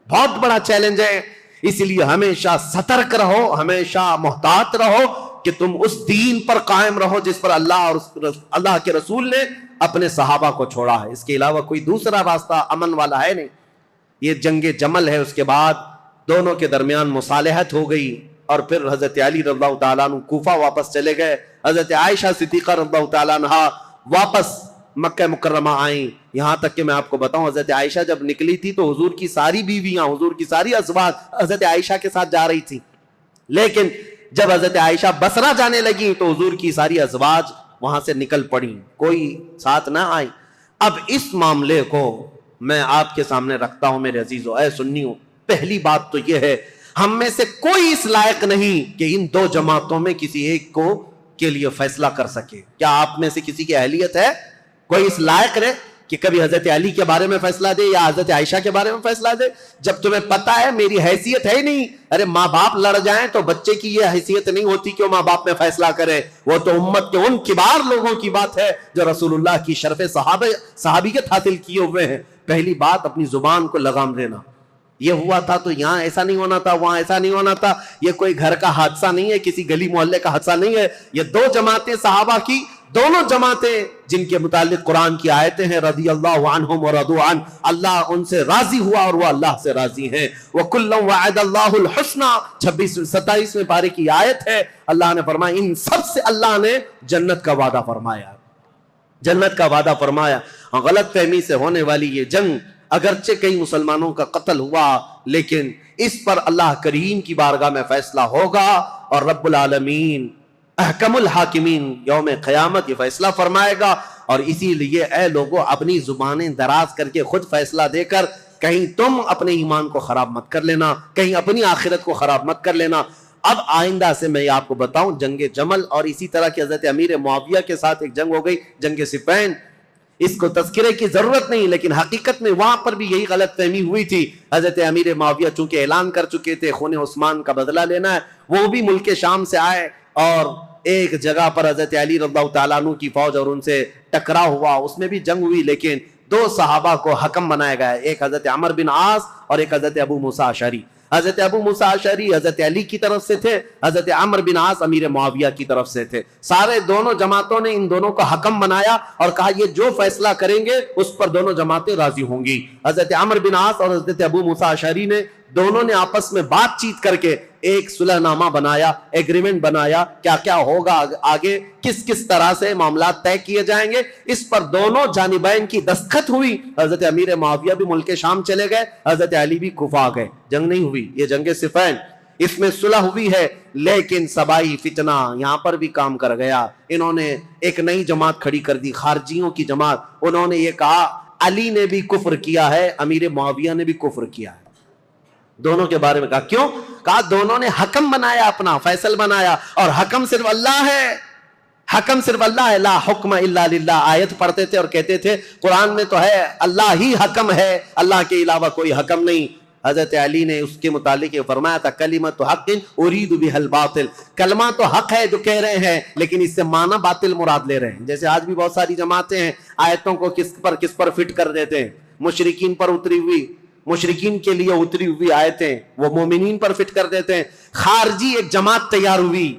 بہت بڑا چیلنج ہے۔ اسی لیے ہمیشہ سترک رہو، ہمیشہ محتاط رہو کہ تم اس دین پر قائم رہو جس پر اللہ اور اللہ کے رسول نے اپنے صحابہ کو چھوڑا ہے۔ اس کے علاوہ کوئی دوسرا راستہ امن والا ہے نہیں۔ یہ جنگ جمل ہے، اس کے بعد دونوں کے درمیان مصالحت ہو گئی، اور پھر حضرت علی رضی اللہ تعالیٰ عنہ کوفہ واپس چلے گئے، حضرت عائشہ صدیقہ رضی اللہ تعالیٰ عنہ واپس مکہ مکرمہ آئیں۔ یہاں تک کہ میں آپ کو بتاؤں حضرت عائشہ جب نکلی تھی تو حضور کی ساری بیویاں، حضور کی ساری ازواج حضرت عائشہ کے ساتھ جا رہی تھی، لیکن جب حضرت عائشہ بصرہ جانے لگی تو حضور کی ساری ازواج وہاں سے نکل پڑی، کوئی ساتھ نہ آئی۔ اب اس معاملے کو میں آپ کے سامنے رکھتا ہوں میرے عزیزو، اے سنیو۔ پہلی بات تو یہ ہے ہم میں سے کوئی اس لائق نہیں کہ ان دو جماعتوں میں کسی ایک کو کے لیے فیصلہ کر سکے۔ کیا آپ میں سے کسی کی اہلیت ہے؟ کوئی اس لائق ہے کہ کبھی حضرت علی کے بارے میں فیصلہ دے یا حضرت عائشہ کے بارے میں فیصلہ دے؟ جب تمہیں پتا ہے میری حیثیت ہے ہی نہیں۔ ارے ماں باپ لڑ جائیں تو بچے کی یہ حیثیت نہیں ہوتی کہ وہ ماں باپ میں فیصلہ کرے، وہ تو امت کے ان کبار لوگوں کی بات ہے جو رسول اللہ کی شرف صحابیت حاصل کیے ہوئے ہیں۔ پہلی بات اپنی زبان کو لگام دینا، یہ ہوا تھا تو یہاں ایسا نہیں ہونا تھا، وہاں ایسا نہیں ہونا تھا، یہ کوئی گھر کا حادثہ نہیں ہے، کسی گلی محلے کا حادثہ نہیں ہے، یہ دو جماعتیں صحابہ کی، دونوں جماعتیں جن کے متعلق قرآن کی آیتیں ہیں رضی اللہ عنہم ورضوا عنہ، اللہ ان سے راضی ہوا اور وہ اللہ سے راضی ہیں۔ وَكُلًّا وَعَدَ اللَّهُ الْحُسْنَى 27 پارے کی آیت ہے، اللہ نے فرمایا ان سب سے اللہ نے جنت کا وعدہ فرمایا، جنت کا وعدہ فرمایا۔ غلط فہمی سے ہونے والی یہ جنگ اگرچہ کئی مسلمانوں کا قتل ہوا، لیکن اس پر اللہ کریم کی بارگاہ میں فیصلہ ہوگا، اور رب العالمین احکم الحاکمین یوم قیامت یہ فیصلہ فرمائے گا۔ اور اسی لیے اے لوگوں اپنی زبانیں دراز کر کے خود فیصلہ دے کر کہیں تم اپنے ایمان کو خراب مت کر لینا، کہیں اپنی آخرت کو خراب مت کر لینا۔ اب آئندہ سے میں آپ کو بتاؤں جنگ جمل، اور اسی طرح کی حضرت امیر معاویہ کے ساتھ ایک جنگ ہو گئی جنگ صفین، اس کو تذکرے کی ضرورت نہیں، لیکن حقیقت میں وہاں پر بھی یہی غلط فہمی ہوئی تھی۔ حضرت امیر معاویہ چونکہ اعلان کر چکے تھے خون عثمان کا بدلہ لینا ہے، وہ بھی ملک شام سے آئے، اور ایک جگہ پر حضرت علی رضی اللہ تعالیٰ عنہ کی فوج اور ان سے ٹکرا ہوا، اس میں بھی جنگ ہوئی، لیکن دو صحابہ کو حکم بنایا گیا، ایک حضرت عمر بن عاص اور ایک حضرت ابو موسیٰ اشعری۔ حضرت ابو موسیٰ اشعری حضرت علی کی طرف سے تھے، حضرت عمرو بن عاص امیر معاویہ کی طرف سے تھے. سارے دونوں جماعتوں نے ان دونوں کو حکم بنایا اور کہا یہ جو فیصلہ کریں گے اس پر دونوں جماعتیں راضی ہوں گی. حضرت عمرو بن عاص اور حضرت ابو موسیٰ اشعری نے دونوں نے آپس میں بات چیت کر کے ایک صلح نامہ بنایا، ایگریمنٹ بنایا، کیا کیا ہوگا آگے، کس کس طرح سے معاملات طے کیے جائیں گے. اس پر دونوں جانبین کی دستخط ہوئی. حضرت امیر معاویہ بھی ملک شام چلے گئے، حضرت علی بھی کوفہ گئے. جنگ نہیں ہوئی، یہ جنگ صفین، اس میں صلح ہوئی ہے. لیکن سبائی فتنہ یہاں پر بھی کام کر گیا. انہوں نے ایک نئی جماعت کھڑی کر دی، خارجیوں کی جماعت. انہوں نے یہ کہا علی نے بھی کفر کیا ہے، امیر معاویہ نے بھی کفر کیا ہے. دونوں کے بارے میں کہا کیوں؟ کہا دونوں نے حکم بنایا، اپنا فیصل بنایا، اور حکم صرف اللہ ہے. حکم صرف اللہ ہے. لا حکم الا للہ آیت پڑھتے تھے اور کہتے تھے قرآن میں تو ہے اللہ ہی حکم ہے، اللہ کے علاوہ کوئی حکم نہیں. حضرت علی نے اس کے متعلق یہ فرمایا تھا کلمۃ حق ارید بہ الباطل، کلمہ تو حق ہے جو کہہ رہے ہیں لیکن اس سے معنی باطل مراد لے رہے ہیں. جیسے آج بھی بہت ساری جماعتیں ہیں آیتوں کو کس پر فٹ کر دیتے ہیں. مشرکین پر اتری ہوئی، مشرکین کے لیے اتری ہوئی آیتیں وہ مومنین پر فٹ کر دیتے ہیں. خارجی ایک جماعت تیار ہوئی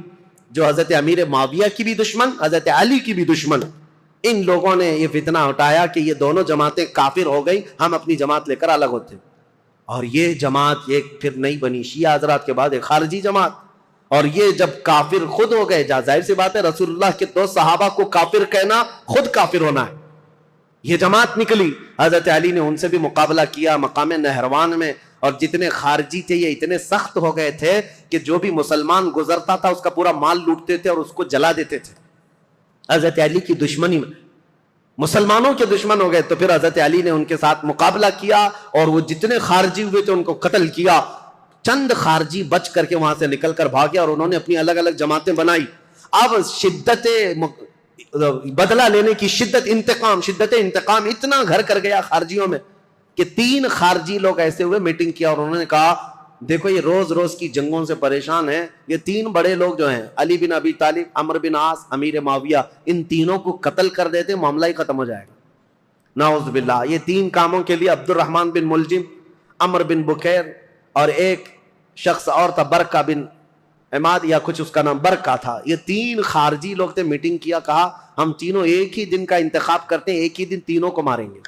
جو حضرت امیر معاویہ کی بھی دشمن، حضرت علی کی بھی دشمن. ان لوگوں نے یہ فتنہ اٹھایا کہ یہ دونوں جماعتیں کافر ہو گئی، ہم اپنی جماعت لے کر الگ ہوتے. اور یہ جماعت ایک پھر نہیں بنی، شیعہ حضرات کے بعد ایک خارجی جماعت. اور یہ جب کافر خود ہو گئے، ظاہر سی بات ہے رسول اللہ کے دو صحابہ کو کافر کہنا خود کافر ہونا ہے. یہ جماعت نکلی، حضرت علی نے ان سے بھی مقابلہ کیا مقام نہروان میں. اور جتنے خارجی تھے یہ اتنے سخت ہو گئے تھے کہ جو بھی مسلمان گزرتا تھا اس کا پورا مال لوٹتے تھے اور اس کو جلا دیتے تھے. حضرت علی کی دشمنی میں مسلمانوں کے دشمن ہو گئے. تو پھر حضرت علی نے ان کے ساتھ مقابلہ کیا اور وہ جتنے خارجی ہوئے تھے ان کو قتل کیا. چند خارجی بچ کر کے وہاں سے نکل کر بھاگے اور انہوں نے اپنی الگ الگ جماعتیں بنائی. اب شدت بدلہ لینے کی شدت انتقام اتنا گھر کر گیا خارجیوں میں کہ 3 خارجی لوگ ایسے ہوئے میٹنگ کیا اور انہوں نے کہا دیکھو یہ روز روز کی جنگوں سے پریشان ہیں، یہ 3 بڑے لوگ جو ہیں علی بن ابی طالب، عمرو بن عاص، امیر معاویہ، ان تینوں کو قتل کر دیتے معاملہ ہی ختم ہو جائے گا. نعوذ باللہ. یہ 3 کاموں کے لیے عبد الرحمن بن ملجم، عمرو بن بکیر اور ایک شخص اور تھا برکہ بن عماد یا کچھ اس کا نام برکہ تھا. یہ 3 خارجی لوگ تھے. میٹنگ کیا، کہا ہم تینوں ایک ہی دن کا انتخاب کرتے ہیں، ایک ہی دن تینوں کو ماریں گے.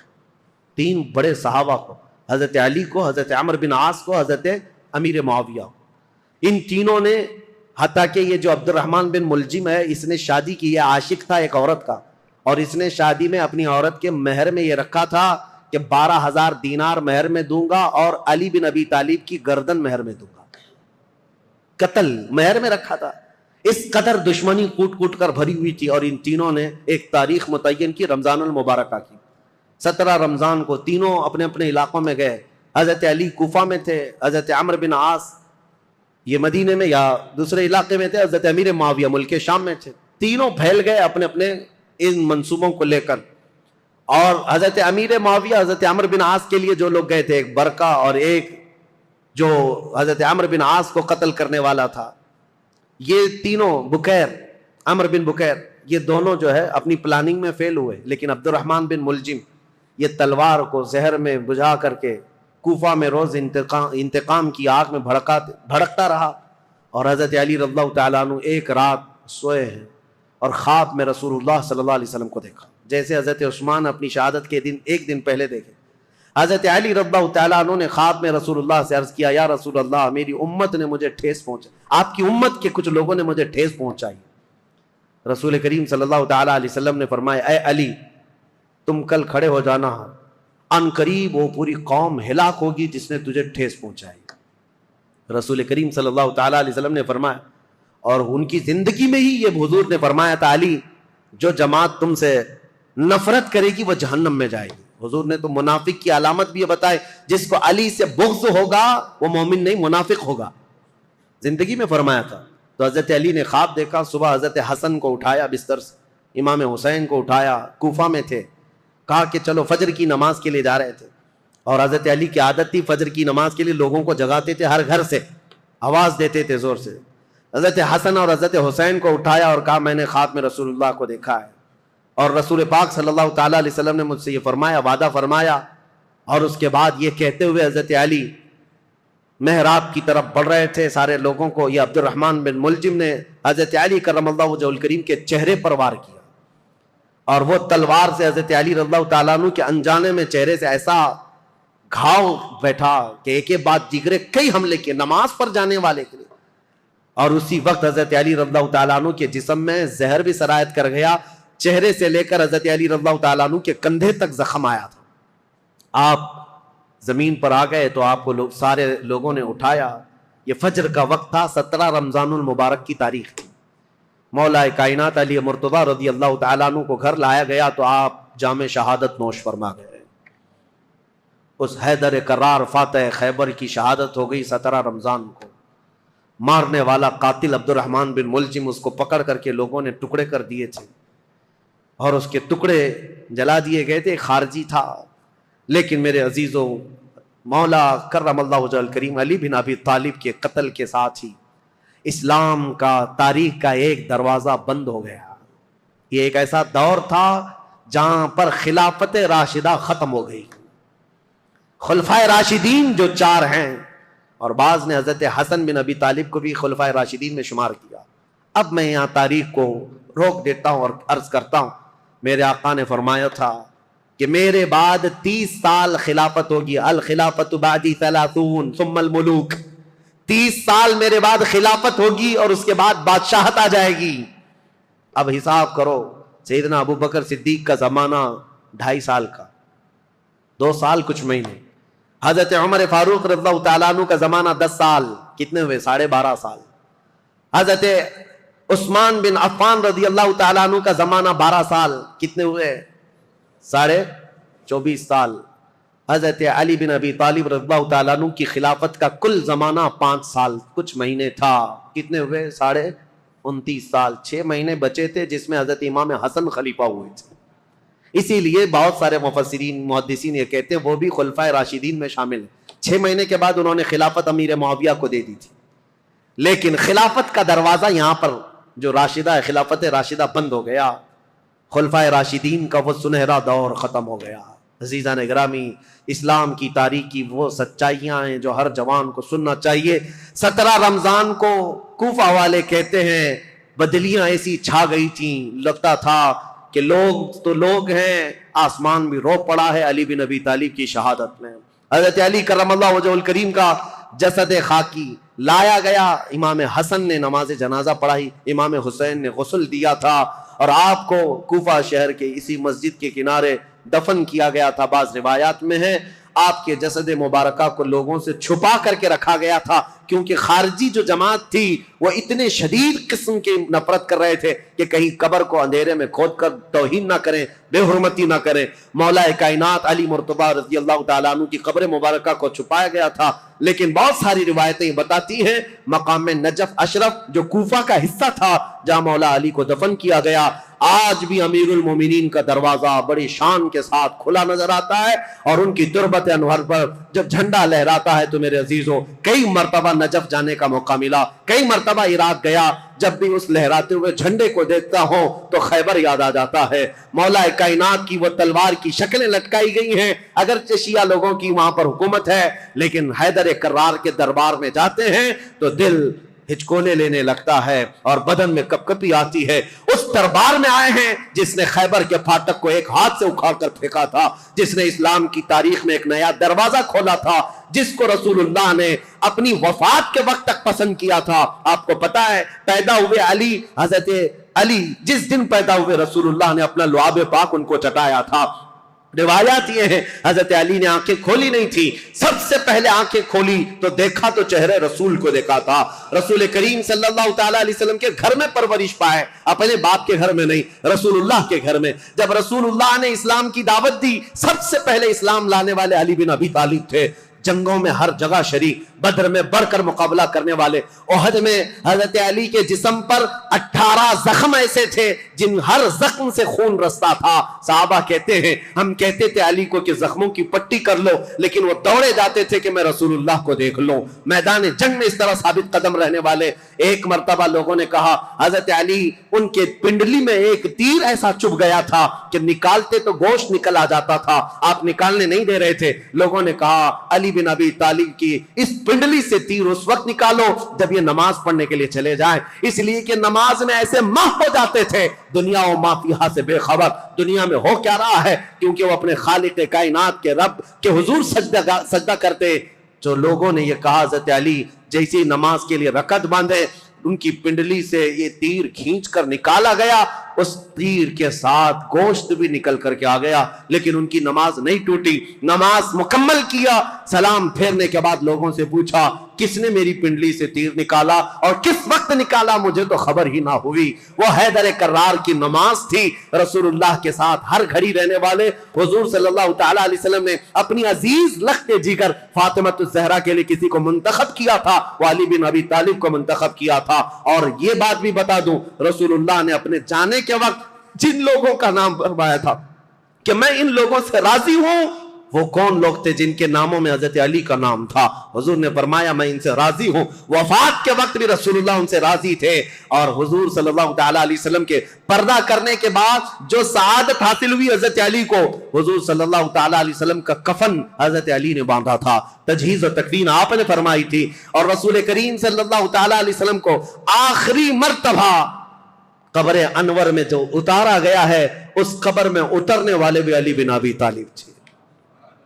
3 بڑے صحابہ کو، حضرت علی کو، حضرت عمرو بن عاص کو، حضرت امیر معاویہ. ان تینوں نے، حتیٰ کہ یہ جو عبد الرحمن بن ملجم ہے اس نے شادی کی، یہ عاشق تھا ایک عورت کا، اور اس نے شادی میں اپنی عورت کے مہر میں یہ رکھا تھا کہ 12,000 دینار مہر میں دوں گا اور علی بن ابی طالب کی گردن مہر میں دوں گا. قتل مہر میں رکھا تھا. اس قدر دشمنی کوٹ کوٹ کر بھری ہوئی تھی. اور ان تینوں نے ایک تاریخ متعین کی، رمضان المبارکہ کی. 17 رمضان کو تینوں اپنے اپنے علاقوں میں گئے. حضرت علی کوفہ میں تھے، حضرت عمرو بن عاص یہ مدینے میں یا دوسرے علاقے میں تھے، حضرت امیر معاویہ ملک شام میں تھے. تینوں پھیل گئے اپنے اپنے ان منصوبوں کو لے کر. اور حضرت امیر معاویہ حضرت عمرو بن عاص کے لیے جو لوگ گئے تھے، ایک برکہ اور ایک جو حضرت عمرو بن عاص کو قتل کرنے والا تھا، یہ تینوں بکیر، عمرو بن بکیر، یہ دونوں جو ہے اپنی پلاننگ میں فیل ہوئے. لیکن عبد الرحمن بن ملجم یہ تلوار کو زہر میں بجھا کر کے کوفہ میں روز انتقام کی آگ میں بھڑکتا رہا. اور حضرت علی رضی اللہ تعالیٰ عنہ ایک رات سوئے ہیں اور خواب میں رسول اللہ صلی اللہ علیہ وسلم کو دیکھا، جیسے حضرت عثمان اپنی شہادت کے دن ایک دن پہلے دیکھے. حضرت علی رضی اللہ تعالیٰ عنہ نے خواب میں رسول اللہ سے عرض کیا، یا رسول اللہ میری امت نے مجھے ٹھیس پہنچائی، آپ کی امت کے کچھ لوگوں نے مجھے ٹھیس پہنچائی. رسول کریم صلی اللہ تعالیٰ علیہ وسلم نے فرمایا، اے علی تم کل کھڑے ہو جانا، ان قریب وہ پوری قوم ہلاک ہوگی جس نے تجھے ٹھیس پہنچائی. رسول کریم صلی اللہ تعالیٰ علیہ وسلم نے فرمایا، اور ان کی زندگی میں ہی یہ حضور نے فرمایا تھا، علی جو جماعت تم سے نفرت کرے گی وہ جہنم میں جائے گی. حضور نے تو منافق کی علامت بھی یہ بتائے، جس کو علی سے بغض ہوگا وہ مومن نہیں منافق ہوگا، زندگی میں فرمایا تھا. تو حضرت علی نے خواب دیکھا، صبح حضرت حسن کو اٹھایا بستر سے، امام حسین کو اٹھایا، کوفہ میں تھے، کہا کہ چلو فجر کی نماز کے لیے جا رہے تھے. اور حضرت علی کی عادت تھی فجر کی نماز کے لیے لوگوں کو جگاتے تھے، ہر گھر سے آواز دیتے تھے زور سے. حضرت حسن اور حضرت حسین کو اٹھایا اور کہا میں نے خواب میں رسول اللہ کو دیکھا ہے، اور رسول پاک صلی اللہ تعالیٰ علیہ وسلم نے مجھ سے یہ فرمایا، وعدہ فرمایا. اور اس کے بعد یہ کہتے ہوئے حضرت علی محراب کی طرف بڑھ رہے تھے سارے لوگوں کو، یہ عبد الرحمن بن ملجم نے حضرت علی کرم اللہ وجہہ الکریم کے چہرے پر وار کیا، اور وہ تلوار سے حضرت علی رضی اللہ تعالیٰ عنہ کے انجانے میں چہرے سے ایسا گھاؤ بیٹھا کہ ایک ایک بعد دیگرے کئی حملے کیے نماز پر جانے والے کے لیے، اور اسی وقت حضرت علی رضی اللہ تعالیٰ عنہ کے جسم میں زہر بھی سرایت کر گیا، چہرے سے لے کر حضرت علی رضی اللہ تعالیٰ عنہ کے کندھے تک زخم آیا تھا۔ آپ زمین پر آ گئے تو آپ کو سارے لوگوں نے اٹھایا، یہ فجر کا وقت تھا، 17 رمضان المبارک کی تاریخ تھی، مولا کائنات علی مرتضیٰ رضی اللہ تعالیٰ عنہ کو گھر لایا گیا تو آپ جام شہادت نوش فرما گئے۔ اس حیدر کرار فاتح خیبر کی شہادت ہو گئی 17 رمضان کو۔ مارنے والا قاتل عبد الرحمن بن ملجم اس کو پکڑ کر کے لوگوں نے ٹکڑے کر دیے تھے اور اس کے ٹکڑے جلا دیے گئے تھے، خارجی تھا، لیکن میرے عزیزوں مولا کرم اللہ وجہ الکریم علی بن ابی طالب کے قتل کے ساتھ ہی اسلام کا تاریخ کا ایک دروازہ بند ہو گیا۔ یہ ایک ایسا دور تھا جہاں پر خلافت راشدہ ختم ہو گئی۔ خلفائے راشدین جو 4 ہیں، اور بعض نے حضرت حسن بن ابی طالب کو بھی خلفائے راشدین میں شمار کیا۔ اب میں یہاں تاریخ کو روک دیتا ہوں اور عرض کرتا ہوں، میرے آقا نے فرمایا تھا کہ میرے بعد 30 سال خلافت ہوگی، الخلافت بعدی 30 ثم الملوک، 30 سال میرے بعد خلافت ہوگی اور اس کے بعد بادشاہت آ جائے گی۔ اب حساب کرو، سیدنا ابو بکر صدیق کا زمانہ 2.5 سال کا، 2 سال کچھ مہینے۔ حضرت عمر فاروق رضی اللہ تعالیٰ عنہ کا زمانہ 10 سال، کتنے ہوئے؟ 12.5 سال۔ حضرت عثمان بن عفان رضی اللہ تعالیٰ عنہ کا زمانہ 12 سال، کتنے ہوئے؟ 24.5 سال۔ حضرت علی بن ابی طالب رضی اللہ تعالیٰ عنہ کی خلافت کا کل زمانہ 5 سال کچھ مہینے تھا، کتنے ہوئے؟ 29.5 سال۔ 6 مہینے بچے تھے جس میں حضرت امام حسن خلیفہ ہوئے تھے۔ اسی لیے بہت سارے مفسرین محدثین یہ کہتے ہیں وہ بھی خلفائے راشدین میں شامل ہیں۔ 6 مہینے کے بعد انہوں نے خلافت امیر معاویہ کو دے دی تھی، لیکن خلافت کا دروازہ یہاں پر جو راشدہ ہے، خلافت راشدہ بند ہو گیا، خلفائے راشدین کا وہ سنہرا دور ختم ہو گیا۔ عزیزان گرامی، اسلام کی تاریخ کی وہ سچائیاں ہیں جو ہر جوان کو سننا چاہیے۔ 17 رمضان کو کوفہ والے کہتے ہیں بدلیاں ایسی چھا گئی تھیں، لگتا تھا کہ لوگ تو لوگ ہیں، آسمان بھی رو پڑا ہے علی بن ابی طالب کی شہادت میں۔ حضرت علی کرم اللہ وجہ الکریم کا جسد خاکی لایا گیا، امام حسن نے نماز جنازہ پڑھائی، امام حسین نے غسل دیا تھا، اور آپ کو کوفہ شہر کے اسی مسجد کے کنارے دفن کیا گیا تھا۔ بعض روایات میں ہے آپ کے جسد مبارکہ کو لوگوں سے چھپا کر کے رکھا گیا تھا، کیونکہ خارجی جو جماعت تھی وہ اتنے شدید قسم کی نفرت کر رہے تھے کہ کہیں قبر کو اندھیرے میں کھود کر توہین نہ کریں، بے حرمتی نہ کریں۔ مولا کائنات علی مرتضیٰ رضی اللہ تعالیٰ عنہ کی قبر مبارکہ کو چھپایا گیا تھا، لیکن بہت ساری روایتیں بتاتی ہیں مقام نجف اشرف جو کوفہ کا حصہ تھا جہاں مولا علی کو دفن کیا گیا، آج بھی امیر المومنین کا دروازہ بڑی شان کے ساتھ کھلا نظر آتا ہے، اور ان کی تربت انور پر جب جھنڈا لہراتا ہے تو میرے عزیزوں کئی مرتبہ نجف جانے کا موقع ملا، کئی مرتبہ عراق گیا، جب بھی اس لہراتے ہوئے جھنڈے کو دیکھتا ہوں تو خیبر یاد آ جاتا ہے۔ مولا کائنات کی وہ تلوار کی شکلیں لٹکائی گئی ہیں، اگرچہ شیعہ لوگوں کی وہاں پر حکومت ہے، لیکن حیدر کرار کے دربار میں جاتے ہیں تو دل ہچکونے لینے لگتا ہے اور بدن میں کپکپی آتی ہے۔ اس دربار میں آئے ہیں جس نے خیبر کے پھاٹک کو ایک ہاتھ سے اکھاڑ کر پھینکا تھا، جس نے اسلام کی تاریخ میں ایک نیا دروازہ کھولا تھا، جس کو رسول اللہ نے اپنی وفات کے وقت تک پسند کیا تھا۔ آپ کو پتا ہے پیدا ہوئے علی، حضرت علی جس دن پیدا ہوئے رسول اللہ نے اپنا لعاب پاک ان کو چٹایا تھا۔ روایات یہ ہیں حضرت علی نے آنکھیں کھولی نہیں تھی، سب سے پہلے آنکھیں کھولی تو دیکھا تو چہرے رسول کو دیکھا تھا۔ رسول کریم صلی اللہ تعالیٰ علیہ وسلم کے گھر میں پرورش پائے، اپنے باپ کے گھر میں نہیں، رسول اللہ کے گھر میں۔ جب رسول اللہ نے اسلام کی دعوت دی، سب سے پہلے اسلام لانے والے علی بن ابی طالب تھے۔ جنگوں میں ہر جگہ شریک، بدر میں بڑھ کر مقابلہ کرنے والے، احد میں حضرت علی کے جسم پر 18 زخم ایسے تھے جن ہر زخم سے خون رستا تھا۔ صحابہ کہتے ہیں ہم کہتے تھے علی کو کہ زخموں کی پٹی کر لو، لیکن وہ دوڑے جاتے تھے کہ میں رسول اللہ کو دیکھ لوں۔ میدان جنگ میں اس طرح ثابت قدم رہنے والے۔ ایک مرتبہ لوگوں نے کہا حضرت علی ان کے پنڈلی میں ایک تیر ایسا چبھ گیا تھا کہ نکالتے تو گوشت نکل آ جاتا تھا، آپ نکالنے نہیں دے رہے تھے۔ لوگوں نے کہا علی علی بن ابی طالب کی اس پنڈلی سے تیر اس وقت نکالو جب یہ نماز پڑھنے کے لیے چلے جائیں، اس لیے کہ نماز میں ایسے محو ہو جاتے تھے دنیا و ما فیہا سے بے خبر، دنیا میں ہو کیا رہا ہے، کیونکہ وہ اپنے خالق کائنات کے رب کے حضور سجدہ کرتے۔ جو لوگوں نے یہ کہا حضرت علی جیسی نماز کے لیے رکعت باندھے، ان کی پنڈلی سے یہ تیر کھینچ کر نکالا گیا، اس تیر کے ساتھ گوشت بھی نکل کر کے آ گیا، لیکن ان کی نماز نہیں ٹوٹی، نماز مکمل کیا۔ سلام پھیرنے کے بعد لوگوں سے پوچھا کس نے میری پنڈلی سے تیر نکالا اور کس وقت نکالا، مجھے تو خبر ہی نہ ہوئی۔ وہ حیدر کرار کی نماز تھی۔ رسول اللہ کے ساتھ ہر گھڑی رہنے والے حضور صلی اللہ تعالی علیہ وسلم نے اپنی عزیز لخت جگر فاطمہ الزہرا کے لیے کسی کو منتخب کیا تھا، وہ علی بن ابی طالب کو منتخب کیا تھا۔ اور یہ بات بھی بتا دوں، رسول اللہ نے اپنے جانے کے وقت جن لوگوں کا نام فرمایا تھا کہ میں ان لوگوں سے راضی ہوں، وہ کون لوگ تھے جن کے ناموں میں حضرت علی کا نام تھا؟ حضور نے فرمایا میں ان سے راضی ہوں۔ وفات کے وقت بھی رسول اللہ ان سے راضی تھے، اور حضور صلی اللہ تعالی علیہ وسلم کے پردہ کرنے کے بعد جو سعادت حاصل ہوئی حضرت علی کو، حضور صلی اللہ تعالی علیہ وسلم کا کفن حضرت علی نے باندھا تھا، تجہیز و تکفین آپ نے فرمائی تھی، اور رسول کریم صلی اللہ تعالی علیہ وسلم کو آخری مرتبہ قبر انور میں جو اتارا گیا ہے، اس قبر میں اترنے والے بھی علی بن ابی طالب تھے۔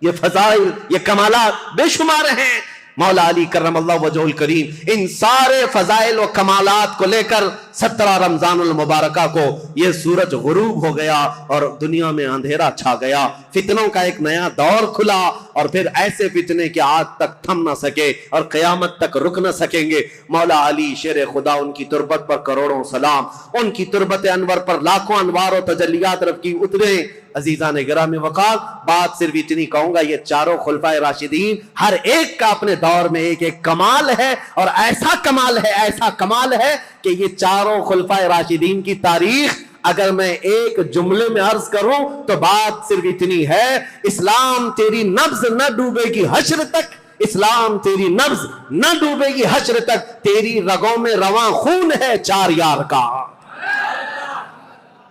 یہ فضائل، یہ کمالات بے شمار ہیں۔ مولا علی کرم اللہ وجہ الکریم ان سارے فضائل و کمالات کو لے کر 17 رمضان المبارکہ کو یہ سورج غروب ہو گیا اور دنیا میں اندھیرا چھا گیا، فتنوں کا ایک نیا دور کھلا، اور پھر ایسے فتنے کہ آج تک تھم نہ سکے اور قیامت تک رک نہ سکیں گے۔ مولا علی شیر خدا، ان کی تربت پر کروڑوں سلام، ان کی تربت انور پر لاکھوں انوار و تجلیات رب کی اترے۔ عزیزان گرامی وقار، بات صرف اتنی کہوں گا، یہ چاروں خلفائے راشدین ہر ایک کا اپنے دور میں ایک ایک کمال ہے، اور ایسا کمال ہے کہ یہ چاروں خلفائے راشدین کی تاریخ اگر میں ایک جملے میں عرض کروں تو بات صرف اتنی ہے: اسلام تیری نبض نہ ڈوبے گی حشر تک، اسلام تیری نبض نہ ڈوبے گی حشر تک، تیری رگوں میں رواں خون ہے چار یار کا،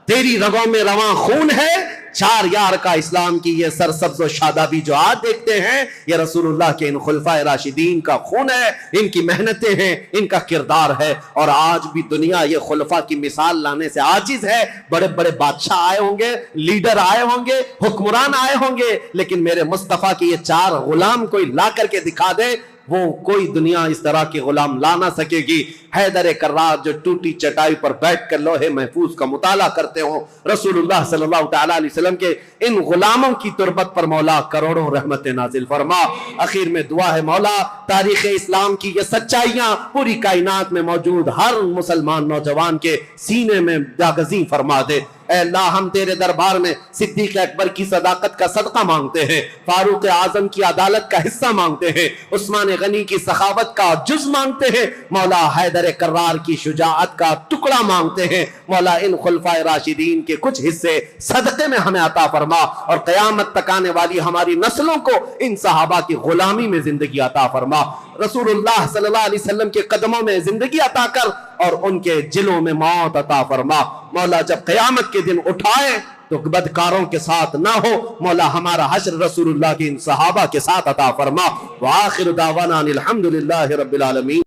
تیری رگوں میں رواں خون ہے چار یار کا۔ اسلام کی یہ سرسبز و شادابی جو آج دیکھتے ہیں، یہ رسول اللہ کے ان خلفائے راشدین کا خون ہے، ان کی محنتیں ہیں، ان کا کردار ہے، اور آج بھی دنیا یہ خلفاء کی مثال لانے سے عاجز ہے۔ بڑے بڑے بادشاہ آئے ہوں گے، لیڈر آئے ہوں گے، حکمران آئے ہوں گے، لیکن میرے مصطفیٰ کی یہ چار غلام کوئی لا کر کے دکھا دے، وہ کوئی دنیا اس طرح کے غلام لا نہ سکے گی۔ حیدر کرار جو ٹوٹی چٹائی پر بیٹھ کر لوح محفوظ کا مطالعہ کرتے ہوں، رسول اللہ صلی اللہ تعالی علیہ وسلم کے ان غلاموں کی تربت پر مولا کروڑوں رحمت نازل فرما۔ اخیر میں دعا ہے مولا تاریخ اسلام کی یہ سچائیاں پوری کائنات میں موجود ہر مسلمان نوجوان کے سینے میں جاگزیں فرما دے۔ اے اللہ، ہم تیرے دربار میں صدیق اکبر کی صداقت کا صدقہ مانگتے ہیں، فاروق اعظم کی عدالت کا حصہ مانگتے ہیں، عثمان غنی کی سخاوت کا جز مانگتے ہیں، مولا حیدر کرار کی شجاعت کا ٹکڑا مانگتے ہیں۔ مولا ان خلفائے راشدین کے کچھ حصے صدقے میں ہمیں عطا فرما، اور قیامت تک آنے والی ہماری نسلوں کو ان صحابہ کی غلامی میں زندگی عطا فرما۔ رسول اللہ صلی اللہ علیہ وسلم کے قدموں میں زندگی عطا کر اور ان کے جلوں میں موت عطا فرما۔ مولا جب قیامت کے دن اٹھائے تو بدکاروں کے ساتھ نہ ہو، مولا ہمارا حشر رسول اللہ کے ان صحابہ کے ساتھ عطا فرما۔ وآخر دعوانا الحمدللہ رب العالمین۔